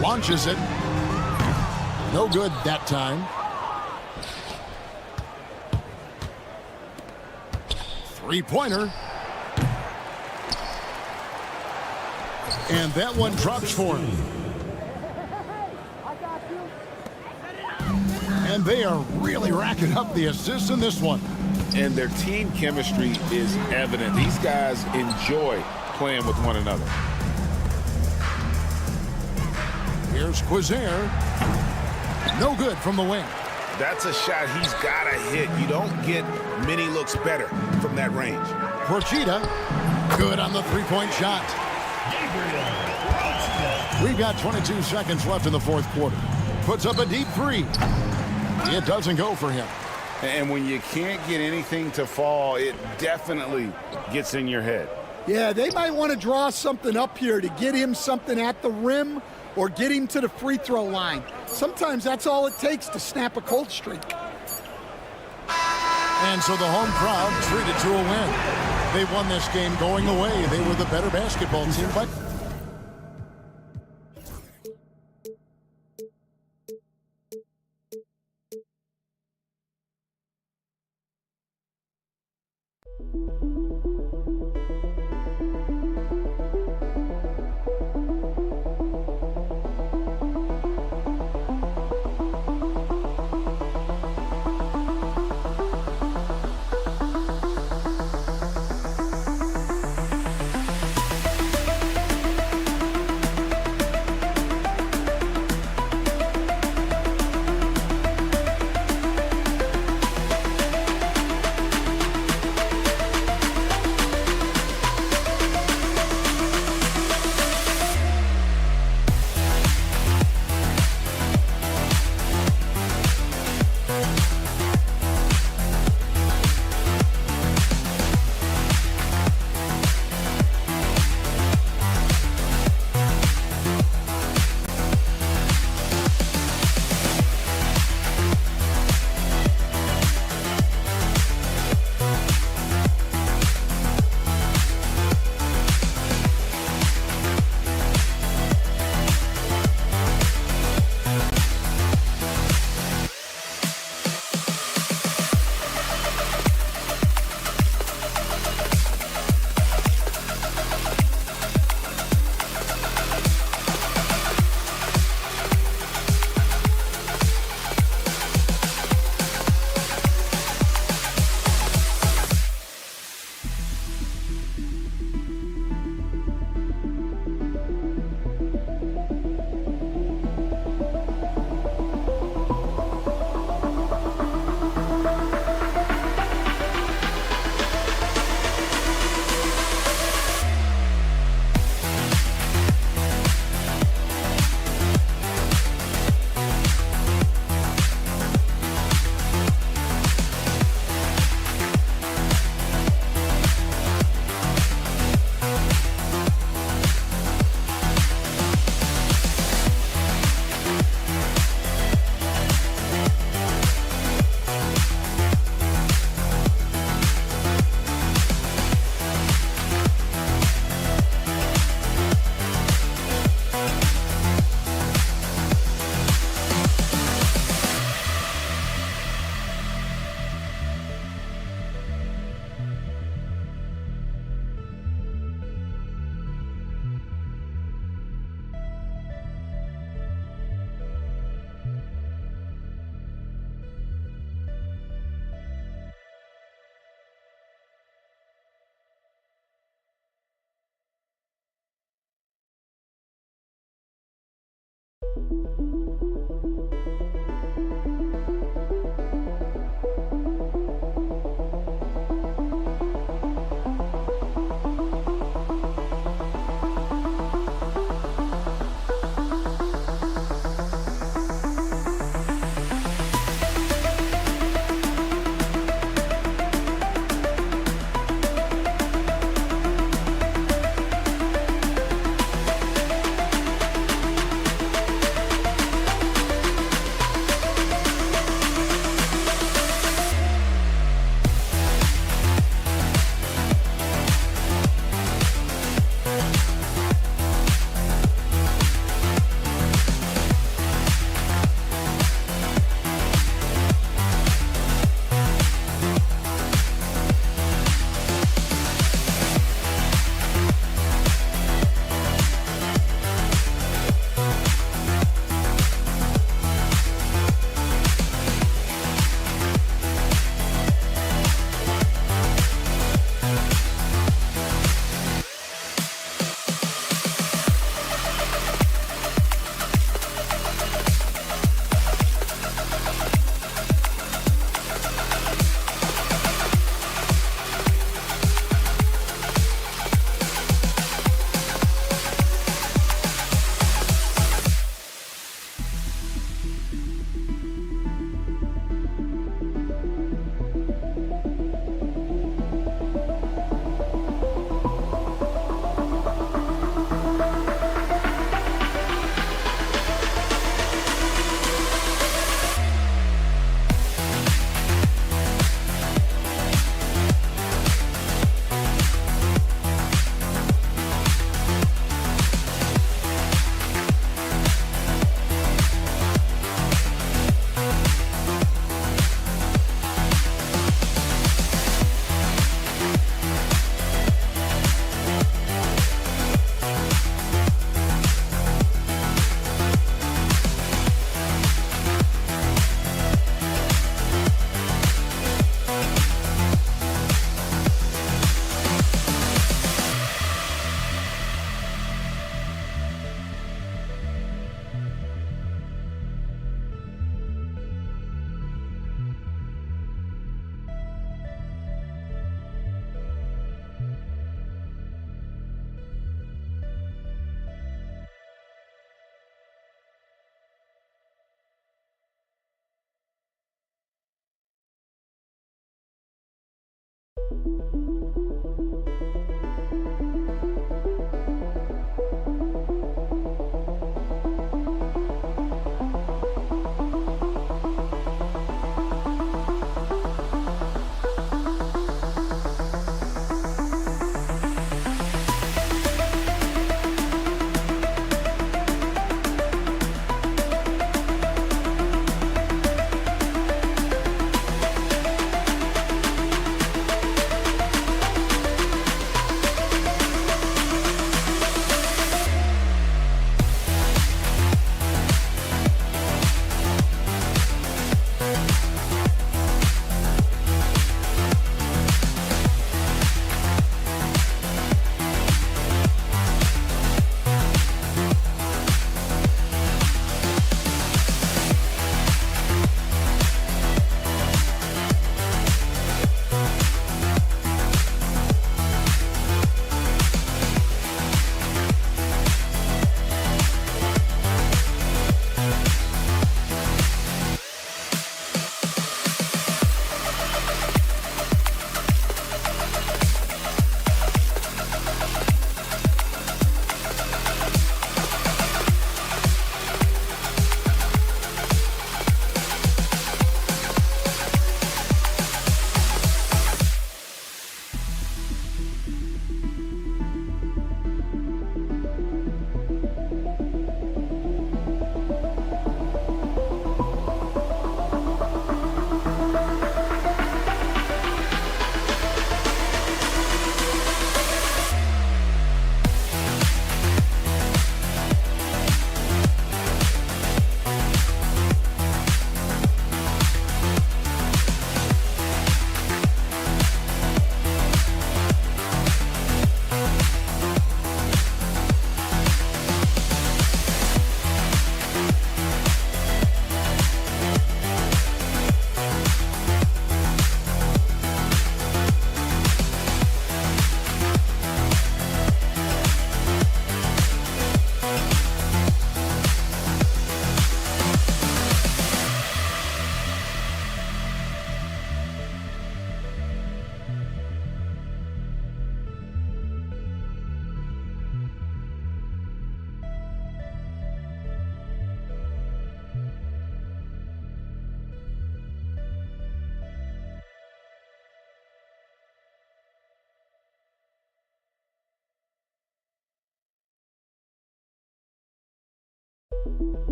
Launches it. No good that time. Three-pointer. And that one drops for him. And they are really racking up the assists in this one. And their team chemistry is evident. These guys enjoy playing with one another. Here's Quizair. No good from the wing. That's a shot he's got to hit. You don't get many looks better from that range. Procida. Good on the three-point shot. We've got 22 seconds left in the fourth quarter. Puts up a deep three. It doesn't go for him. And when you can't get anything to fall, it definitely gets in your head. Yeah, they might want to draw something up here to get him something at the rim or get him to the free throw line. Sometimes that's all it takes to snap a cold streak. And so the home crowd treated to a win. They won this game going away. They were the better basketball team, but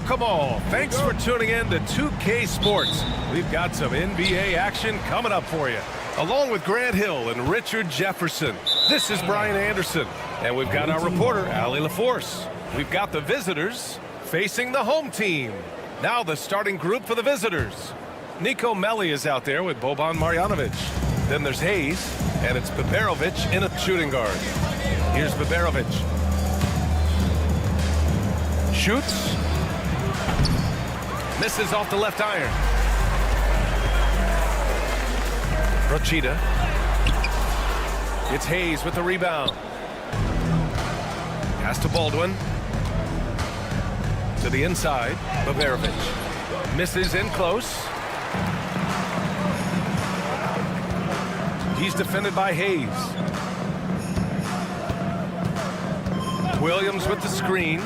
Welcome all. Thanks for tuning in to 2K Sports. We've got some NBA action coming up for you. Along with Grant Hill and Richard Jefferson, this is Brian Anderson. And we've got our reporter, Allie LaForce. We've got the visitors facing the home team. Now the starting group for the visitors. Nico Melli is out there with Boban Marjanovic. Then there's Hayes, and it's Baberovic in a shooting guard. Here's Baberovic. Shoots. Misses off the left iron. Rochita. It's Hayes with the rebound. Pass to Baldwin. To the inside, Baberovic. Misses in close. He's defended by Hayes. Williams with the screen.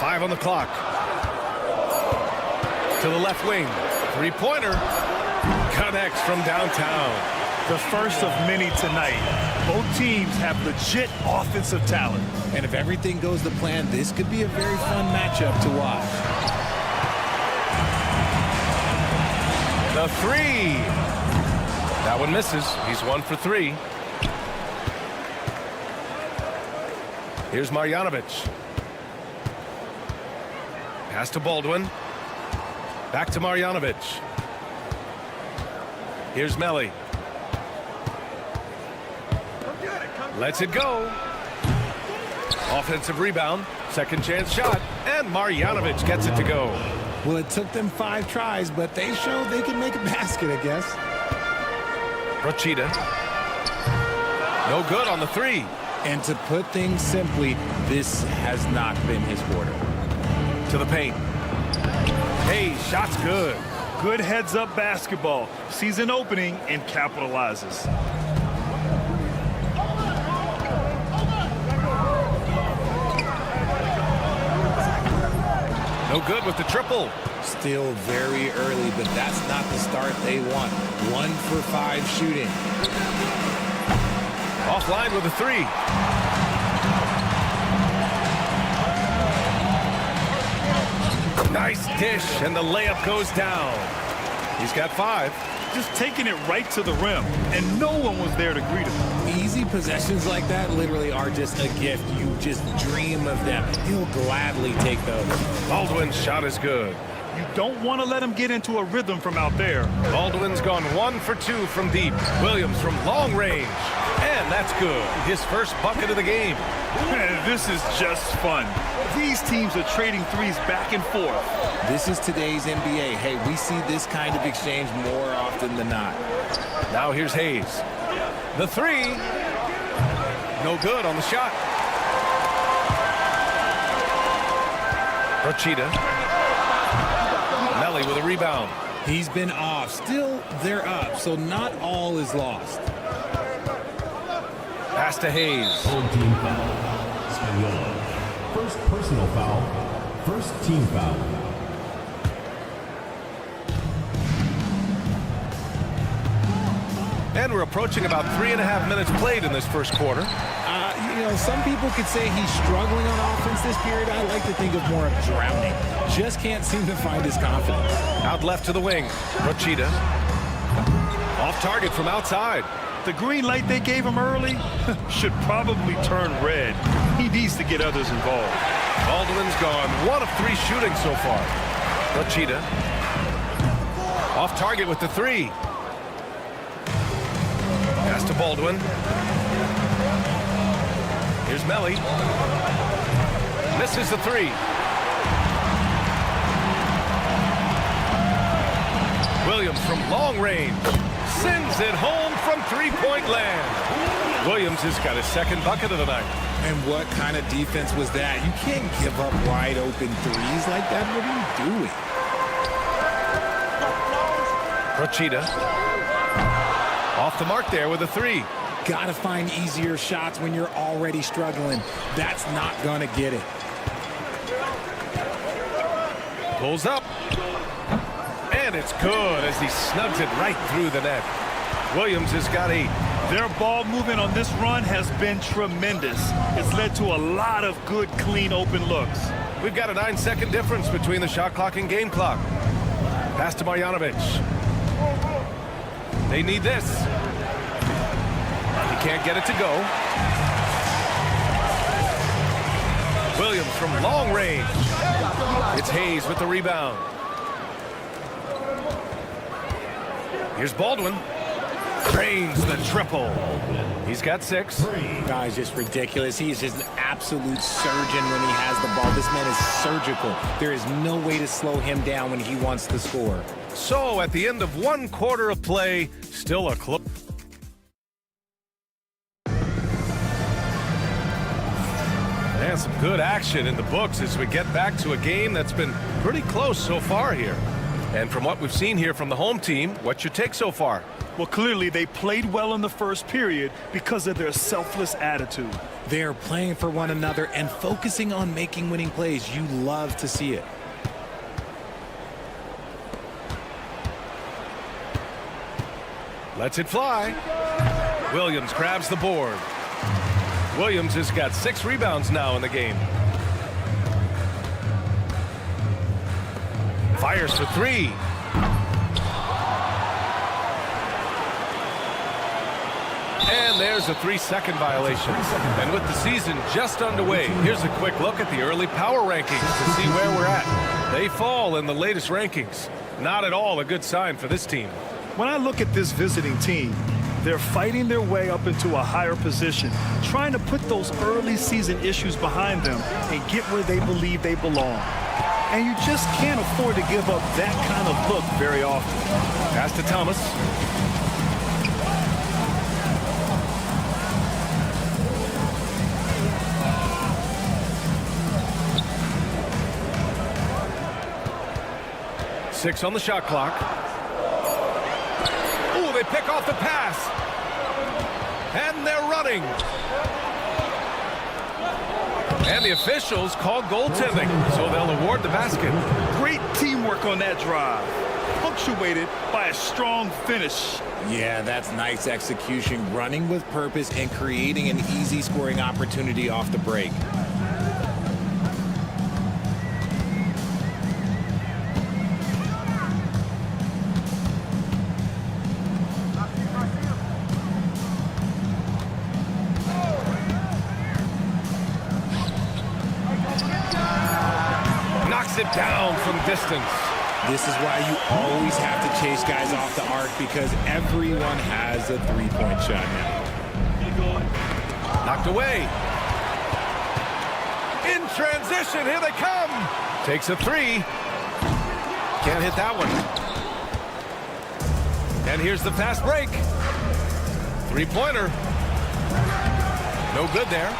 Five on the clock. To the left wing. Three-pointer. Connects from downtown. The first of many tonight. Both teams have legit offensive talent. And if everything goes to plan, this could be a very fun matchup to watch. The three. That one misses. He's 1 for 3. Here's Marjanovic. Pass to Baldwin. Back to Marjanovic. Here's Melli. Lets it go. Offensive rebound. Second chance shot. And Marjanovic gets it to go. Well, it took them 5 tries, but they showed they can make a basket, I guess. Procida. No good on the 3. And to put things simply, this has not been his quarter. To the paint. Hey, shot's good. Good heads-up basketball. Sees an opening and capitalizes. No good with the triple. Still very early, but that's not the start they want. 1 for 5 shooting. Offline with a 3. Nice dish, and the layup goes down. He's got 5. Just taking it right to the rim, and no one was there to greet him. Easy possessions like that literally are just a gift. You just dream of them. He'll gladly take those. Baldwin's shot is good. You don't want to let him get into a rhythm from out there. Baldwin's gone 1 for 2 from deep. Williams from long range. And that's good. His first bucket of the game. This is just fun. These teams are trading threes back and forth. This is today's NBA. Hey, we see this kind of exchange more often than not. Now here's Hayes. The 3. No good on the shot. Procida. Melli with a rebound. He's been off. Still, they're up, so not all is lost. Pass to Hayes. Home team foul. Spagnola. First personal foul. First team foul. And we're approaching about 3.5 minutes played in this first quarter. You know, some people could say he's struggling on offense this period. I like to think of more of drowning. Just can't seem to find his confidence. Out left to the wing. Procida. Off target from outside. The green light they gave him early should probably turn red. He needs to get others involved. Baldwin's gone 1 of 3 shooting so far. Procida. Off target with the 3. Pass to Baldwin. Here's Melli. Misses the 3. Williams from long range. Sends it home from three-point land. Williams has got his second bucket of the night. And what kind of defense was that? You can't give up wide open threes like that. What are you doing? Procida. Off the mark there with a 3. Gotta find easier shots when you're already struggling. That's not gonna get it. Pulls up. And it's good as he snugs it right through the net. Williams has got 8. Their ball movement on this run has been tremendous. It's led to a lot of good, clean, open looks. We've got a 9-second difference between the shot clock and game clock. Pass to Marjanovic. They need this. He can't get it to go. Williams from long range. It's Hayes with the rebound. Here's Baldwin. Drains the triple. He's got 6. Guy's just ridiculous. He's just an absolute surgeon when he has the ball. This man is surgical. There is no way to slow him down when he wants to score. So at the end of 1 quarter of play, still a close. some good action in the books as we get back to a game that's been pretty close so far here. And from what we've seen here from the home team, what's your take so far? Well, clearly they played well in the first period because of their selfless attitude. They're playing for one another and focusing on making winning plays. You love to see it. Lets it fly. Williams grabs the board. Williams has got 6 rebounds now in the game. Fires for 3. And there's a 3-second violation. And with the season just underway, here's a quick look at the early power rankings to see where we're at. They fall in the latest rankings. Not at all a good sign for this team. When I look at this visiting team, they're fighting their way up into a higher position, trying to put those early season issues behind them and get where they believe they belong. And you just can't afford to give up that kind of look very often. Pass to Thomas. Six on the shot clock. Ooh, they pick off the pass. And they're running. And the officials call goaltending, so they'll award the basket. Great teamwork on that drive, punctuated by a strong finish. Yeah, that's nice execution, running with purpose and creating an easy scoring opportunity off the break. It down from distance. This is why you always have to chase guys off the arc, because everyone has a three-point shot now. Knocked away. In transition, here they come. Takes a 3. Can't hit that one. And here's the fast break. 3-pointer. No good there.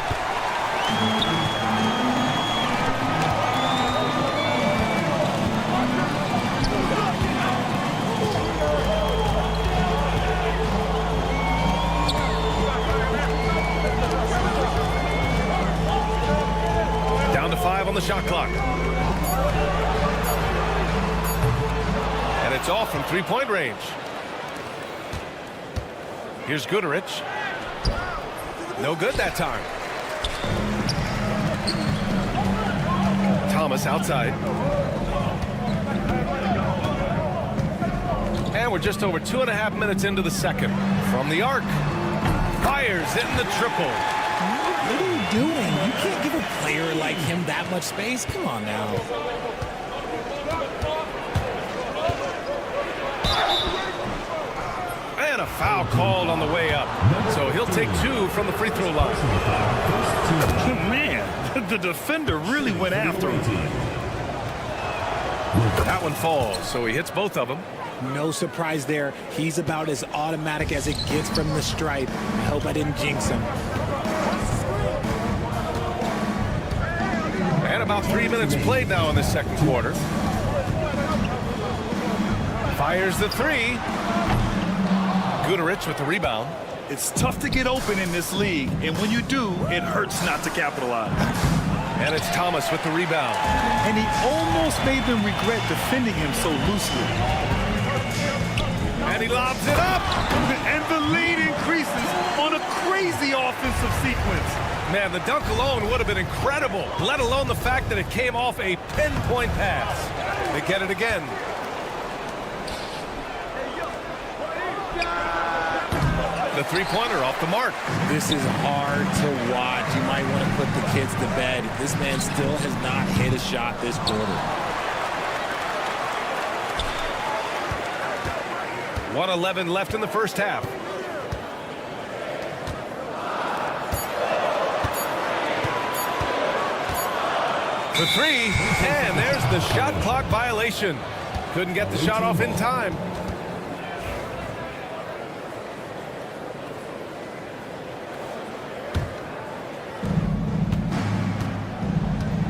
Down to 5 on the shot clock. And it's off from 3-point range. Here's Goodrich. No good that time. Thomas outside. And we're just over 2.5 minutes into the second. From the arc. Fires in the triple. What are you doing? You can't give a player like him that much space. Come on now. And a foul called on the way up. So he'll take 2 from the free throw line. Man, the defender really went after him. That one falls, so he hits both of them. No surprise there. He's about as automatic as it gets from the stripe. I hope I didn't jinx him. And about 3 minutes played now in the second quarter. Fires the 3. Goodrich with the rebound. It's tough to get open in this league, and when you do, it hurts not to capitalize. And it's Thomas with the rebound. And he almost made them regret defending him so loosely. And he lobs it up. And the lead increases on a crazy offensive sequence. Man, the dunk alone would have been incredible, let alone the fact that it came off a pinpoint pass. They get it again. The three-pointer off the mark. This is hard to watch. You might want to put the kids to bed. This man still has not hit a shot this quarter. 1:11 left in the first half. The 3, and there's the shot clock violation. Couldn't get the shot off in time.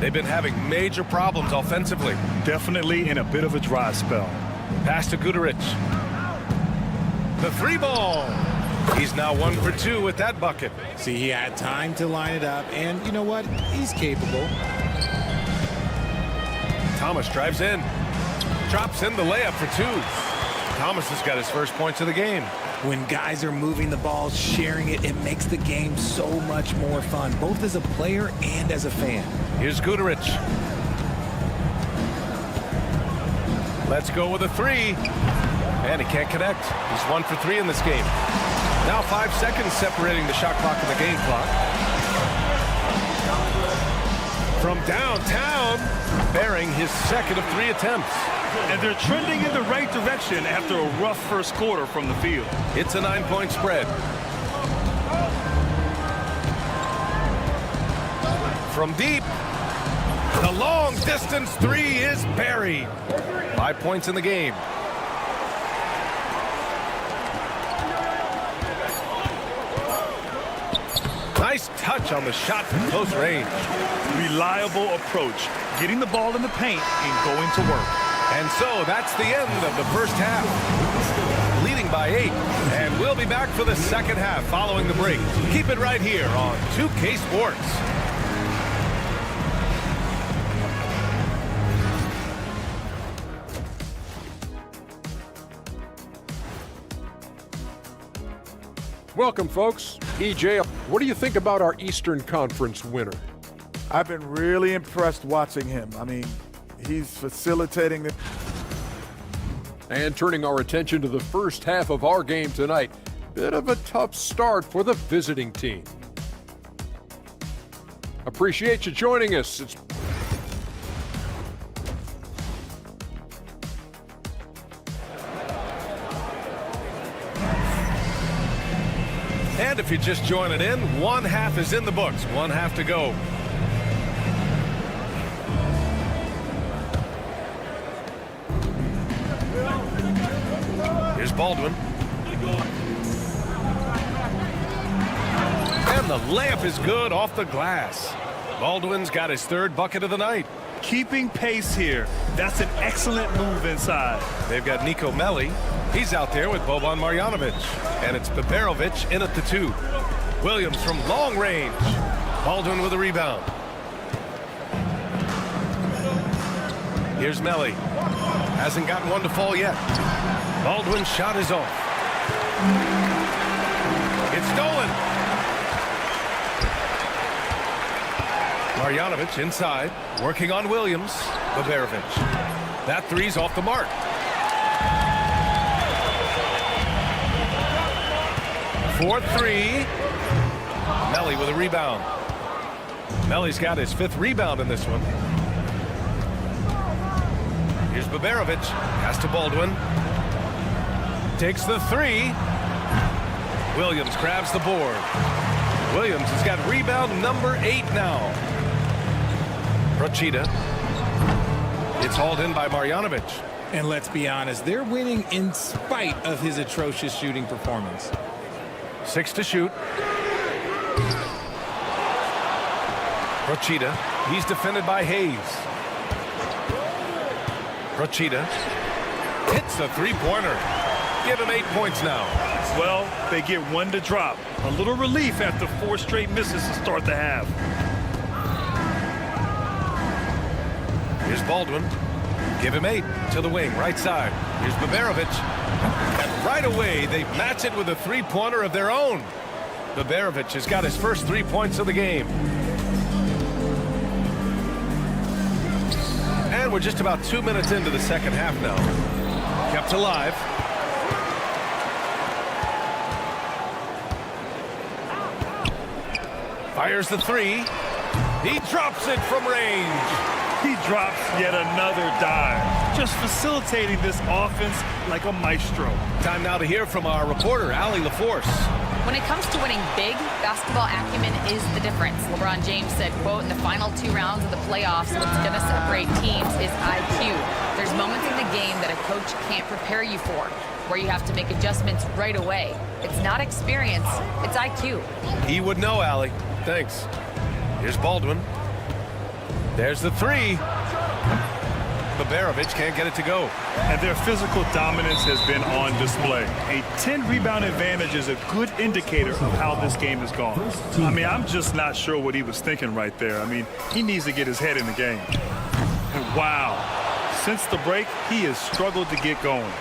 They've been having major problems offensively. Definitely in a bit of a dry spell. Pass to Guduric. The 3 ball. He's now 1 for 2 with that bucket. See, he had time to line it up, and you know what? He's capable. Thomas drives in. Drops in the layup for 2. Thomas has got his first points of the game. When guys are moving the ball, sharing it, it makes the game so much more fun, both as a player and as a fan. Here's Guduric. Let's go with a 3. And he can't connect. He's 1 for 3 in this game. Now 5 seconds separating the shot clock and the game clock. From downtown, bearing his second of 3 attempts. And they're trending in the right direction after a rough first quarter from the field. It's a 9-point spread. From deep, the long distance 3 is buried. 5 points in the game. Nice touch on the shot from close range. Reliable approach, getting the ball in the paint and going to work. And so that's the end of the first half. Leading by 8. And we'll be back for the second half following the break. Keep it right here on 2K Sports. Welcome, folks. EJ, what do you think about our Eastern Conference winner? I've been really impressed watching him. I mean, he's facilitating the... And turning our attention to the first half of our game tonight. Bit of a tough start for the visiting team. Appreciate you joining us. And if you're just joining in, 1 half is in the books. 1 half to go. Here's Baldwin. And the layup is good off the glass. Baldwin's got his 3rd bucket of the night. Keeping pace here. That's an excellent move inside. They've got Nico Melli. He's out there with Boban Marjanovic. And it's Beberovic in at the 2. Williams from long range. Baldwin with a rebound. Here's Melli. Hasn't gotten one to fall yet. Baldwin's shot is off. It's stolen. Marjanovic inside, working on Williams. Beberovic. That 3's off the mark. 4-3. Melli with a rebound. Melli's got his 5th rebound in this one. Here's Beberovic. Pass to Baldwin. Takes the 3. Williams grabs the board. Williams has got rebound number 8 now. Procida. It's hauled in by Marjanovic. And let's be honest, they're winning in spite of his atrocious shooting performance. 6 to shoot. Procida. He's defended by Hayes. Procida hits the 3-pointer. Give him 8 points now. Well, they get 1 to drop. A little relief after 4 straight misses to start the half. Here's Baldwin. Give him 8 to the wing, right side. Here's Beberovic. And right away, they match it with a 3-pointer of their own. Beberovic has got his first 3 points of the game. And we're just about 2 minutes into the second half now. Kept alive. Fires the 3. He drops it from range. He drops yet another dime. Just facilitating this offense like a maestro. Time now to hear from our reporter, Allie LaForce. When it comes to winning big, basketball acumen is the difference. LeBron James said, quote, in the final 2 rounds of the playoffs, what's going to separate teams is IQ. There's moments in the game that a coach can't prepare you for, where you have to make adjustments right away. It's not experience, it's IQ. He would know, Allie. Thanks. Here's Baldwin. There's the three. Baberovic can't get it to go. And their physical dominance has been on display. A 10-rebound advantage is a good indicator of how this game has gone. I mean, I'm just not sure what he was thinking right there. I mean, he needs to get his head in the game. And wow. Since the break, he has struggled to get going.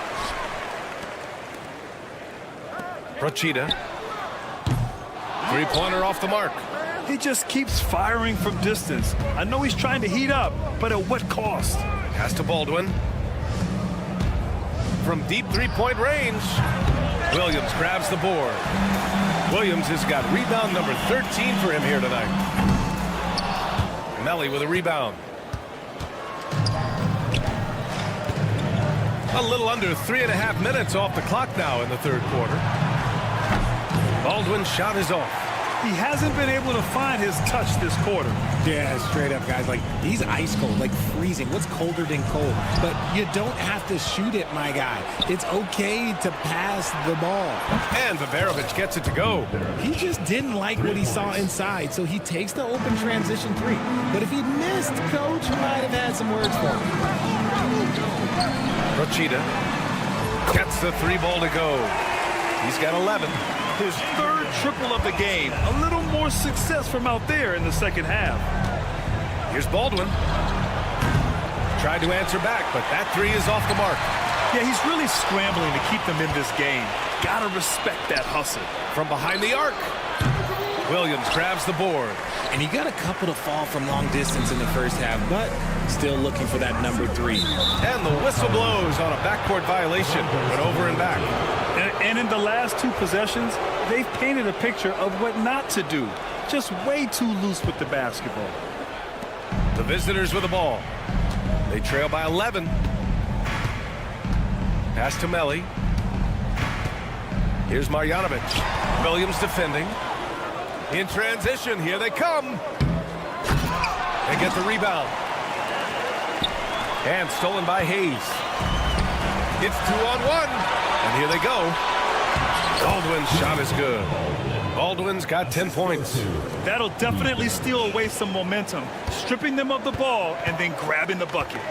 Procida. Three-pointer off the mark. He just keeps firing from distance. I know he's trying to heat up, but at what cost? Pass to Baldwin. From deep three-point range. Williams grabs the board. Williams has got rebound number 13 for him here tonight. Melly with a rebound. A little under 3.5 minutes off the clock now in the third quarter. Baldwin's shot is off. He hasn't been able to find his touch this quarter. Yeah, straight up, guys. Like, he's ice cold, like freezing. What's colder than cold? But you don't have to shoot it, my guy. It's okay to pass the ball. And Baberovic gets it to go. He just didn't like what he saw inside, so he takes the open transition three. But if he missed, Coach might have had some words for him. Procida gets the three ball to go. He's got 11. His third triple of the game. A little more success from out there in the second half. Here's Baldwin. Tried to answer back, but that three is off the mark. Yeah, he's really scrambling to keep them in this game. Gotta respect that hustle. From behind the arc. Williams grabs the board. And he got a couple to fall from long distance in the first half, but still looking for that number three. And the whistle blows on a backcourt violation. Went over and back. And in the last two possessions, they've painted a picture of what not to do. Just way too loose with the basketball. The visitors with the ball. They trail by 11. Pass to Melly. Here's Marjanovic. Williams defending. In transition, here they come. They get the rebound. And stolen by Hayes. It's 2-on-1. And here they go. Baldwin's shot is good. Baldwin's got 10 points. That'll definitely steal away some momentum, stripping them of the ball and then grabbing the bucket.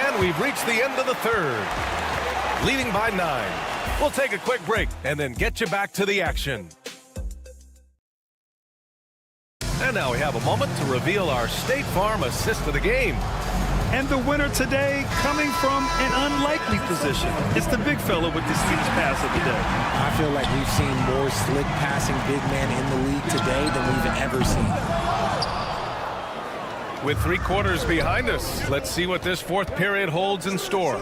And we've reached the end of the third. Leading by 9. We'll take a quick break and then get you back to the action. And now we have a moment to reveal our State Farm assist of the game. And the winner today coming from an unlikely position. It's the big fella with the sweetest pass of the day. I feel like we've seen more slick passing big man in the league today than we've ever seen. With 3 quarters behind us, let's see what this fourth period holds in store.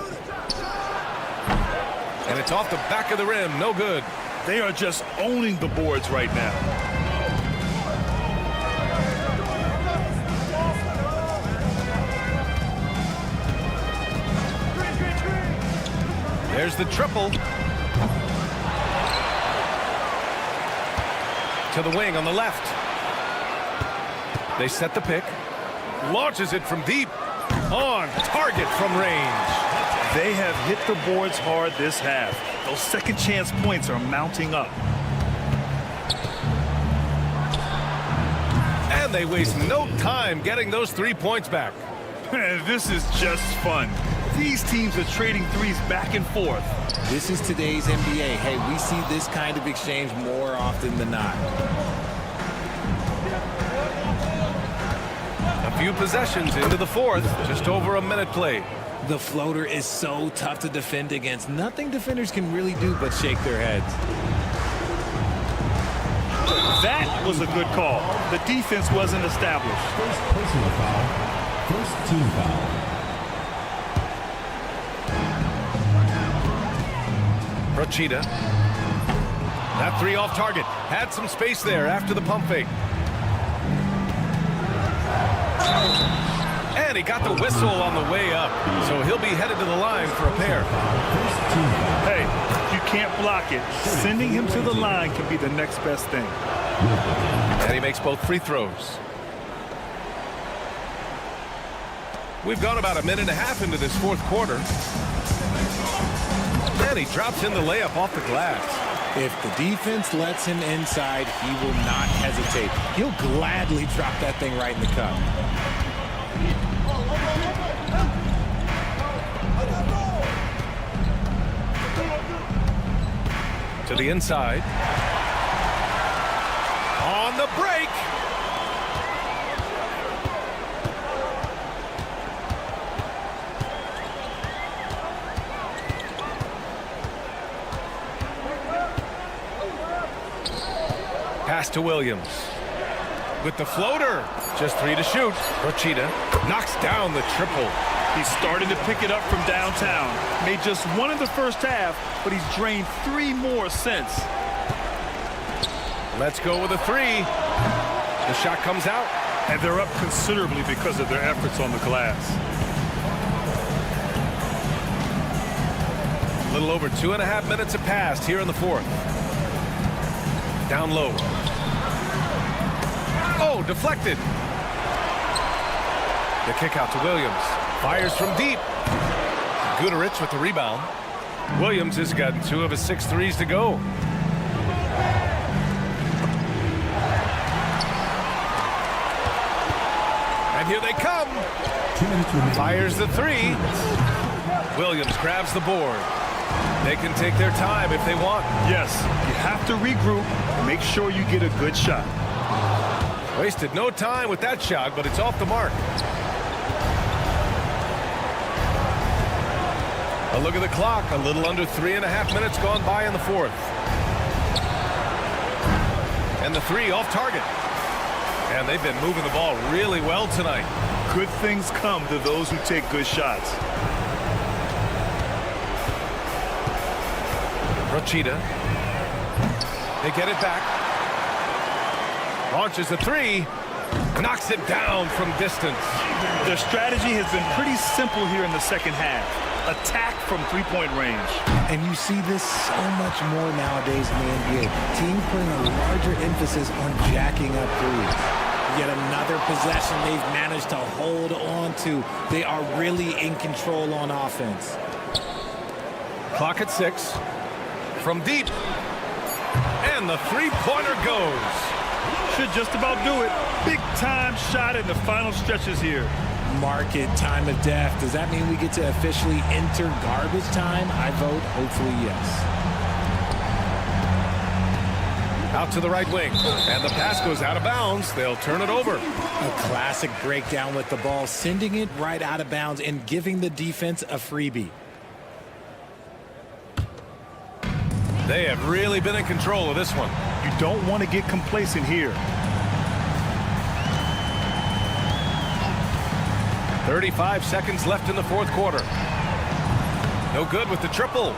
And it's off the back of the rim, no good. They are just owning the boards right now. There's the triple. To the wing on the left. They set the pick. Launches it from deep. On target from range. They have hit the boards hard this half. Those second chance points are mounting up. And they waste no time getting those 3 points back. This is just fun. These teams are trading threes back and forth. This is today's NBA. Hey, we see this kind of exchange more often than not. A few possessions into the fourth. Just over a minute played. The floater is so tough to defend against. Nothing defenders can really do but shake their heads. That was a good call. The defense wasn't established. First personal foul. First team foul. Procida. That three off target. Had some space there after the pump fake. And he got the whistle on the way up. So he'll be headed to the line for a pair. Hey, you can't block it. Sending him to the line can be the next best thing. And he makes both free throws. We've gone about a minute and a half into this fourth quarter. And he drops in the layup off the glass. If the defense lets him inside, he will not hesitate. He'll gladly drop that thing right in the cup. To the inside. On the break. Pass to Williams. With the floater. Just 3 to shoot. Rochita knocks down the triple. He's starting to pick it up from downtown. Made just 1 in the first half, but he's drained 3 more since. Let's go with a 3. The shot comes out. And they're up considerably because of their efforts on the glass. A little over 2.5 minutes have passed here in the fourth. Down low. Oh, deflected. The kick out to Williams. Fires from deep. Guduric with the rebound. Williams has gotten 2 of his 6 threes to go. And here they come. Fires the 3. Williams grabs the board. They can take their time if they want. Yes, you have to regroup. Make sure you get a good shot. Wasted no time with that shot, but it's off the mark. A look at the clock. A little under 3.5 minutes gone by in the fourth. And the 3 off target. And they've been moving the ball really well tonight. Good things come to those who take good shots. Rochita. They get it back. Launches a 3. Knocks it down from distance. Their strategy has been pretty simple here in the second half. Attack from 3-point range. And you see this so much more nowadays in the NBA. Teams putting a larger emphasis on jacking up threes. Yet another possession they've managed to hold on to. They are really in control on offense. Clock at 6. From deep. And the 3-pointer goes. Should just about do it. Big time shot in the final stretches here. Market time of death. Does that mean we get to officially enter garbage time? I vote hopefully yes. Out to the right wing. And the pass goes out of bounds. They'll turn it over. A classic breakdown with the ball, sending it right out of bounds and giving the defense a freebie. They have really been in control of this one. You don't want to get complacent here. 35 seconds left in the fourth quarter. No good with the triple.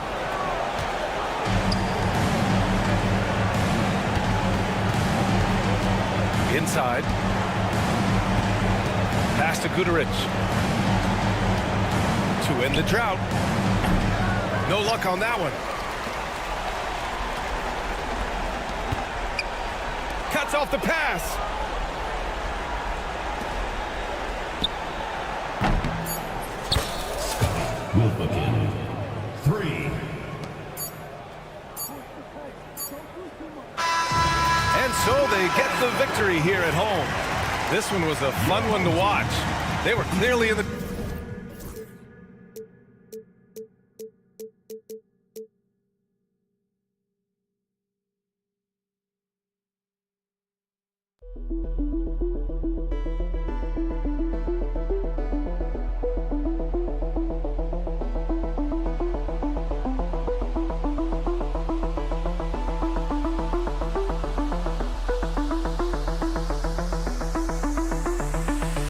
Inside. Pass to Guduric. To end the drought. No luck on that one. Cuts off the pass. Wilbekin, 3. And so they get the victory here at home. This one was a fun one to watch. They were clearly in the